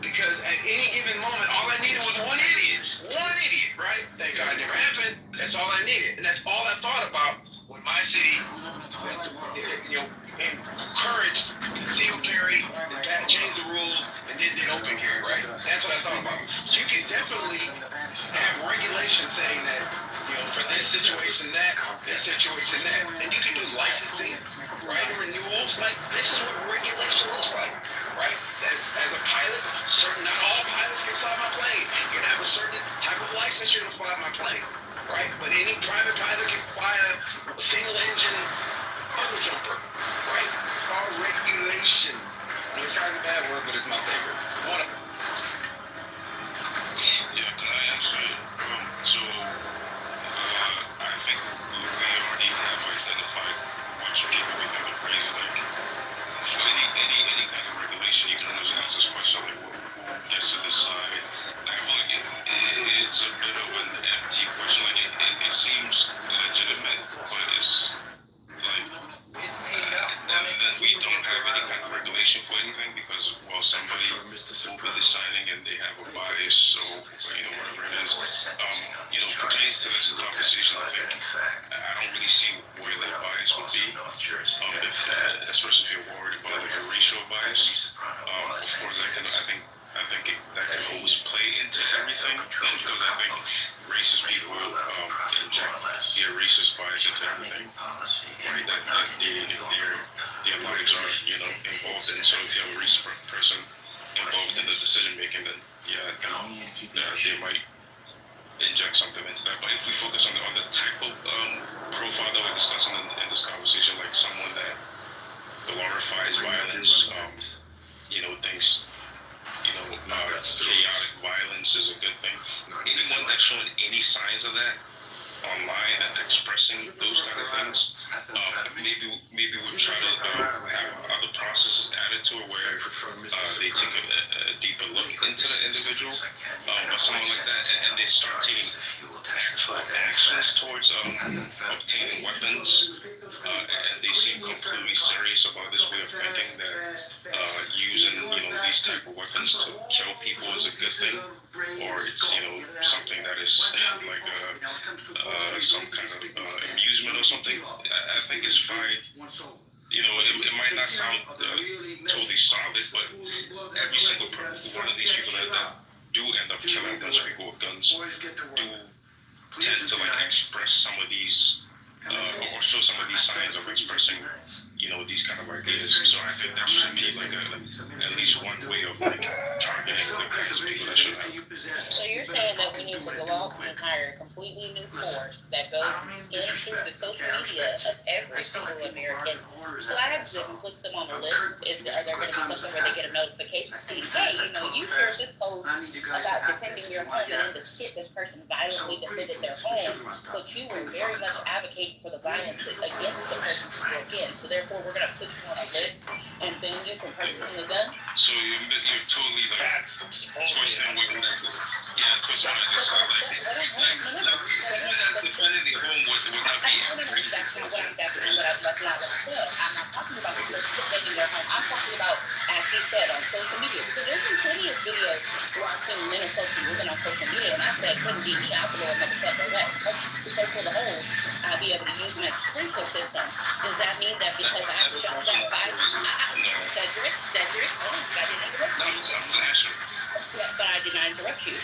Because at any given moment, all I needed was one idiot. One idiot, right? Thank God it never happened. That's all I needed. And that's all I thought about when my city, you know, encouraged concealed carry, and changed the rules, and then did open carry, right? That's what I thought about. So you can definitely have regulations saying that, you know, for this situation, that, this situation, that. And you can do licensing, right? Renewals. Like, this is what regulation looks like, right? As a pilot, not all pilots can fly my plane. You can have a certain type of licensure to fly my plane, right? But any private pilot can fly a single engine bubble jumper, right? It's called regulation. And it's kind of a bad word, but it's my favorite. One of them. Yeah, can I answer? I think we already have identified what you keep everything in praise. Like, for any kind of regulation, you can always ask this question, like, who gets to decide? I feel like it's a bit of an empty question. Like, it seems legitimate, but it's like, then we don't have any kind of regulation for anything because, well, somebody will be deciding and they have a bias or you know, whatever it is. You know, pertaining to this conversation, I think I don't really see where that bias would be. Especially if you're worried about like a racial bias. Of course, I think that can always play into everything because I think racist people inject their racist bias into everything, right? That their lives are, you know, involved in. So if you have a racist person involved in the decision making, then yeah, they might inject something into that. But if we focus on the type of profile that we're discussing in this conversation, like someone that glorifies violence, you know, thinks, you know, chaotic violence is a good thing. Anyone that's showing any signs of that online and expressing those kind of things, maybe we'll try to have other processes added to it where they take a deeper look into the individual or someone like that, and they start taking actual actions towards obtaining weapons, and they seem completely serious about this way of thinking that using, you know, these type of weapons to kill people is a good thing, or it's, you know, something that is like some kind of amusement or something. I think it's fine. You know, it might not sound totally solid, but every single one of these people that do end up killing a bunch of people with guns do tend to like express some of these or show some of these signs of expressing, you know, these kind of ideas. So I think that should be like at least one way of like targeting the kinds of people that should have. So you're saying that we need to go out and hire a completely new force that goes into the social media of every single American, flags them and puts them on the list? Are there going to be something where they get a notification saying, hey, you know, you shared this post about defending your home and then to skip this person's violently defended their home, but you were very much advocating for the violence against the person who broke in. So therefore, we're going to put you on a list and ban you from purchasing a gun. So you're totally like twisting what I just twist what I just said. Someone that defended the home would not be crazy. I'm not talking about people defending their home. I'm talking about, as he said, on social media. So there's been plenty of videos where I've seen men associated women on social media, and I said, couldn't be me, I would blow a motherfucker away. So for the holes, I'll be able to use them as sprinkler system. Does that mean that because I jumped that violent? Cedric, I didn't interrupt you. But I did not interrupt you.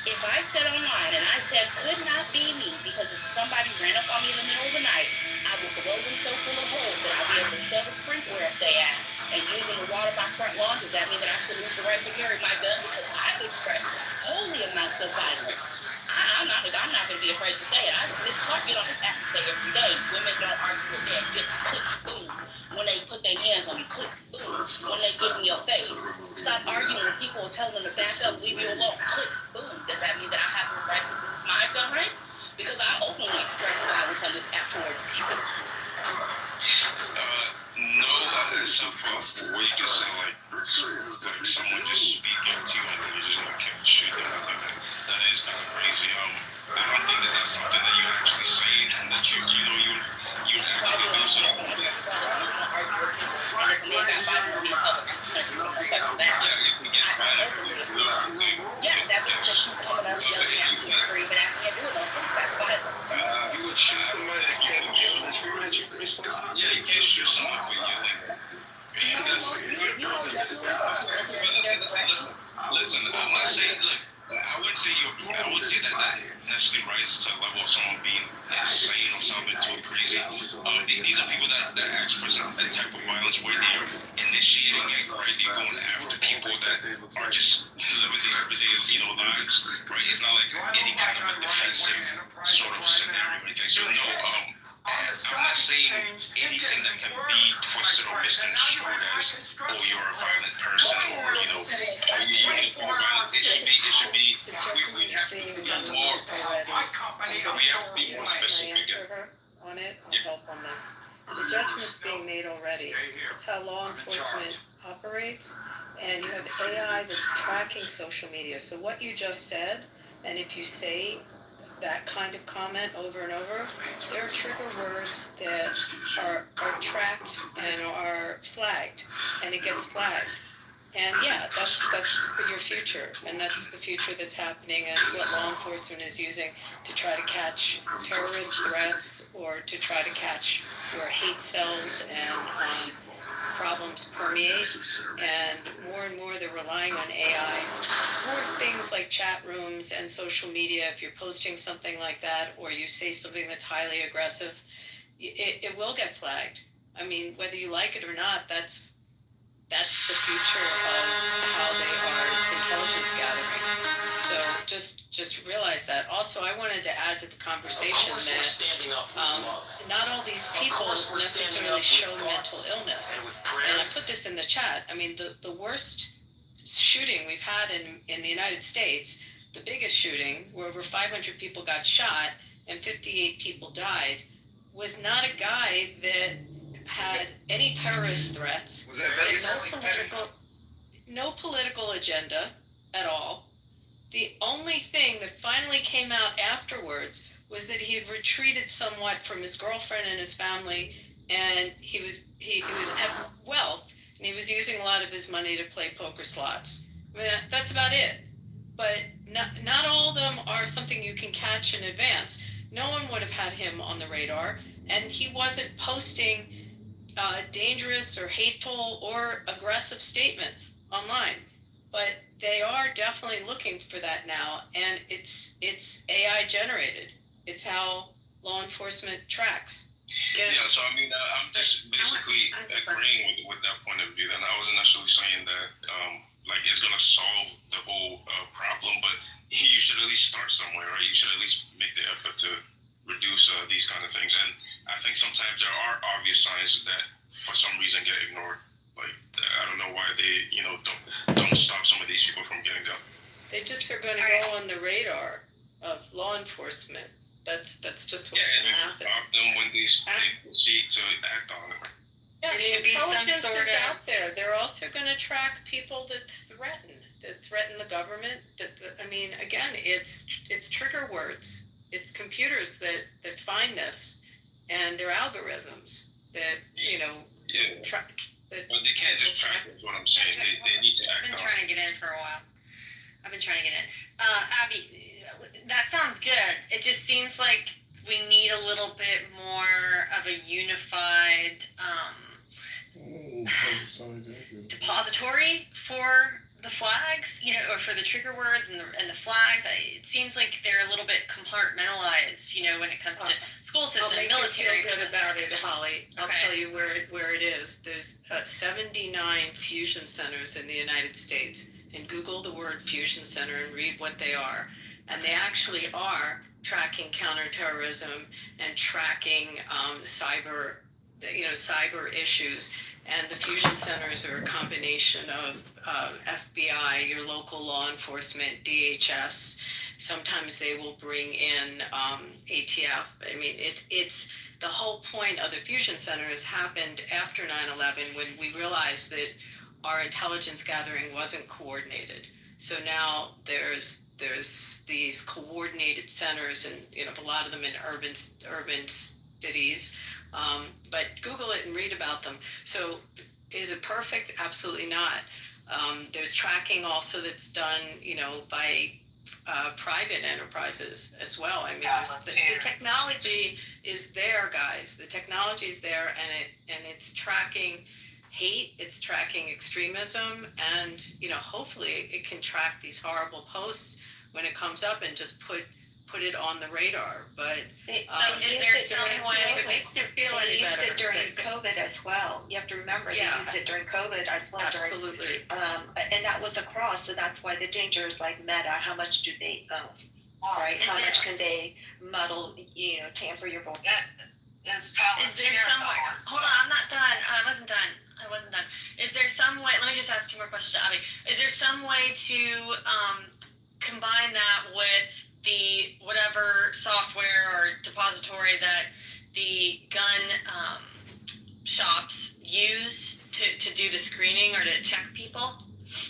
If I said online and I said could not be me because if somebody ran up on me in the middle of the night, I will blow them so full of holes that I'll be able to shove a sprinkler if they ask and using the water my front lawn. Does that mean that I should lose the right to carry my gun because I've expressed holy amounts of violence? I'm not going to be afraid to say it. This talk get on this app and say every day, women don't argue with men, just click, boom. When they put their hands on you, click, boom. When they get in your face, stop arguing with people and tell them to back up, leave you alone, click, boom. Does that mean that I have the right to lose my gun rights? Because I openly express violence on this app towards people. No, except for where you just say like someone just speaking to you and then you're just gonna kill shoot them. I think that is kind of crazy. I don't think that's something that you actually say and that you would actually do something. That means that you coming up yelling at me, screaming at me, and doing those things. That's violence. You would shoot somebody that can't scream at you for something. Yeah, you can't shoot someone for yelling. Listen, I'm not saying, look, I would say that necessarily rises to the level of someone being insane or something too crazy. These are people that express that type of violence where they are initiating it, right? They're going after people that are just living their everyday, lives, right? It's not like any kind of a defensive sort of scenario or anything. So I'm not saying anything that can be twisted or misconstrued as, you're a violent person or, you're violent. It should be, we have to be more specific. On it, I'll help on this. The judgment's being made already. It's how law enforcement operates, and you have AI that's tracking social media. So what you just said, and if you say that kind of comment over and over, there are trigger words that are tracked and are flagged, and it gets flagged. And that's for your future, and that's the future that's happening, and what law enforcement is using to try to catch terrorist threats or to try to catch where hate cells and problems permeate. And more they're relying on AI. More things like chat rooms and social media. If you're posting something like that or you say something that's highly aggressive, it will get flagged. I mean, whether you like it or not, that's the future of how they are intelligence gathering. So just realize that. Also, I wanted to add to the conversation that not all these people necessarily show mental illness. And I put this in the chat. I mean, the worst shooting we've had in the United States, the biggest shooting, where over 500 people got shot and 58 people died, was not a guy that had any terrorist threats, no political agenda at all. The only thing that finally came out afterwards was that he had retreated somewhat from his girlfriend and his family, and he was at wealth, and he was using a lot of his money to play poker slots. I mean, that's about it. But not all of them are something you can catch in advance. No one would have had him on the radar, and he wasn't posting dangerous or hateful or aggressive statements online. But they are definitely looking for that now, and it's AI generated. It's how law enforcement tracks. Yeah, so I mean, I'm just basically agreeing with that point of view. And I wasn't necessarily saying that like it's gonna solve the whole problem, but you should at least start somewhere, right? You should at least make the effort to reduce these kind of things. And I think sometimes there are obvious signs that for some reason get ignored. Like, I don't know why they, don't stop some of these people from getting gun. They just are going to go on the radar. of law enforcement. That's just what's Yeah, and going you to should happen. stop them when they proceed to act on it. Yeah, There the should be some intelligence sort is of- out there. They're also going to track people that threaten the government. I mean, again, it's trigger words. It's computers that find this, and their algorithms that track. But they can't just track it, is what I'm saying. They need to I've act been on trying it. to get in for a while. Abby, that sounds good. It just seems like we need a little bit more of a unified depository for the flags, or for the trigger words and the flags. It seems like they're a little bit compartmentalized, when it comes to school system, I'll make military. you feel good about it, Holly. I'll Okay. tell you where it is. There's 79 fusion centers in the United States, and Google the word fusion center and read what they are. And they actually are tracking counterterrorism and tracking cyber issues. And the fusion centers are a combination of FBI, your local law enforcement, DHS. Sometimes they will bring in ATF. I mean, it's the whole point of the fusion centers happened after 9/11 when we realized that our intelligence gathering wasn't coordinated. So now there's these coordinated centers, and a lot of them in urban cities. But Google it and read about them. So is it perfect? Absolutely not. There's tracking also that's done, by private enterprises as well. I mean, the technology is there, guys. The technology is there, and it's tracking hate, it's tracking extremism, and hopefully it can track these horrible posts when it comes up and just put it on the radar. But is there some way if it makes you feel any better? They used it during COVID as well. You have to remember, they used it during COVID as well. Absolutely. And that was across, so that's why the danger is like Meta. How much do they own? Right? How much can they muddle, tamper your voice? Is there some way? Hold on, I'm not done. I wasn't done. Is there some way? Let me just ask two more questions to Abby. Is there some way to combine that with the whatever software or depository that the gun shops use to do the screening or to check people?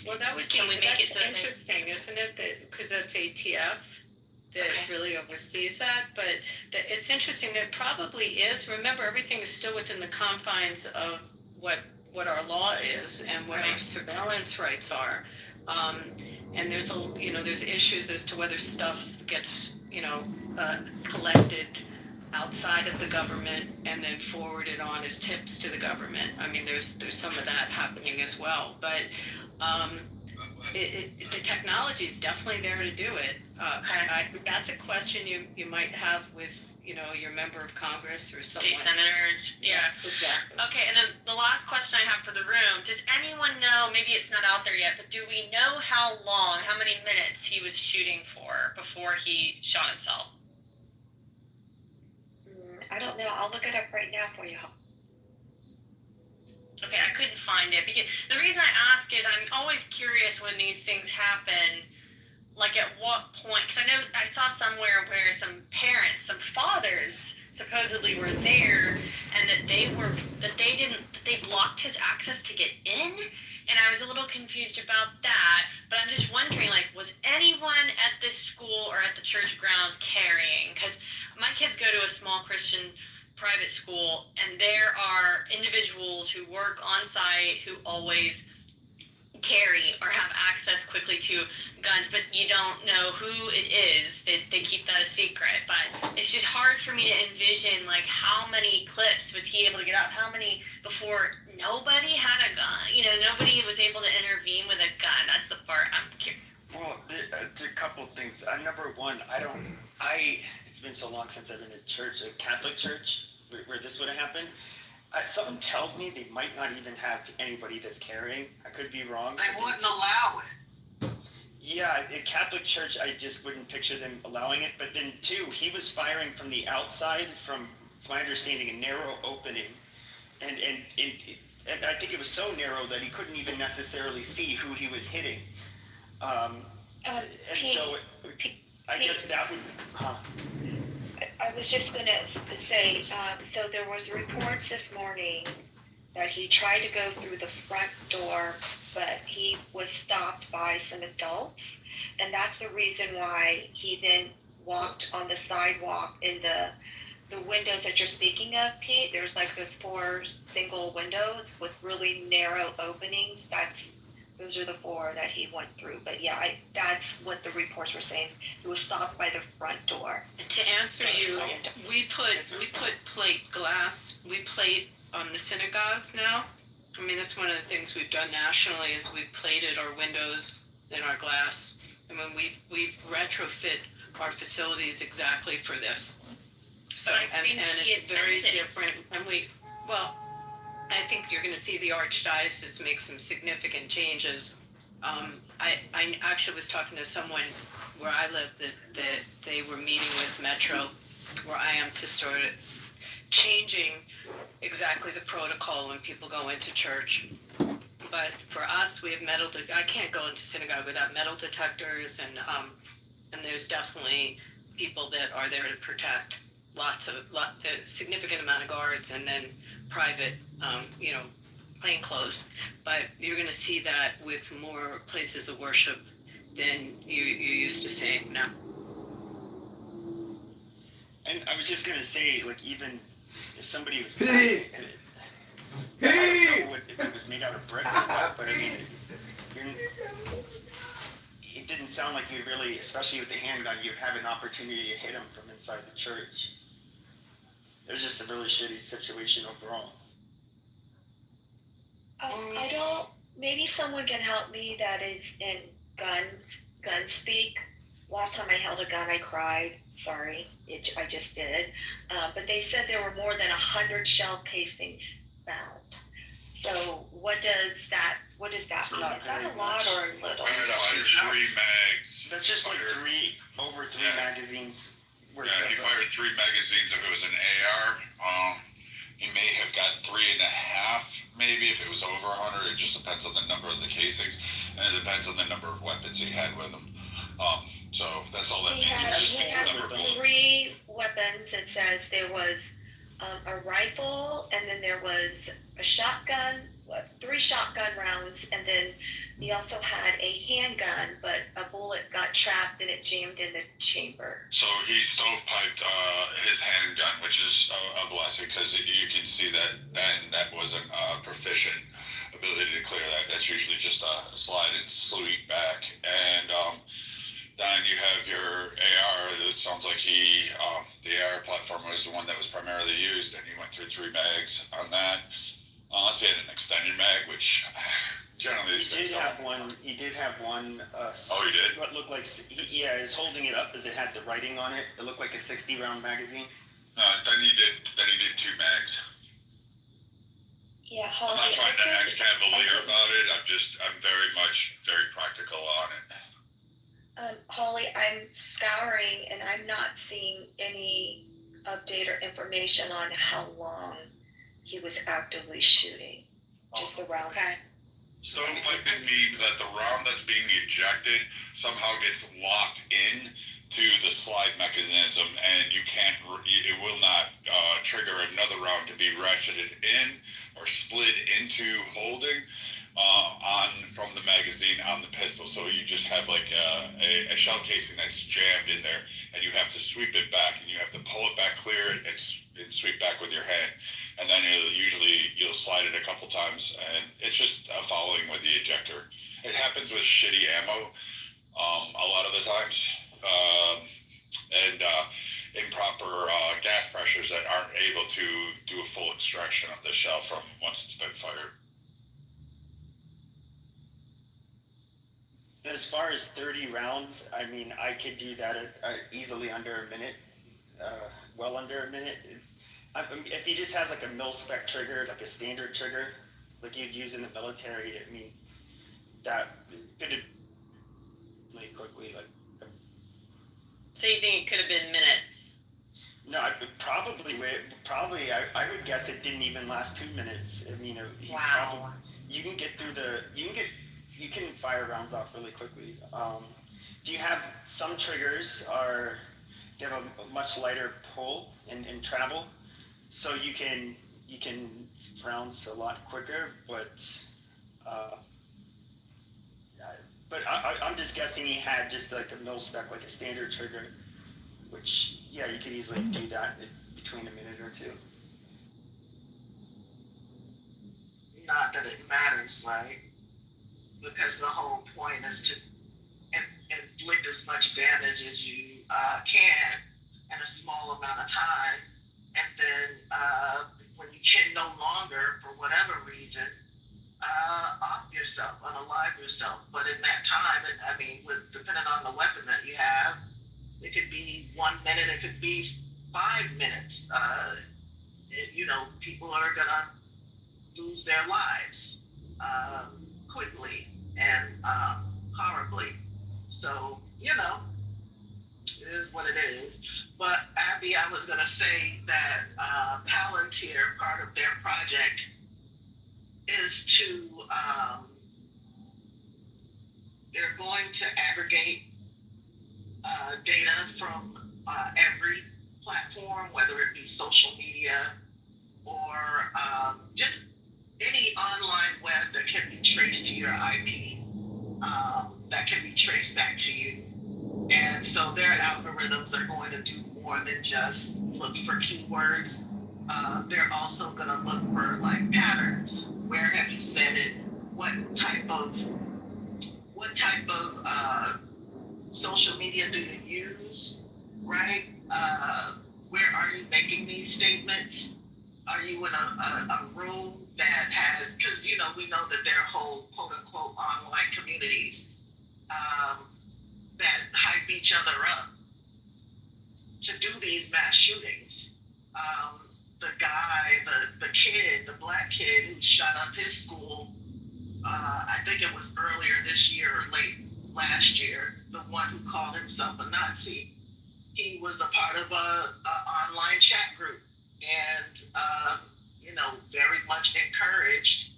Well, that would Can we make it so interesting, isn't it? Because that's ATF that really oversees that. But it's interesting. There probably is. Remember, everything is still within the confines of what our law is and what our surveillance rights are. And there's issues as to whether stuff gets collected outside of the government and then forwarded on as tips to the government. I mean, there's some of that happening as well. But the technology is definitely there to do it. That's a question you might have with your member of Congress or someone. State senators, yeah. Exactly. Okay, and then the last question I have for the room, does anyone know, maybe it's not out there yet, but do we know how many minutes he was shooting for before he shot himself? I don't know. I'll look it up right now for you. Okay, I couldn't find it. Because the reason I ask is I'm always curious when these things happen, like at what point, because I saw somewhere where some parents, some fathers supposedly were there and that they blocked his access to get in, and I was a little confused about that. But I'm just wondering, like, was anyone at this school or at the church grounds carrying? Because my kids go to a small Christian private school, and there are individuals who work on site who always carry or have access quickly to guns, but you don't know who it is. They keep that a secret. But it's just hard for me to envision, like, how many clips was he able to get out? How many before nobody had a gun? Nobody was able to intervene with a gun. That's the part I'm curious. Well, it's a couple of things. Number one, it's been so long since I've been to church, a Catholic church, where this would have happened. Something tells me they might not even have anybody that's carrying. I could be wrong. They wouldn't allow it. Yeah, a Catholic church, I just wouldn't picture them allowing it. But then, two, he was firing from the outside, from, it's my understanding, a narrow opening. And I think it was so narrow that he couldn't even necessarily see who he was hitting. I guess that would. I was just gonna say, so there was reports this morning that he tried to go through the front door, but he was stopped by some adults, and that's the reason why he then walked on the sidewalk in the windows that you're speaking of, Pete. There's like those 4 single windows with really narrow openings. Those are the 4 that he went through. But yeah, that's what the reports were saying. He was stopped by the front door. To answer you, we put plate glass. We plate the synagogues now. I mean, that's one of the things we've done nationally is we've plated our windows and our glass. I mean, we've retrofit our facilities exactly for this. So, and it's very different. And I think you're going to see the Archdiocese make some significant changes. I actually was talking to someone where I live that they were meeting with Metro, where I am, to start changing exactly the protocol when people go into church. But for us, we have I can't go into synagogue without metal detectors, and there's definitely people that are there to protect. The significant amount of guards, and then private, plain clothes. But you're going to see that with more places of worship than you used to seeing now. And I was just going to say, like, even if somebody was... I don't know if it was made out of brick or what, but I mean, it didn't sound like you really, especially with the handgun, you'd have an opportunity to hit him from inside the church. It was just a really shitty situation overall. Maybe someone can help me that is in gun speak. Last time I held a gun, I cried. Sorry, I just did. But they said there were more than 100 shell casings found. So what does that mean? Is that a lot or little? I fired 3 mags. That's just like over three magazines. Yeah, he fired 3 magazines if it was an AR. He may have got 3.5, maybe if it was over 100. It just depends on the number of the casings, and it depends on the number of weapons he had with him. So that's all that means. He had 3 weapons. It says there was a rifle, and then there was a shotgun, 3 shotgun rounds, and then he also had a handgun, but a bullet got trapped and it jammed in the chamber. So he stovepiped his handgun, which is a blessing, because you can see that wasn't proficient ability to clear that. That's usually just a slide and sweep back. And then you have your AR. It sounds like the AR platform was the one that was primarily used, and he went through 3 mags on that. He had an extended mag, which generally he did have one. He did have one. He did. What looked like he's holding it up as it had the writing on it. It looked like a 60-round magazine. Then he did 2 mags. Yeah, I'm not trying to act cavalier about it. I'm very practical on it. Holly, I'm scouring and I'm not seeing any update or information on how long he was actively shooting. Just the round. Okay. Stovepiping means that the round that's being ejected somehow gets locked in to the slide mechanism, and it will not trigger another round to be ratcheted in or split into holding from the magazine on the pistol. So you just have like a shell casing that's jammed in there, and you have to sweep it back, and you have to pull it back, clear it, and sweep back with your hand. And then you'll slide it a couple times, and it's just following with the ejector. It happens with shitty ammo a lot of the times, and improper gas pressures that aren't able to do a full extraction of the shell from once it's been fired. As far as 30 rounds, I mean, I could do that easily under a minute, well under a minute. If he just has like a mil-spec trigger, like a standard trigger, like you'd use in the military, I mean, that could have really quickly, like. So you think it could have been minutes? No, I would guess it didn't even last 2 minutes. I mean, you can get through you can fire rounds off really quickly. if you have some triggers they have a much lighter pull in travel, so you can bounce a lot quicker, but I'm just guessing he had just like a mil spec, like a standard trigger, which you could easily do that in between a minute or two. Not that it matters, right? Because the whole point is to inflict as much damage as you can in a small amount of time, and then when you can no longer, for whatever reason, off yourself, unalive yourself. But in that time, depending on the weapon that you have, it could be 1 minute, it could be 5 minutes. People are gonna lose their lives quickly and horribly. So, it is what it is. But Abby, I was gonna say that Palantir, part of their project is to, they're going to aggregate data from every platform, whether it be social media or just any online web that can be traced to your IP, that can be traced back to you. And so their algorithms are going to do more than just look for keywords. They're also going to look for like patterns. Where have you said it? What type of social media do you use, right? Where are you making these statements? Are you in a room that has, because we know that there are whole quote unquote online communities that hype each other up to do these mass shootings. The black kid who shot up his school, I think it was earlier this year or late last year, the one who called himself a Nazi, he was a part of a online chat group and, very much encouraged.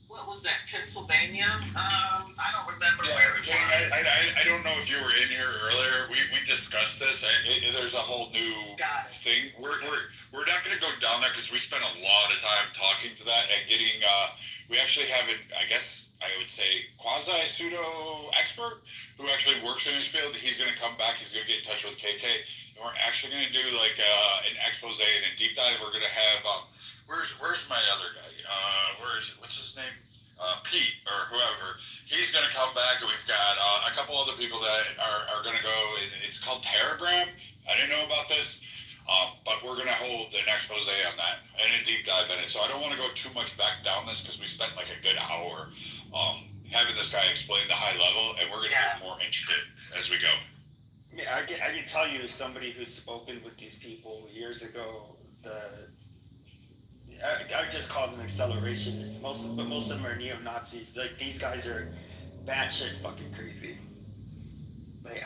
What was that, Pennsylvania? I don't remember where it was. I don't know if you were in here earlier. We discussed this. There's a whole new thing. We're not going to go down there because we spent a lot of time talking to that and getting. We actually have I guess I would say quasi-pseudo expert who actually works in his field. He's going to come back. He's going to get in touch with KK, and we're actually going to do like an expose and a deep dive. We're going to have. Where's my other guy? What's his name? Pete or whoever. He's going to come back, and we've got a couple other people that are going to go. It's called Telegram. I didn't know about this, but we're going to hold an expose on that and a deep dive in it. So I don't want to go too much back down this because we spent like a good hour having this guy explain the high level, and we're going to get more intricate as we go. Yeah, I can tell you, as somebody who's spoken with these people years ago, I would just call them accelerationists. Most of them are neo-Nazis. Like, these guys are batshit fucking crazy. Like,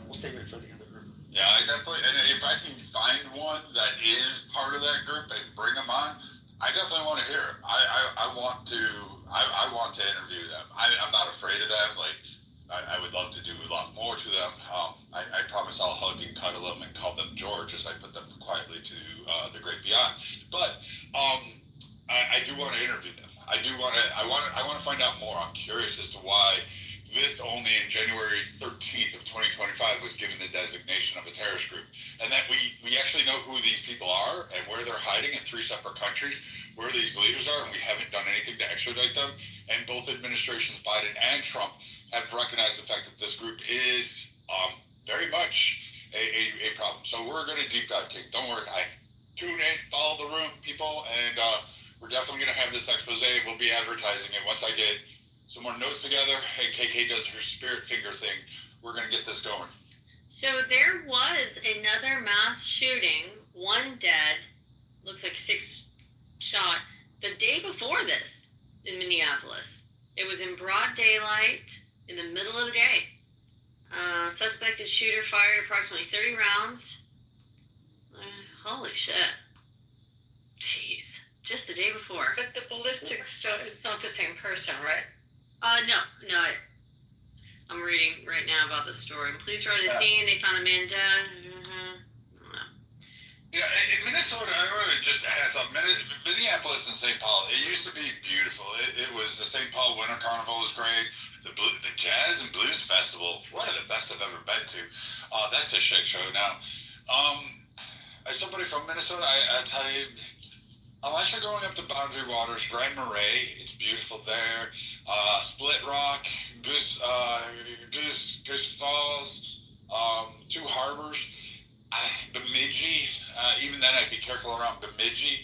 we'll save it for the other group. Yeah, I definitely, and if I can find one that is part of that group and bring them on, I definitely want to hear them. I want to interview them. I'm not afraid of them. Like, I would love to do a lot more to them. I promise I'll hug and cuddle them and call them George as I put them quietly to the great beyond. But I do want to interview them. I want to find out more. I'm curious as to why this only in January 13th of 2025 was given the designation of a terrorist group, and that we actually know who these people are and where they're hiding in 3 separate countries, where these leaders are, and we haven't done anything to extradite them. And both administrations, Biden and Trump, have recognized the fact that this group is very much a problem. So we're going to deep dive, King. Don't worry. Tune in, follow the room, people, and we're definitely going to have this expose. We'll be advertising it once I get some more notes together. Hey, KK does her spirit finger thing. We're going to get this going. So there was another mass shooting, 1 dead, looks like 6 shot, the day before this in Minneapolis. It was in broad daylight, in the middle of the day. Suspected shooter fired approximately 30 rounds. Holy shit. Jeez. just the day before. But the ballistic stuff is not the same person, right? No. I'm reading right now about the story. Police arrived at the scene. They found a man dead. Yeah, in Minnesota, I want to just add something. Minneapolis and St. Paul, it used to be beautiful. It was the St. Paul Winter Carnival was great. The Jazz and Blues Festival, one of the best I've ever been to. That's a shit show now. As somebody from Minnesota, I tell you, unless you're going up to Boundary Waters, Grand Marais, it's beautiful there. Split Rock, Goose Falls, Two Harbors, Bemidji. Even then, I'd be careful around Bemidji.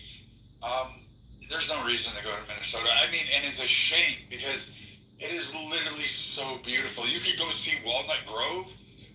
There's no reason to go to Minnesota. I mean, and it's a shame because it is literally so beautiful. You could go see Walnut Grove.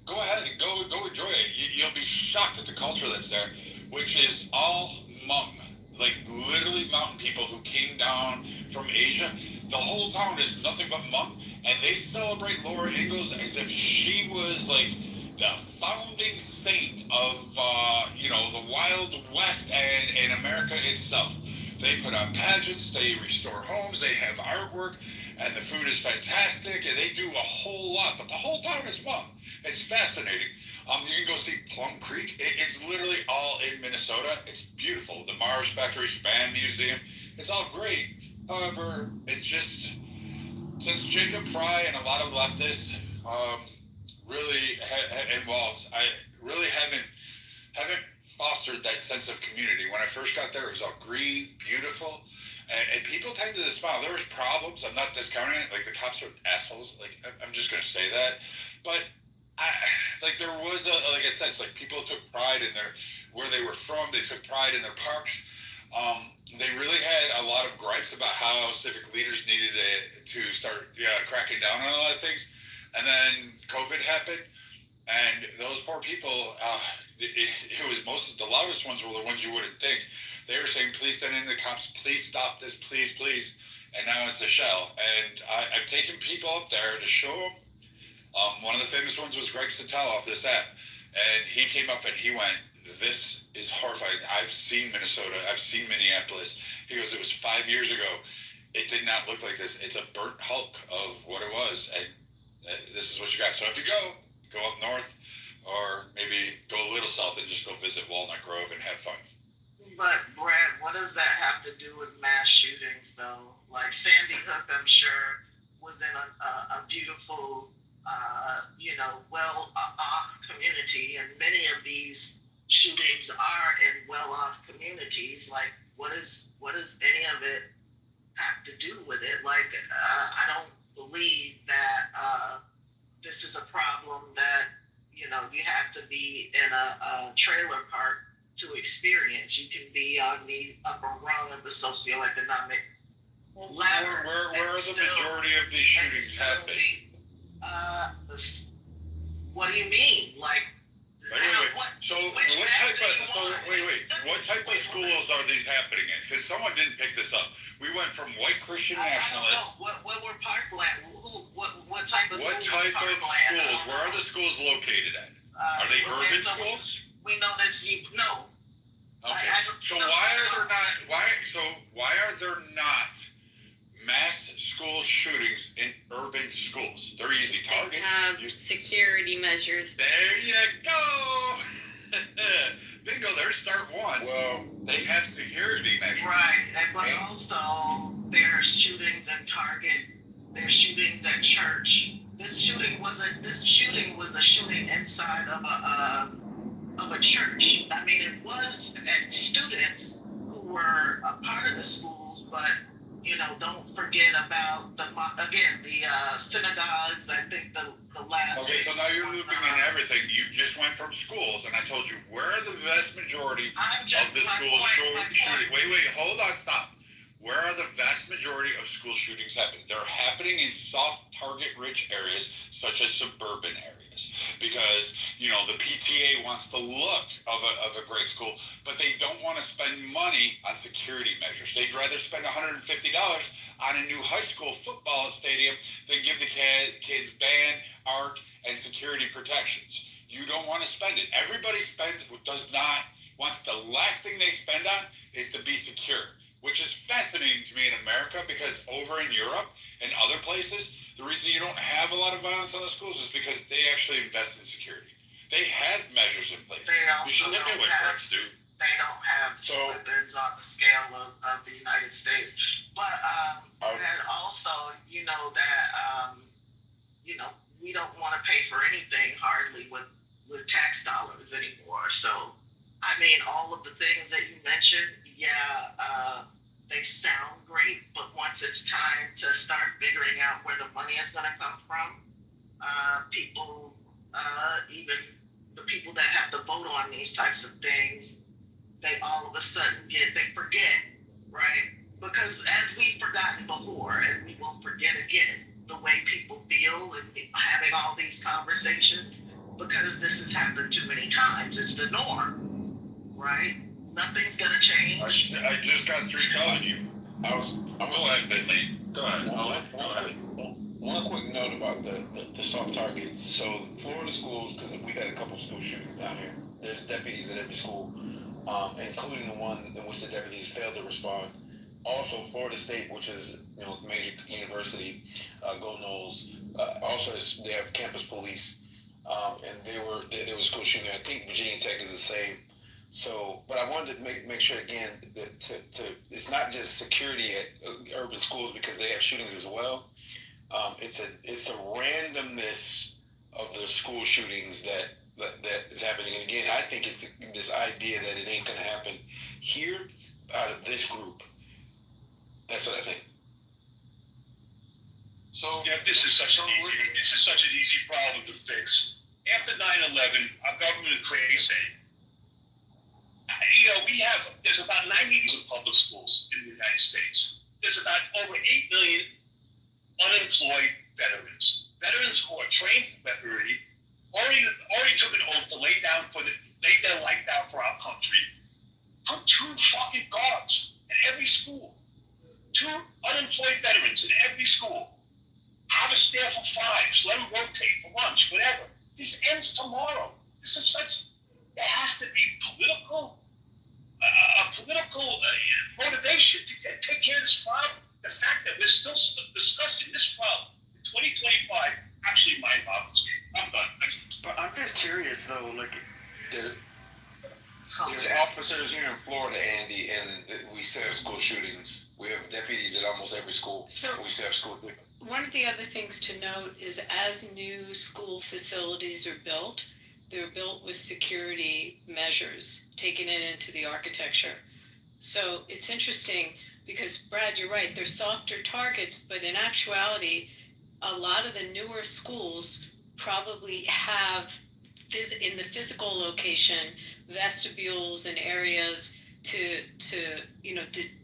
Go ahead and go enjoy it. You'll be shocked at the culture that's there, which is all Hmong. Like literally mountain people who came down from Asia. The whole town is nothing but Hmong, and they celebrate Laura Ingalls as if she was like the founding saint of the Wild West and America itself. They put on pageants, they restore homes, they have artwork, and the food is fantastic, and they do a whole lot. But the whole town is Hmong. It's fascinating. You can go see Plum Creek. It's literally all in Minnesota. It's beautiful. The Mars Factory Span Museum. It's all great. However, it's just since Jacob Fry and a lot of leftists really involved, I really haven't fostered that sense of community. When I first got there, it was all green, beautiful, and people tend to smile. There was problems. I'm not discounting it. Like the cops are assholes. Like I'm just gonna say that, but. There was like I said, it's like people took pride in where they were from. They took pride in their parks. They really had a lot of gripes about how civic leaders needed to start cracking down on a lot of things. And then COVID happened, and those poor people, it was the loudest ones were the ones you wouldn't think. They were saying, please send in the cops, please stop this, please. And now it's a shell. And I've taken people up there to show them. One of the famous ones was Greg Sittel off this app. And he came up and he went, this is horrifying. I've seen Minnesota. I've seen Minneapolis. He goes, it was 5 years ago. It did not look like this. It's a burnt hulk of what it was. And this is what you got. So if you go up north or maybe go a little south and just go visit Walnut Grove and have fun. But Brad, what does that have to do with mass shootings though? Like Sandy Hook, I'm sure, was in a beautiful well-off community, and many of these shootings are in well-off communities. Like, what does any of it have to do with it? Like, I don't believe that this is a problem that you have to be in a trailer park to experience. You can be on the upper rung of the socioeconomic ladder. Where are the majority of these shootings happening? What do you mean? Like, what type of schools are these happening in? Because someone didn't pick this up. We went from white Christian nationalists. What were Parkland? What type of schools? What type of schools? Where are the schools located at? Are they urban schools? We know that no. Okay. So why are there not mass school shootings in urban schools? They're easy targets. Have security measures. There you go. Bingo, there's start one. Well, they have security measures. Right, but also there's shootings at Target. There's shootings at church. This shooting was a shooting inside of a church. I mean, it was at students who were a part of the schools, but don't forget about the synagogues. I think the last. Okay, so now you're looping in everything. You just went from schools, and I told you where are the vast majority of the schools shooting. Wait, hold on, stop. Where are the vast majority of school shootings happening? They're happening in soft target-rich areas, such as suburban areas, because the PTA wants the look of a great school, but they don't want to spend money on security measures. They'd rather spend $150 on a new high school football stadium than give the kids band, art, and security protections. You don't want to spend it. Everybody wants the last thing they spend on is to be secure. which is fascinating to me in America, because over in Europe and other places, the reason you don't have a lot of violence on the schools is because they actually invest in security. They have measures in place. They You should also look at don't what have, French do. they don't have weapons on the scale of the United States. But and also, you know, that, you know, we don't want to pay for anything hardly with tax dollars anymore. So, I mean, all of the things that you mentioned, they sound great, but once it's time to start figuring out where the money is going to come from, people, even the people that have to vote on these types of things, they all of a sudden they forget, right? Because as we've forgotten before, and we will forget again, the way people feel and having all these conversations, because this has happened too many times. It's the norm, right? Nothing's gonna change. I just got through telling you. Go ahead, Finley. Go ahead. One quick note about the soft targets. So Florida schools, because we've had a couple school shootings down here. There's deputies at every school, including the one in which the deputies failed to respond. Also, Florida State, which is a major university, Go Noles, also they have campus police, and there was school shooting. I think Virginia Tech is the same. So, but I wanted to make sure again that it's not just security at urban schools, because they have shootings as well. It's the randomness of the school shootings that is happening. And again, I think it's this idea that it ain't gonna happen here out of this group. That's what I think. So yeah, this is such an easy problem to fix. After 9/11, our government is crazy. There's about 90 of public schools in the United States. There's about over 8 million unemployed veterans. Veterans who are trained for veteranry already took an oath to lay their life down for our country. Put 2 fucking guards in every school. 2 unemployed veterans in every school. Have a staff of 5. Let them rotate for lunch, whatever. This ends tomorrow. There has to be political motivation to take care of this problem. The fact that we're still discussing this problem in 2025 actually mind-boggles me. I'm done. But I'm just curious though, there's officers here in Florida, Andy, and we still have school shootings. We have deputies at almost every school. So we still have school. One of the other things to note is as new school facilities are built, they're built with security measures, taking it into the architecture. So it's interesting because, Brad, you're right, they're softer targets, but in actuality, a lot of the newer schools probably have, in the physical location, vestibules and areas to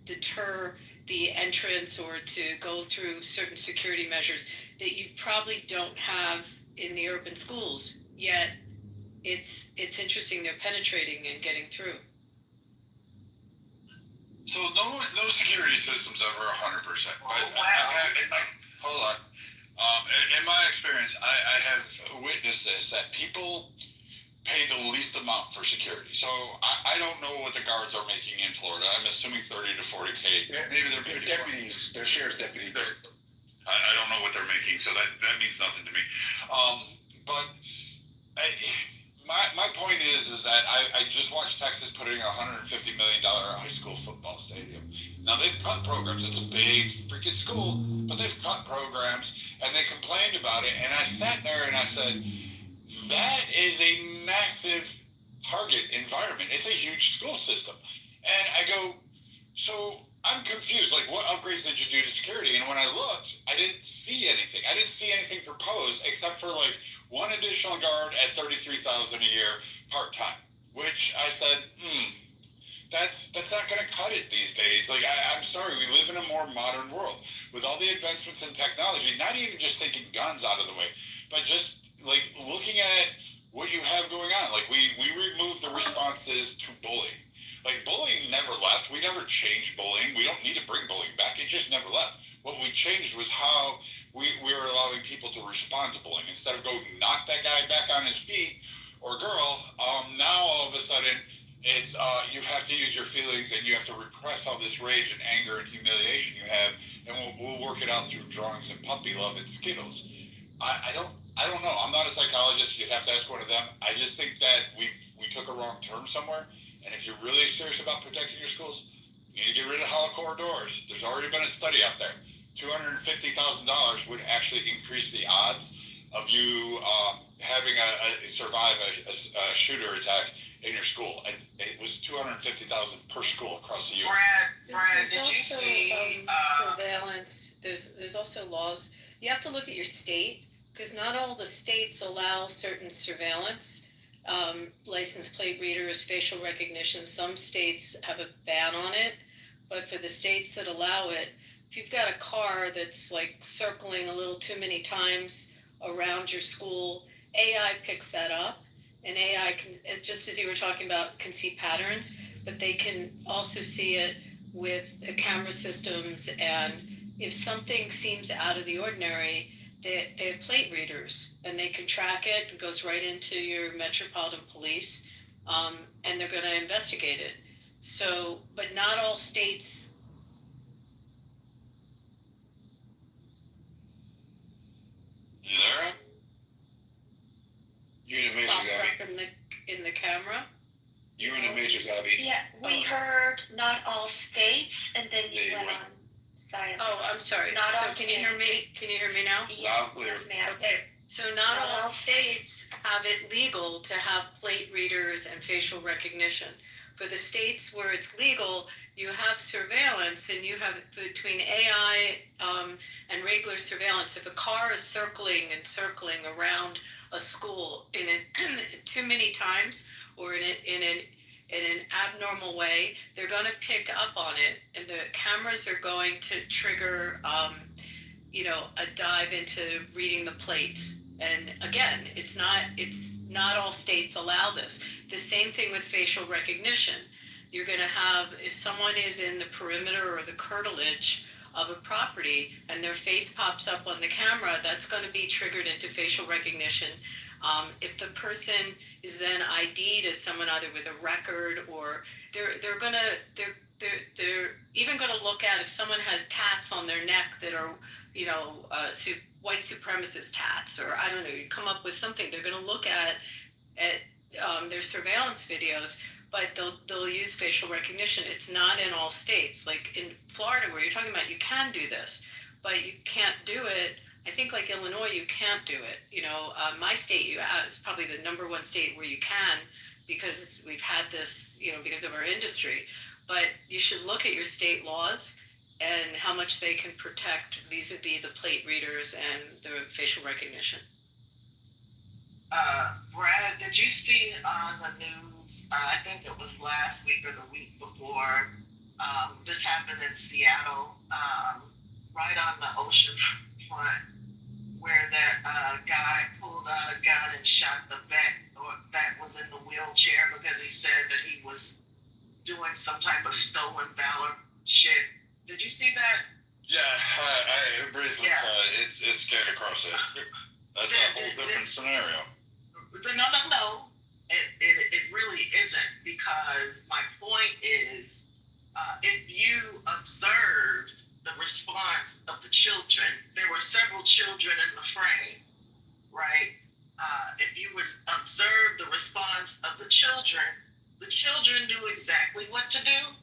deter the entrance or to go through certain security measures that you probably don't have in the urban schools. Yet it's interesting they're penetrating and getting through. So no security system's ever 100%. Hold on. In my experience, I have witnessed this, that people pay the least amount for security. So I don't know what the guards are making in Florida. I'm assuming 30 to 40K. Yeah, maybe they're deputies. They're sheriff's deputies. I don't know what they're making, so that means nothing to me. My point is that I just watched Texas putting a $150 million high school football stadium. Now they've cut programs. It's a big freaking school, but they've cut programs, and they complained about it. And I sat there and I said, that is a massive target environment. It's a huge school system. And I go, so I'm confused. Like, what upgrades did you do to security? And when I looked, I didn't see anything. I didn't see anything proposed except for like one additional guard at $33,000 a year part-time, which I said, that's not going to cut it these days. Like, I'm sorry, we live in a more modern world with all the advancements in technology, not even just taking guns out of the way, but just like looking at what you have going on. Like, we removed the responses to bullying. Like, bullying never left. We never changed bullying. We don't need to bring bullying back. It just never left. What we changed was how we were allowing people to respond to bullying. Instead of go knock that guy back on his feet or girl, now all of a sudden It's you have to use your feelings and you have to repress all this rage and anger and humiliation you have, and we'll work it out through drawings and puppy love and Skittles. I don't know. I'm not a psychologist. You'd have to ask one of them. I just think that we took a wrong turn somewhere. And if you're really serious about protecting your schools, you need to get rid of hollow core doors. There's already been a study out there. $250,000 would actually increase the odds of you having survive a shooter attack in your school. And it was $250,000 per school across the U.S. Brad, did you see surveillance? There's also laws. You have to look at your state, because not all the states allow certain surveillance, license plate readers, facial recognition. Some states have a ban on it, but for the states that allow it, if you've got a car that's like circling a little too many times around your school, AI picks that up, and AI can, just as you were talking about, can see patterns, but they can also see it with the camera systems. And if something seems out of the ordinary, they have plate readers, and they can track it. It goes right into your Metropolitan Police, and they're going to investigate it. So, but not all states. You there? You're in the matrix, Abby. In the camera. You're in the matrix, Abby. Yeah, we heard not all states, and then you went on silent. Oh, I'm sorry. Not so all can you hear me? Can you hear me now? Yes, yes, ma'am. Okay. So not all states have it legal to have plate readers and facial recognition. For the states where it's legal, you have surveillance, and you have between AI and regular surveillance. If a car is circling around a school in too many times, or in an abnormal way, they're going to pick up on it, and the cameras are going to trigger, a dive into reading the plates. And again, it's not all states allow this. The same thing with facial recognition. You're going to have, if someone is in the perimeter or the curtilage of a property and their face pops up on the camera, that's going to be triggered into facial recognition. If the person is then ID'd as someone either with a record, or they're even going to look at if someone has tats on their neck that are, white supremacist tats, or I don't know, you come up with something. They're going to look at their surveillance videos, but they'll use facial recognition. It's not in all states. Like in Florida, where you're talking about, you can do this, but you can't do it. I think like Illinois, you can't do it. My state, it's probably the number one state where you can, because we've had this, because of our industry. But you should look at your state laws and how much they can protect vis-a-vis the plate readers and the facial recognition. Brad, did you see on the news, I think it was last week or the week before, this happened in Seattle, right on the ocean front, where that guy pulled out a gun and shot the vet that was in the wheelchair because he said that he was doing some type of stolen valor shit. Did you see that? Yeah, I briefly saw it. It's scared across it. That's a whole different scenario. No. It really isn't, because my point is, if you observed the response of the children, there were several children in the frame, right? If you observe the response of the children knew exactly what to do.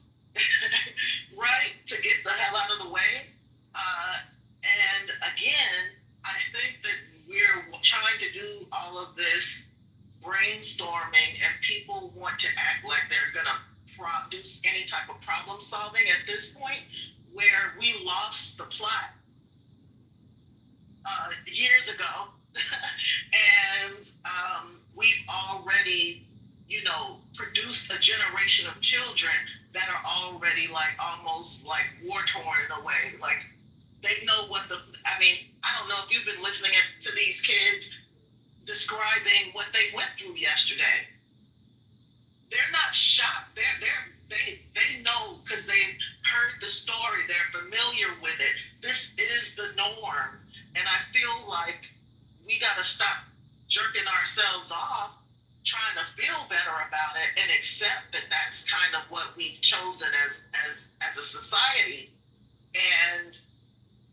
Right, to get the hell out of the way. And again, I think that we're trying to do all of this brainstorming, and people want to act like they're going to produce any type of problem solving at this point, where we lost the plot years ago. And we've already, produced a generation of children that are already almost war torn in a way. Like, they know what I don't know if you've been listening to these kids describing what they went through yesterday. They're not shocked. They know, because they've heard the story. They're familiar with it. It is the norm. And I feel like we got to stop jerking ourselves off trying to feel better about it and accept that that's kind of what we've chosen as a society, and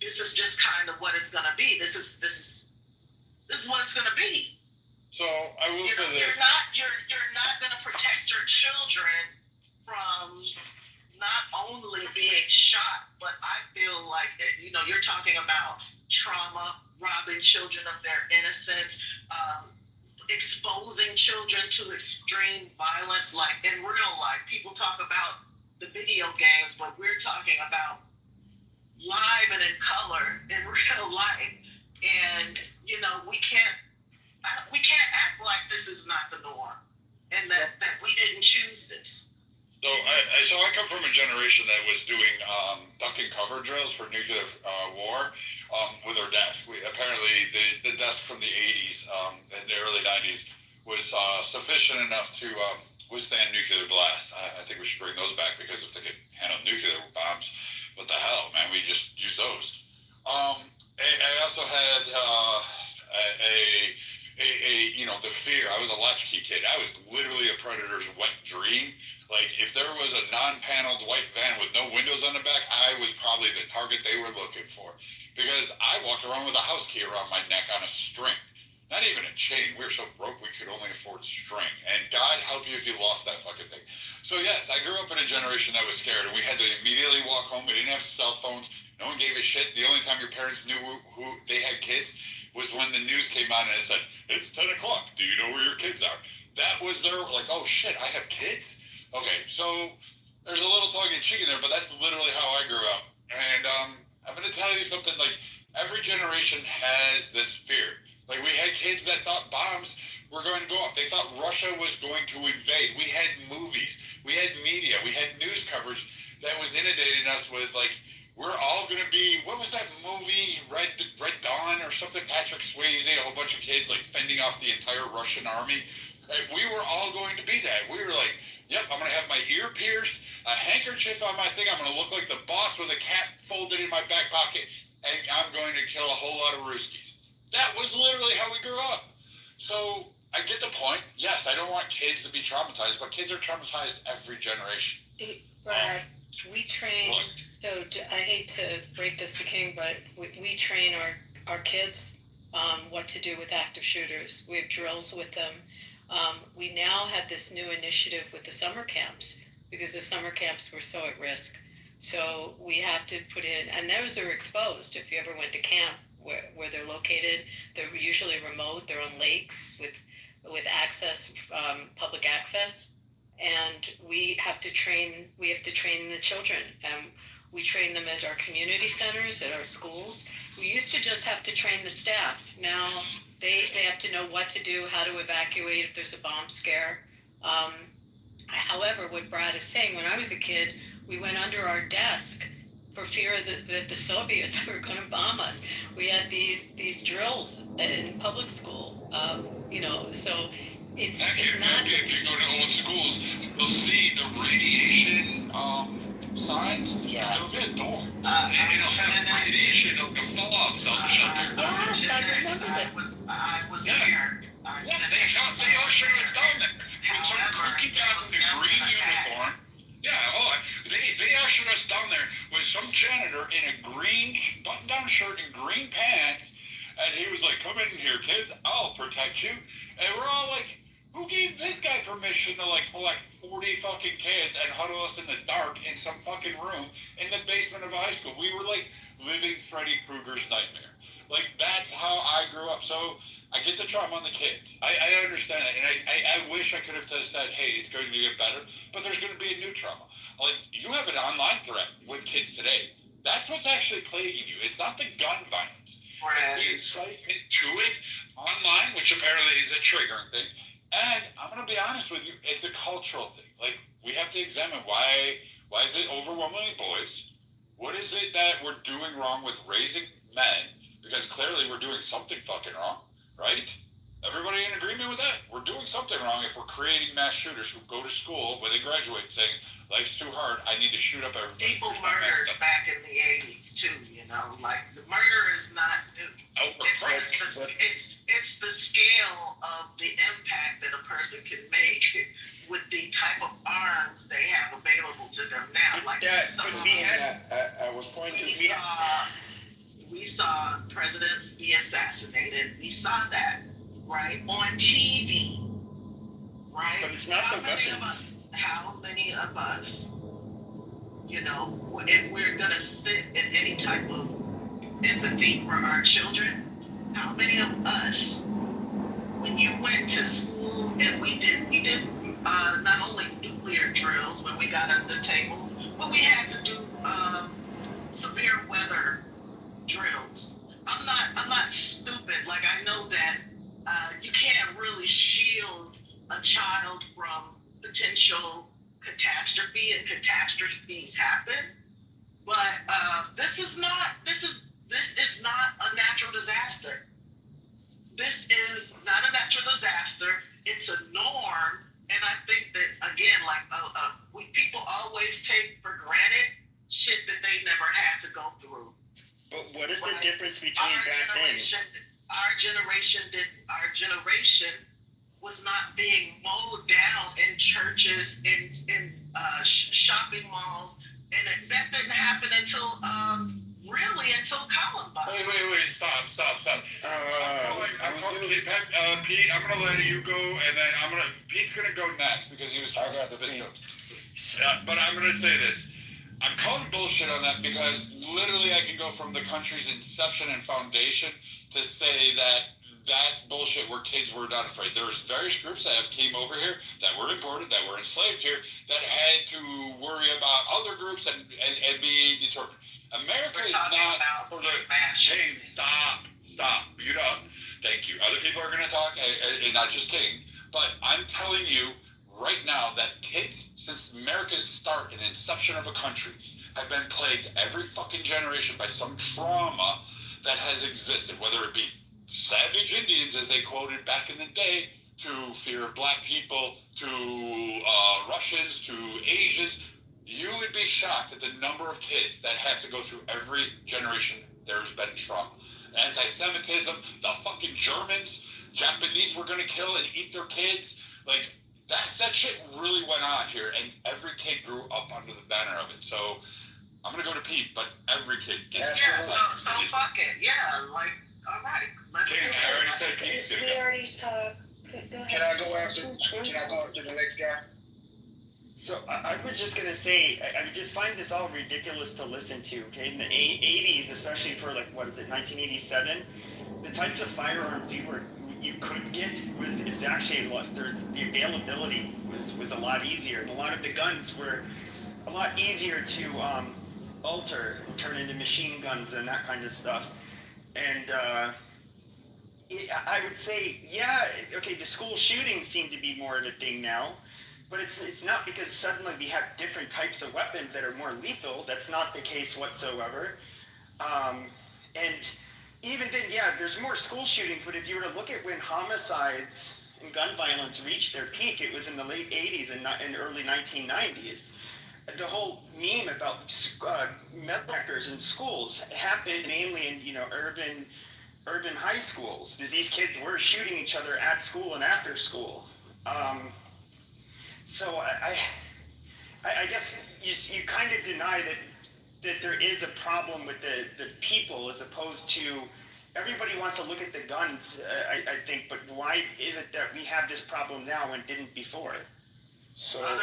this is just kind of what it's going to be. This is what it's going to be. So I will say this: you're not going to protect your children from not only being shot, but I feel like you're talking about trauma, robbing children of their innocence, exposing children to extreme violence. Like in real life, people talk about the video games, but we're talking about live and in color in real life. And we can't act like this is not the norm, and that we didn't choose this. So I come from a generation that was doing duck and cover drills for nuclear war with our desk. Apparently the desk from the 80s and the early 90s was sufficient enough to withstand nuclear blast. I think we should bring those back, because if they could handle nuclear bombs, what the hell, man? We just use those. I also had the fear. I was a latchkey kid. I was literally a predator's wet dream. Like, if there was a non-paneled white van with no windows on the back, I was probably the target they were looking for, because I walked around with a house key around my neck on a string. Not even a chain. We were so broke we could only afford string. And God help you if you lost that fucking thing. So yes, I grew up in a generation that was scared, and we had to immediately walk home. We didn't have cell phones. No one gave a shit. The only time your parents knew who they had kids was when the news came on and it said, it's 10 o'clock. Do you know where your kids are? That was their, like, oh shit, I have kids? Okay, so there's a little tongue-in-cheek in there, but that's literally how I grew up. And I'm going to tell you something, like, every generation has this fear. Like, we had kids that thought bombs were going to go off. They thought Russia was going to invade. We had movies. We had media. We had news coverage that was inundating us with, like, we're all going to be, what was that movie, Red Dawn or something? Patrick Swayze, a whole bunch of kids, like, fending off the entire Russian army. We were all going to be that. We were like, yep, I'm going to have my ear pierced, a handkerchief on my thing. I'm going to look like the boss with a cap folded in my back pocket, and I'm going to kill a whole lot of Ruskies. That was literally how we grew up. So I get the point. Yes, I don't want kids to be traumatized, but kids are traumatized every generation. Brad, we train, so I hate to break this to King, but we train our kids what to do with active shooters. We have drills with them. We now have this new initiative with the summer camps, because the summer camps were so at risk. So we have to put in, and those are exposed. If you ever went to camp where they're located, they're usually remote. They're on lakes with access, public access. And we have to train the children. We train them at our community centers, at our schools. We used to just have to train the staff. Now they have to know what to do, how to evacuate if there's a bomb scare. However, what Brad is saying, when I was a kid, we went under our desk for fear that the Soviets were going to bomb us. We had these drills in public school, so it's not... If you go to old schools, you'll see the radiation signs. Yeah. There'll be a door. It'll have radiation. It'll fall off some shelter. Yes, I remember that. I was here. They ushered us down there with some kooky guy with a green uniform. Yeah, hold on. They ushered us down there with some janitor in a green button-down shirt and green pants, and he was like, "Come in here, kids. I'll protect you." And we're all like, "Who gave this guy permission to like pull like 40 fucking kids and huddle us in the dark in some fucking room in the basement of a high school?" We were like living Freddy Krueger's nightmare. Like, that's how I grew up. So I get the trauma on the kids. I understand it, and I wish I could have said, hey, it's going to get better, but there's going to be a new trauma. Like, you have an online threat with kids today. That's what's actually plaguing you. It's not the gun violence. It's incitement to it online, which apparently is a triggering thing. And I'm going to be honest with you, it's a cultural thing. Like, we have to examine why is it overwhelmingly boys? What is it that we're doing wrong with raising men? Because clearly we're doing something fucking wrong, right? Everybody in agreement with that? We're doing something wrong if we're creating mass shooters who go to school when they graduate saying, life's too hard, I need to shoot up everybody. People murdered back in the 80s too, like the murder is not new. It's the scale of the impact that a person person can make with the type of arms they have available to them now. Like I was pointing to. We saw presidents be assassinated. We saw that, right, on TV, right? But it's not the weapons. How many of us, you know, if we're gonna sit in any type of empathy for our children, how many of us, when you went to school and we did not only nuclear drills when we got under the table, but we had to do severe weather drills. I'm not stupid. Like, I know that you can't really shield a child from potential catastrophe, and catastrophes happen. But this is not a natural disaster. This is not a natural disaster. It's a norm, and I think that, again, like people always take for granted shit that they never had to go through. But what is the difference between back then? Our generation was not being mowed down in churches, in shopping malls, and that didn't happen until Columbine. Wait, stop. I'm calling Pete, I'm gonna let you go, and then Pete's gonna go next because he was talking about the victims. But I'm gonna say this. I'm calling bullshit on that because literally I can go from the country's inception and foundation to say that that's bullshit where kids were not afraid. There's various groups that have came over here, that were imported, that were enslaved here, that had to worry about other groups and be determined. America is not for the... King, stop, mute up. Thank you. Other people are going to talk, and not just King, but I'm telling you right now that kids, since America's start and inception of a country, have been plagued every fucking generation by some trauma that has existed, whether it be savage Indians, as they quoted back in the day, to fear of black people, to Russians, to Asians. You would be shocked at the number of kids that have to go through every generation there's been trauma. Anti-Semitism, the fucking Germans, Japanese were going to kill and eat their kids. Like, that shit really went on here, and every kid grew up under the banner of it. So, I'm going to go to Pete, but every kid gets it. Yeah, so fuck it. Yeah, like, all right. Let's King, I already said Pete's going to go. We already talked. Go ahead. Can I go after the next guy? So I was just going to say, I just find this all ridiculous to listen to, okay? In the 80s, especially for 1987, the types of firearms you could get was actually the availability was a lot easier, and a lot of the guns were a lot easier to alter and turn into machine guns and that kind of stuff. And I would say, yeah, okay, the school shootings seem to be more of a thing now. But it's not because suddenly we have different types of weapons that are more lethal. That's not the case whatsoever. And even then, yeah, there's more school shootings, but if you were to look at when homicides and gun violence reached their peak, it was in the late 80s and early 1990s. The whole meme about meth hackers in schools happened mainly in urban high schools, because these kids were shooting each other at school and after school. So I guess you kind of deny that there is a problem with the people, as opposed to everybody wants to look at the guns, I think, but why is it that we have this problem now and didn't before? So I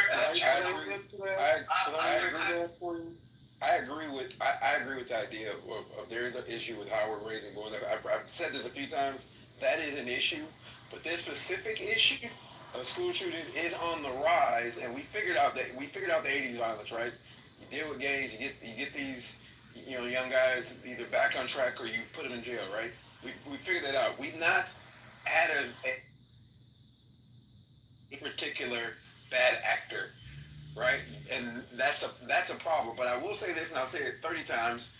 agree with the idea of there is an issue with how we're raising boys. I've said this a few times. That is an issue, but this specific issue of school shootings is on the rise, and we figured out the 80s violence, right? You deal with gangs, you get these young guys either back on track or you put them in jail, right? We figured that out. We've not had a particular bad actor, right? And that's a problem. But I will say this, and I'll say it 30 times.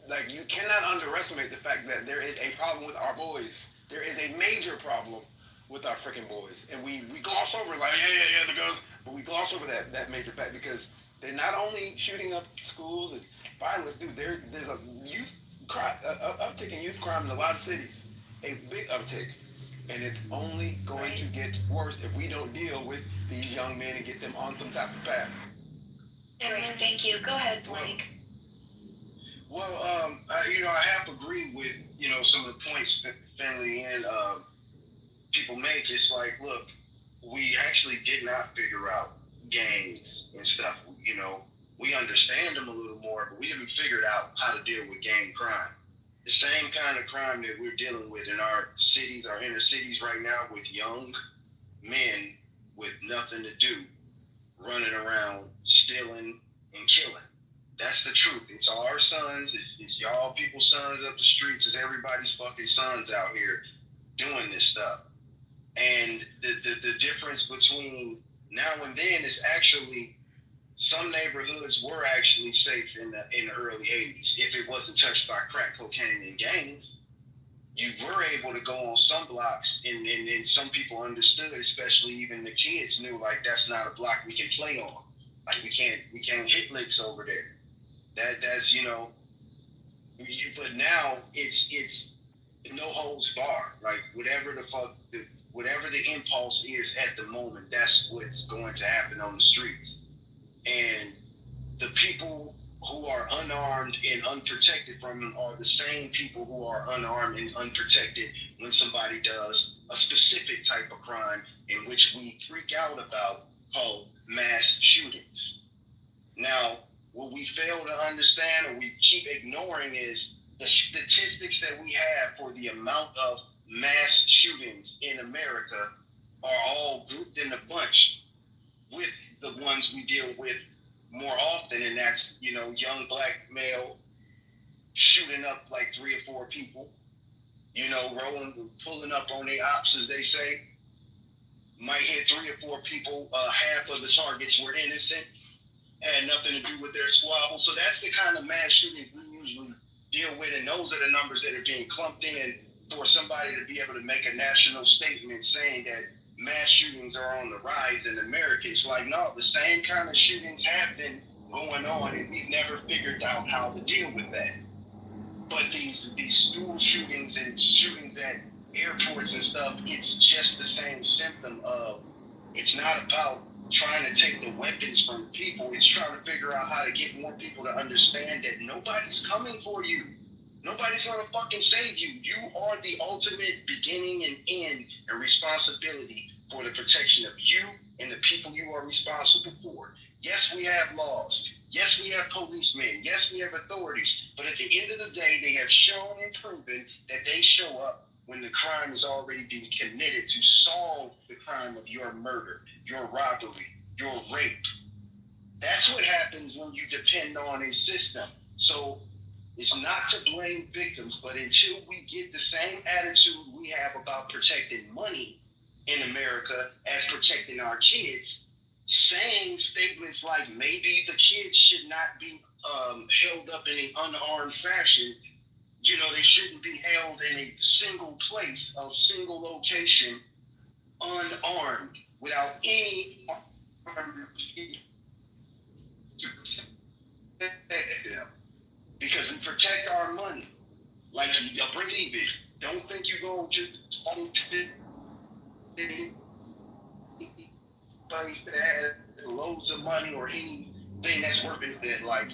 Like, you cannot underestimate the fact that there is a problem with our boys. There is a major problem with our freaking boys. And we gloss over the guns, but we gloss over that major fact because they're not only shooting up schools and violence, dude, there's a youth crime, uptick in youth crime in a lot of cities. A big uptick. And it's only going to get worse if we don't deal with these young men and get them on some type of path. Great, thank you. Go ahead, Blake. Well, I have agreed with, some of the points that Finley and people make. It's like, look, we actually did not figure out gangs and stuff. We understand them a little more, but we haven't figured out how to deal with gang crime. The same kind of crime that we're dealing with in our cities, our inner cities right now, with young men with nothing to do, running around, stealing and killing. That's the truth. It's our sons. It's y'all people's sons up the streets. It's everybody's fucking sons out here doing this stuff. And the difference between now and then is actually some neighborhoods were actually safe in the early 80s. If it wasn't touched by crack cocaine and gangs, you were able to go on some blocks and some people understood, especially even the kids knew, like, that's not a block we can play on. Like, we can't hit licks over there. That's but now it's no holds barred. Like, whatever the impulse is at the moment, that's what's going to happen on the streets. And the people who are unarmed and unprotected from them are the same people who are unarmed and unprotected when somebody does a specific type of crime in which we freak out about, called mass shootings. Now, what we fail to understand or we keep ignoring is the statistics that we have for the amount of mass shootings in America are all grouped in a bunch with the ones we deal with more often, and that's, young black male shooting up like 3 or 4 people, pulling up on their ops, as they say, might hit 3 or 4 people, half of the targets were innocent, had nothing to do with their squabble. So that's the kind of mass shootings we usually deal with, and those are the numbers that are being clumped in. And for somebody to be able to make a national statement saying that mass shootings are on the rise in America, it's like, no, the same kind of shootings have been going on, and we've never figured out how to deal with that. But these school shootings and shootings at airports and stuff, it's just the same symptom of, it's not about trying to take the weapons from people. It's trying to figure out how to get more people to understand that nobody's coming for you. Nobody's going to fucking save you. You are the ultimate beginning and end and responsibility for the protection of you and the people you are responsible for. Yes, we have laws. Yes, we have policemen. Yes, we have authorities. But at the end of the day, they have shown and proven that they show up when the crime has already been committed to solve the crime of your murder, your robbery, your rape. That's what happens when you depend on a system. So it's not to blame victims, but until we get the same attitude we have about protecting money in America as protecting our kids, saying statements like maybe the kids should not be held up in an unarmed fashion, they shouldn't be held in a single place, a single location, unarmed, without any armed to protect them. Because we protect our money. Like, you believe it. Don't think you're going to place that has loads of money or anything that's worth it. Like,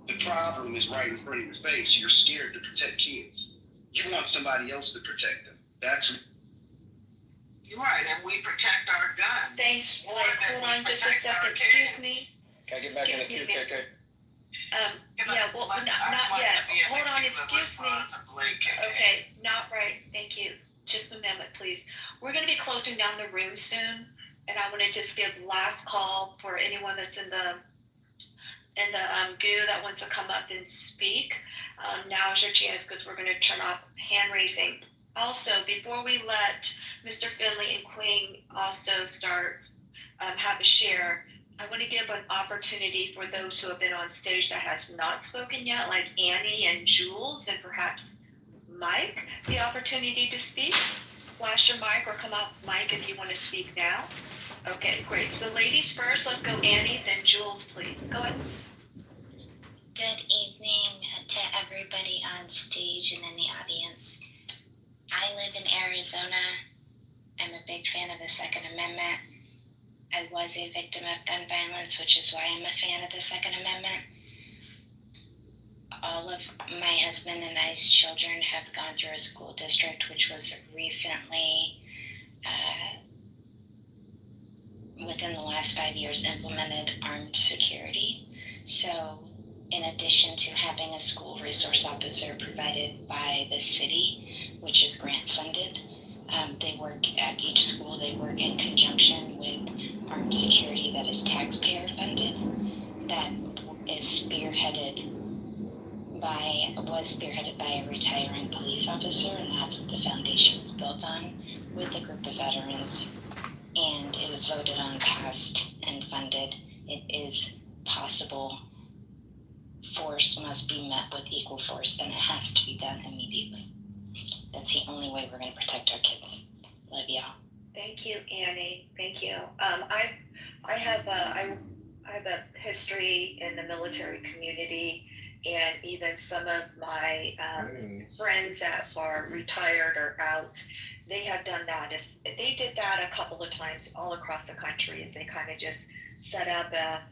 the problem is right in front of your face. You're scared to protect kids. You want somebody else to protect them. That's right, and we protect our guns. Thanks. Hold on just a second. Excuse me. Can I get back in the queue, KK? Not yet. Hold on, excuse me. Okay, not right. Thank you. Just a moment, please. We're going to be closing down the room soon, and I want to just give last call for anyone that's in the goo that wants to come up and speak. Now's your chance, because we're going to turn off hand raising. Also, before we let Mr. Finley and Queen also start have a share, I want to give an opportunity for those who have been on stage that has not spoken yet, like Annie and Jules, and perhaps Mike, the opportunity to speak. Flash your mic or come off mic if you want to speak now. Okay, great. So ladies first, let's go Annie, then Jules, please. Go ahead. Good evening to everybody on stage and in the audience. I live in Arizona. I'm a big fan of the Second Amendment. I was a victim of gun violence, which is why I'm a fan of the Second Amendment. All of my husband and I's children have gone through a school district which was recently, within the last 5 years, implemented armed security. So in addition to having a school resource officer provided by the city, which is grant funded, they work at each school, they work in conjunction with armed security that is taxpayer funded, that was spearheaded by a retiring police officer, and that's what the foundation was built on, with a group of veterans, and it was voted on, passed, and funded. It is possible. Force must be met with equal force, and it has to be done immediately. That's the only way we're going to protect our kids. Love y'all. Thank you, Annie. Thank you. I have a history in the military community, and even some of my friends that are retired or out, they have done that. They did that a couple of times all across the country, as they kind of just set up a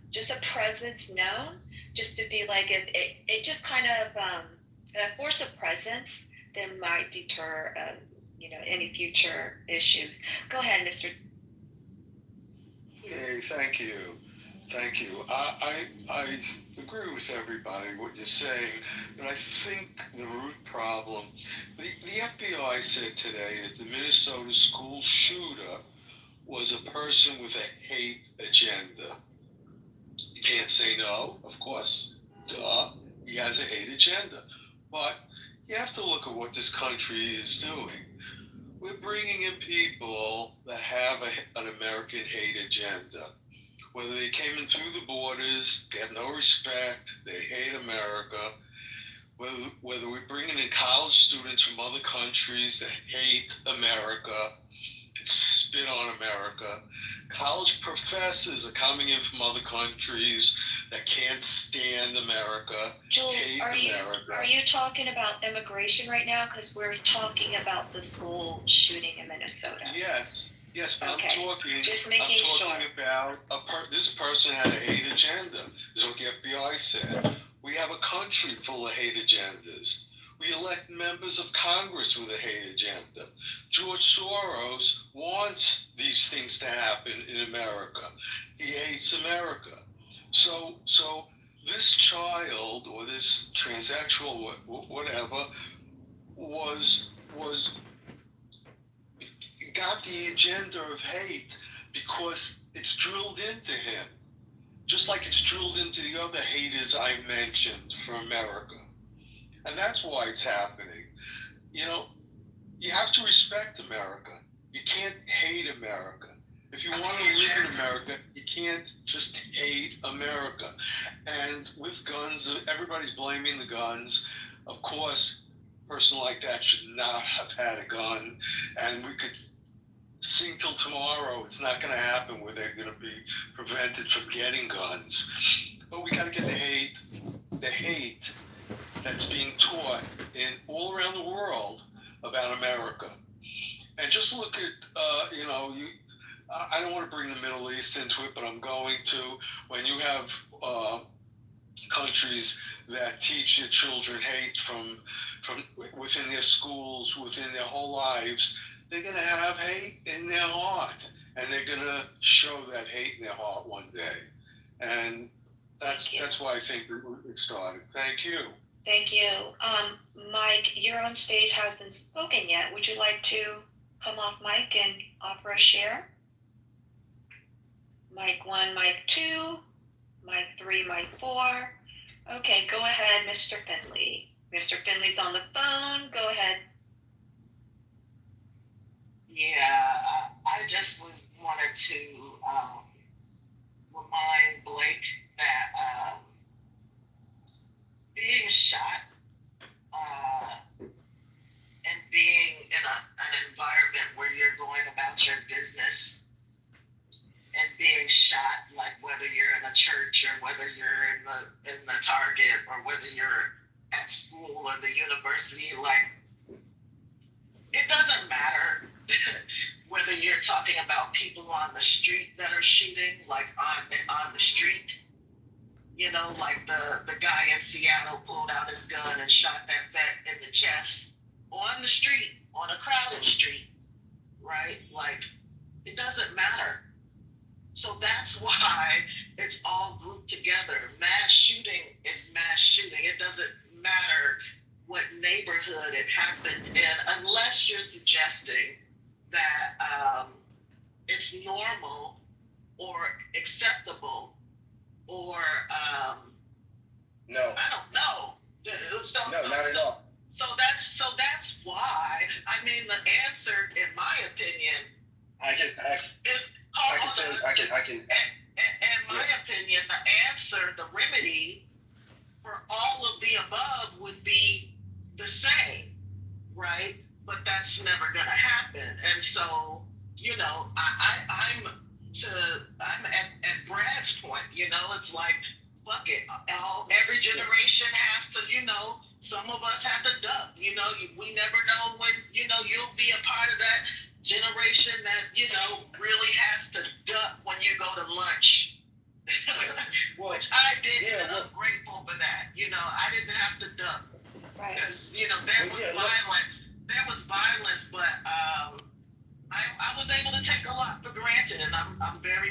presence known, just to be like, if it just kind of a force of presence that might deter any future issues. Go ahead, Mr. Hey, thank you. I agree with everybody what you're saying, but I think the root problem, the FBI said today that the Minnesota school shooter was a person with a hate agenda. You can't say no, of course. Duh, he has a hate agenda. But you have to look at what this country is doing. We're bringing in people that have an American hate agenda. Whether they came in through the borders, they have no respect, they hate America. Whether we're bringing in college students from other countries that hate America, spit on America. College professors are coming in from other countries that can't stand America, Jules, hate America. Are you talking about immigration right now? Because we're talking about the school shooting in Minnesota. Yes, but okay. I'm talking sure. about this person had a hate agenda, is what the FBI said. We have a country full of hate agendas. We elect members of Congress with a hate agenda. George Soros wants these things to happen in America. He hates America. So this child or this transsexual, whatever, got the agenda of hate because it's drilled into him. Just like it's drilled into the other haters I mentioned for America. And that's why it's happening. You have to respect America. You can't hate America. If you want to live in America, you can't just hate America. And with guns, everybody's blaming the guns. Of course, a person like that should not have had a gun. And we could sing till tomorrow. It's not going to happen where they're going to be prevented from getting guns. But we got to get the hate that's being taught in all around the world about America. And just look at, I don't want to bring the Middle East into it, but I'm going to. When you have countries that teach their children hate from within their schools, within their whole lives, they're going to have hate in their heart. And they're going to show that hate in their heart one day. And that's why I think it started. Thank you. Thank you. Mike, you're on stage, hasn't spoken yet. Would you like to come off mic and offer a share? Mic 1, mic 2, mic 3, mic 4. Okay, go ahead, Mr. Finley. Mr. Finley's on the phone. Go ahead. Yeah, I just wanted to remind Blake that being shot and being in an environment where you're going about your business and being shot, like whether you're in a church or whether you're in the Target or whether you're at school or the university, like it does street that are shooting, like on the street. You know, like the guy in Seattle pulled out his gun and shot that vet in the chest on the street, on a crowded street, right? Like, it doesn't matter. So that's why it's all grouped together. Mass shooting is mass shooting. It doesn't matter what neighborhood it happened in, unless you're suggesting that it's normal or acceptable or no, I don't know. No, not at all. So that's why. I mean, the answer, in my opinion, I can in my opinion, the answer, the remedy for all of the above would be the same, right? But that's never gonna happen. And so, you know, I'm at Brad's point, you know, it's like, fuck it. Every generation has to, you know, some of us have to duck, you know, we never know when, you know, you'll be a part of that generation that, you know, really has to duck when you go to lunch. Which I did, and I'm grateful for that. You know, I didn't have to duck. Right. Because, you know, there was violence. There was violence, but I was able to take a lot for granted, and I'm very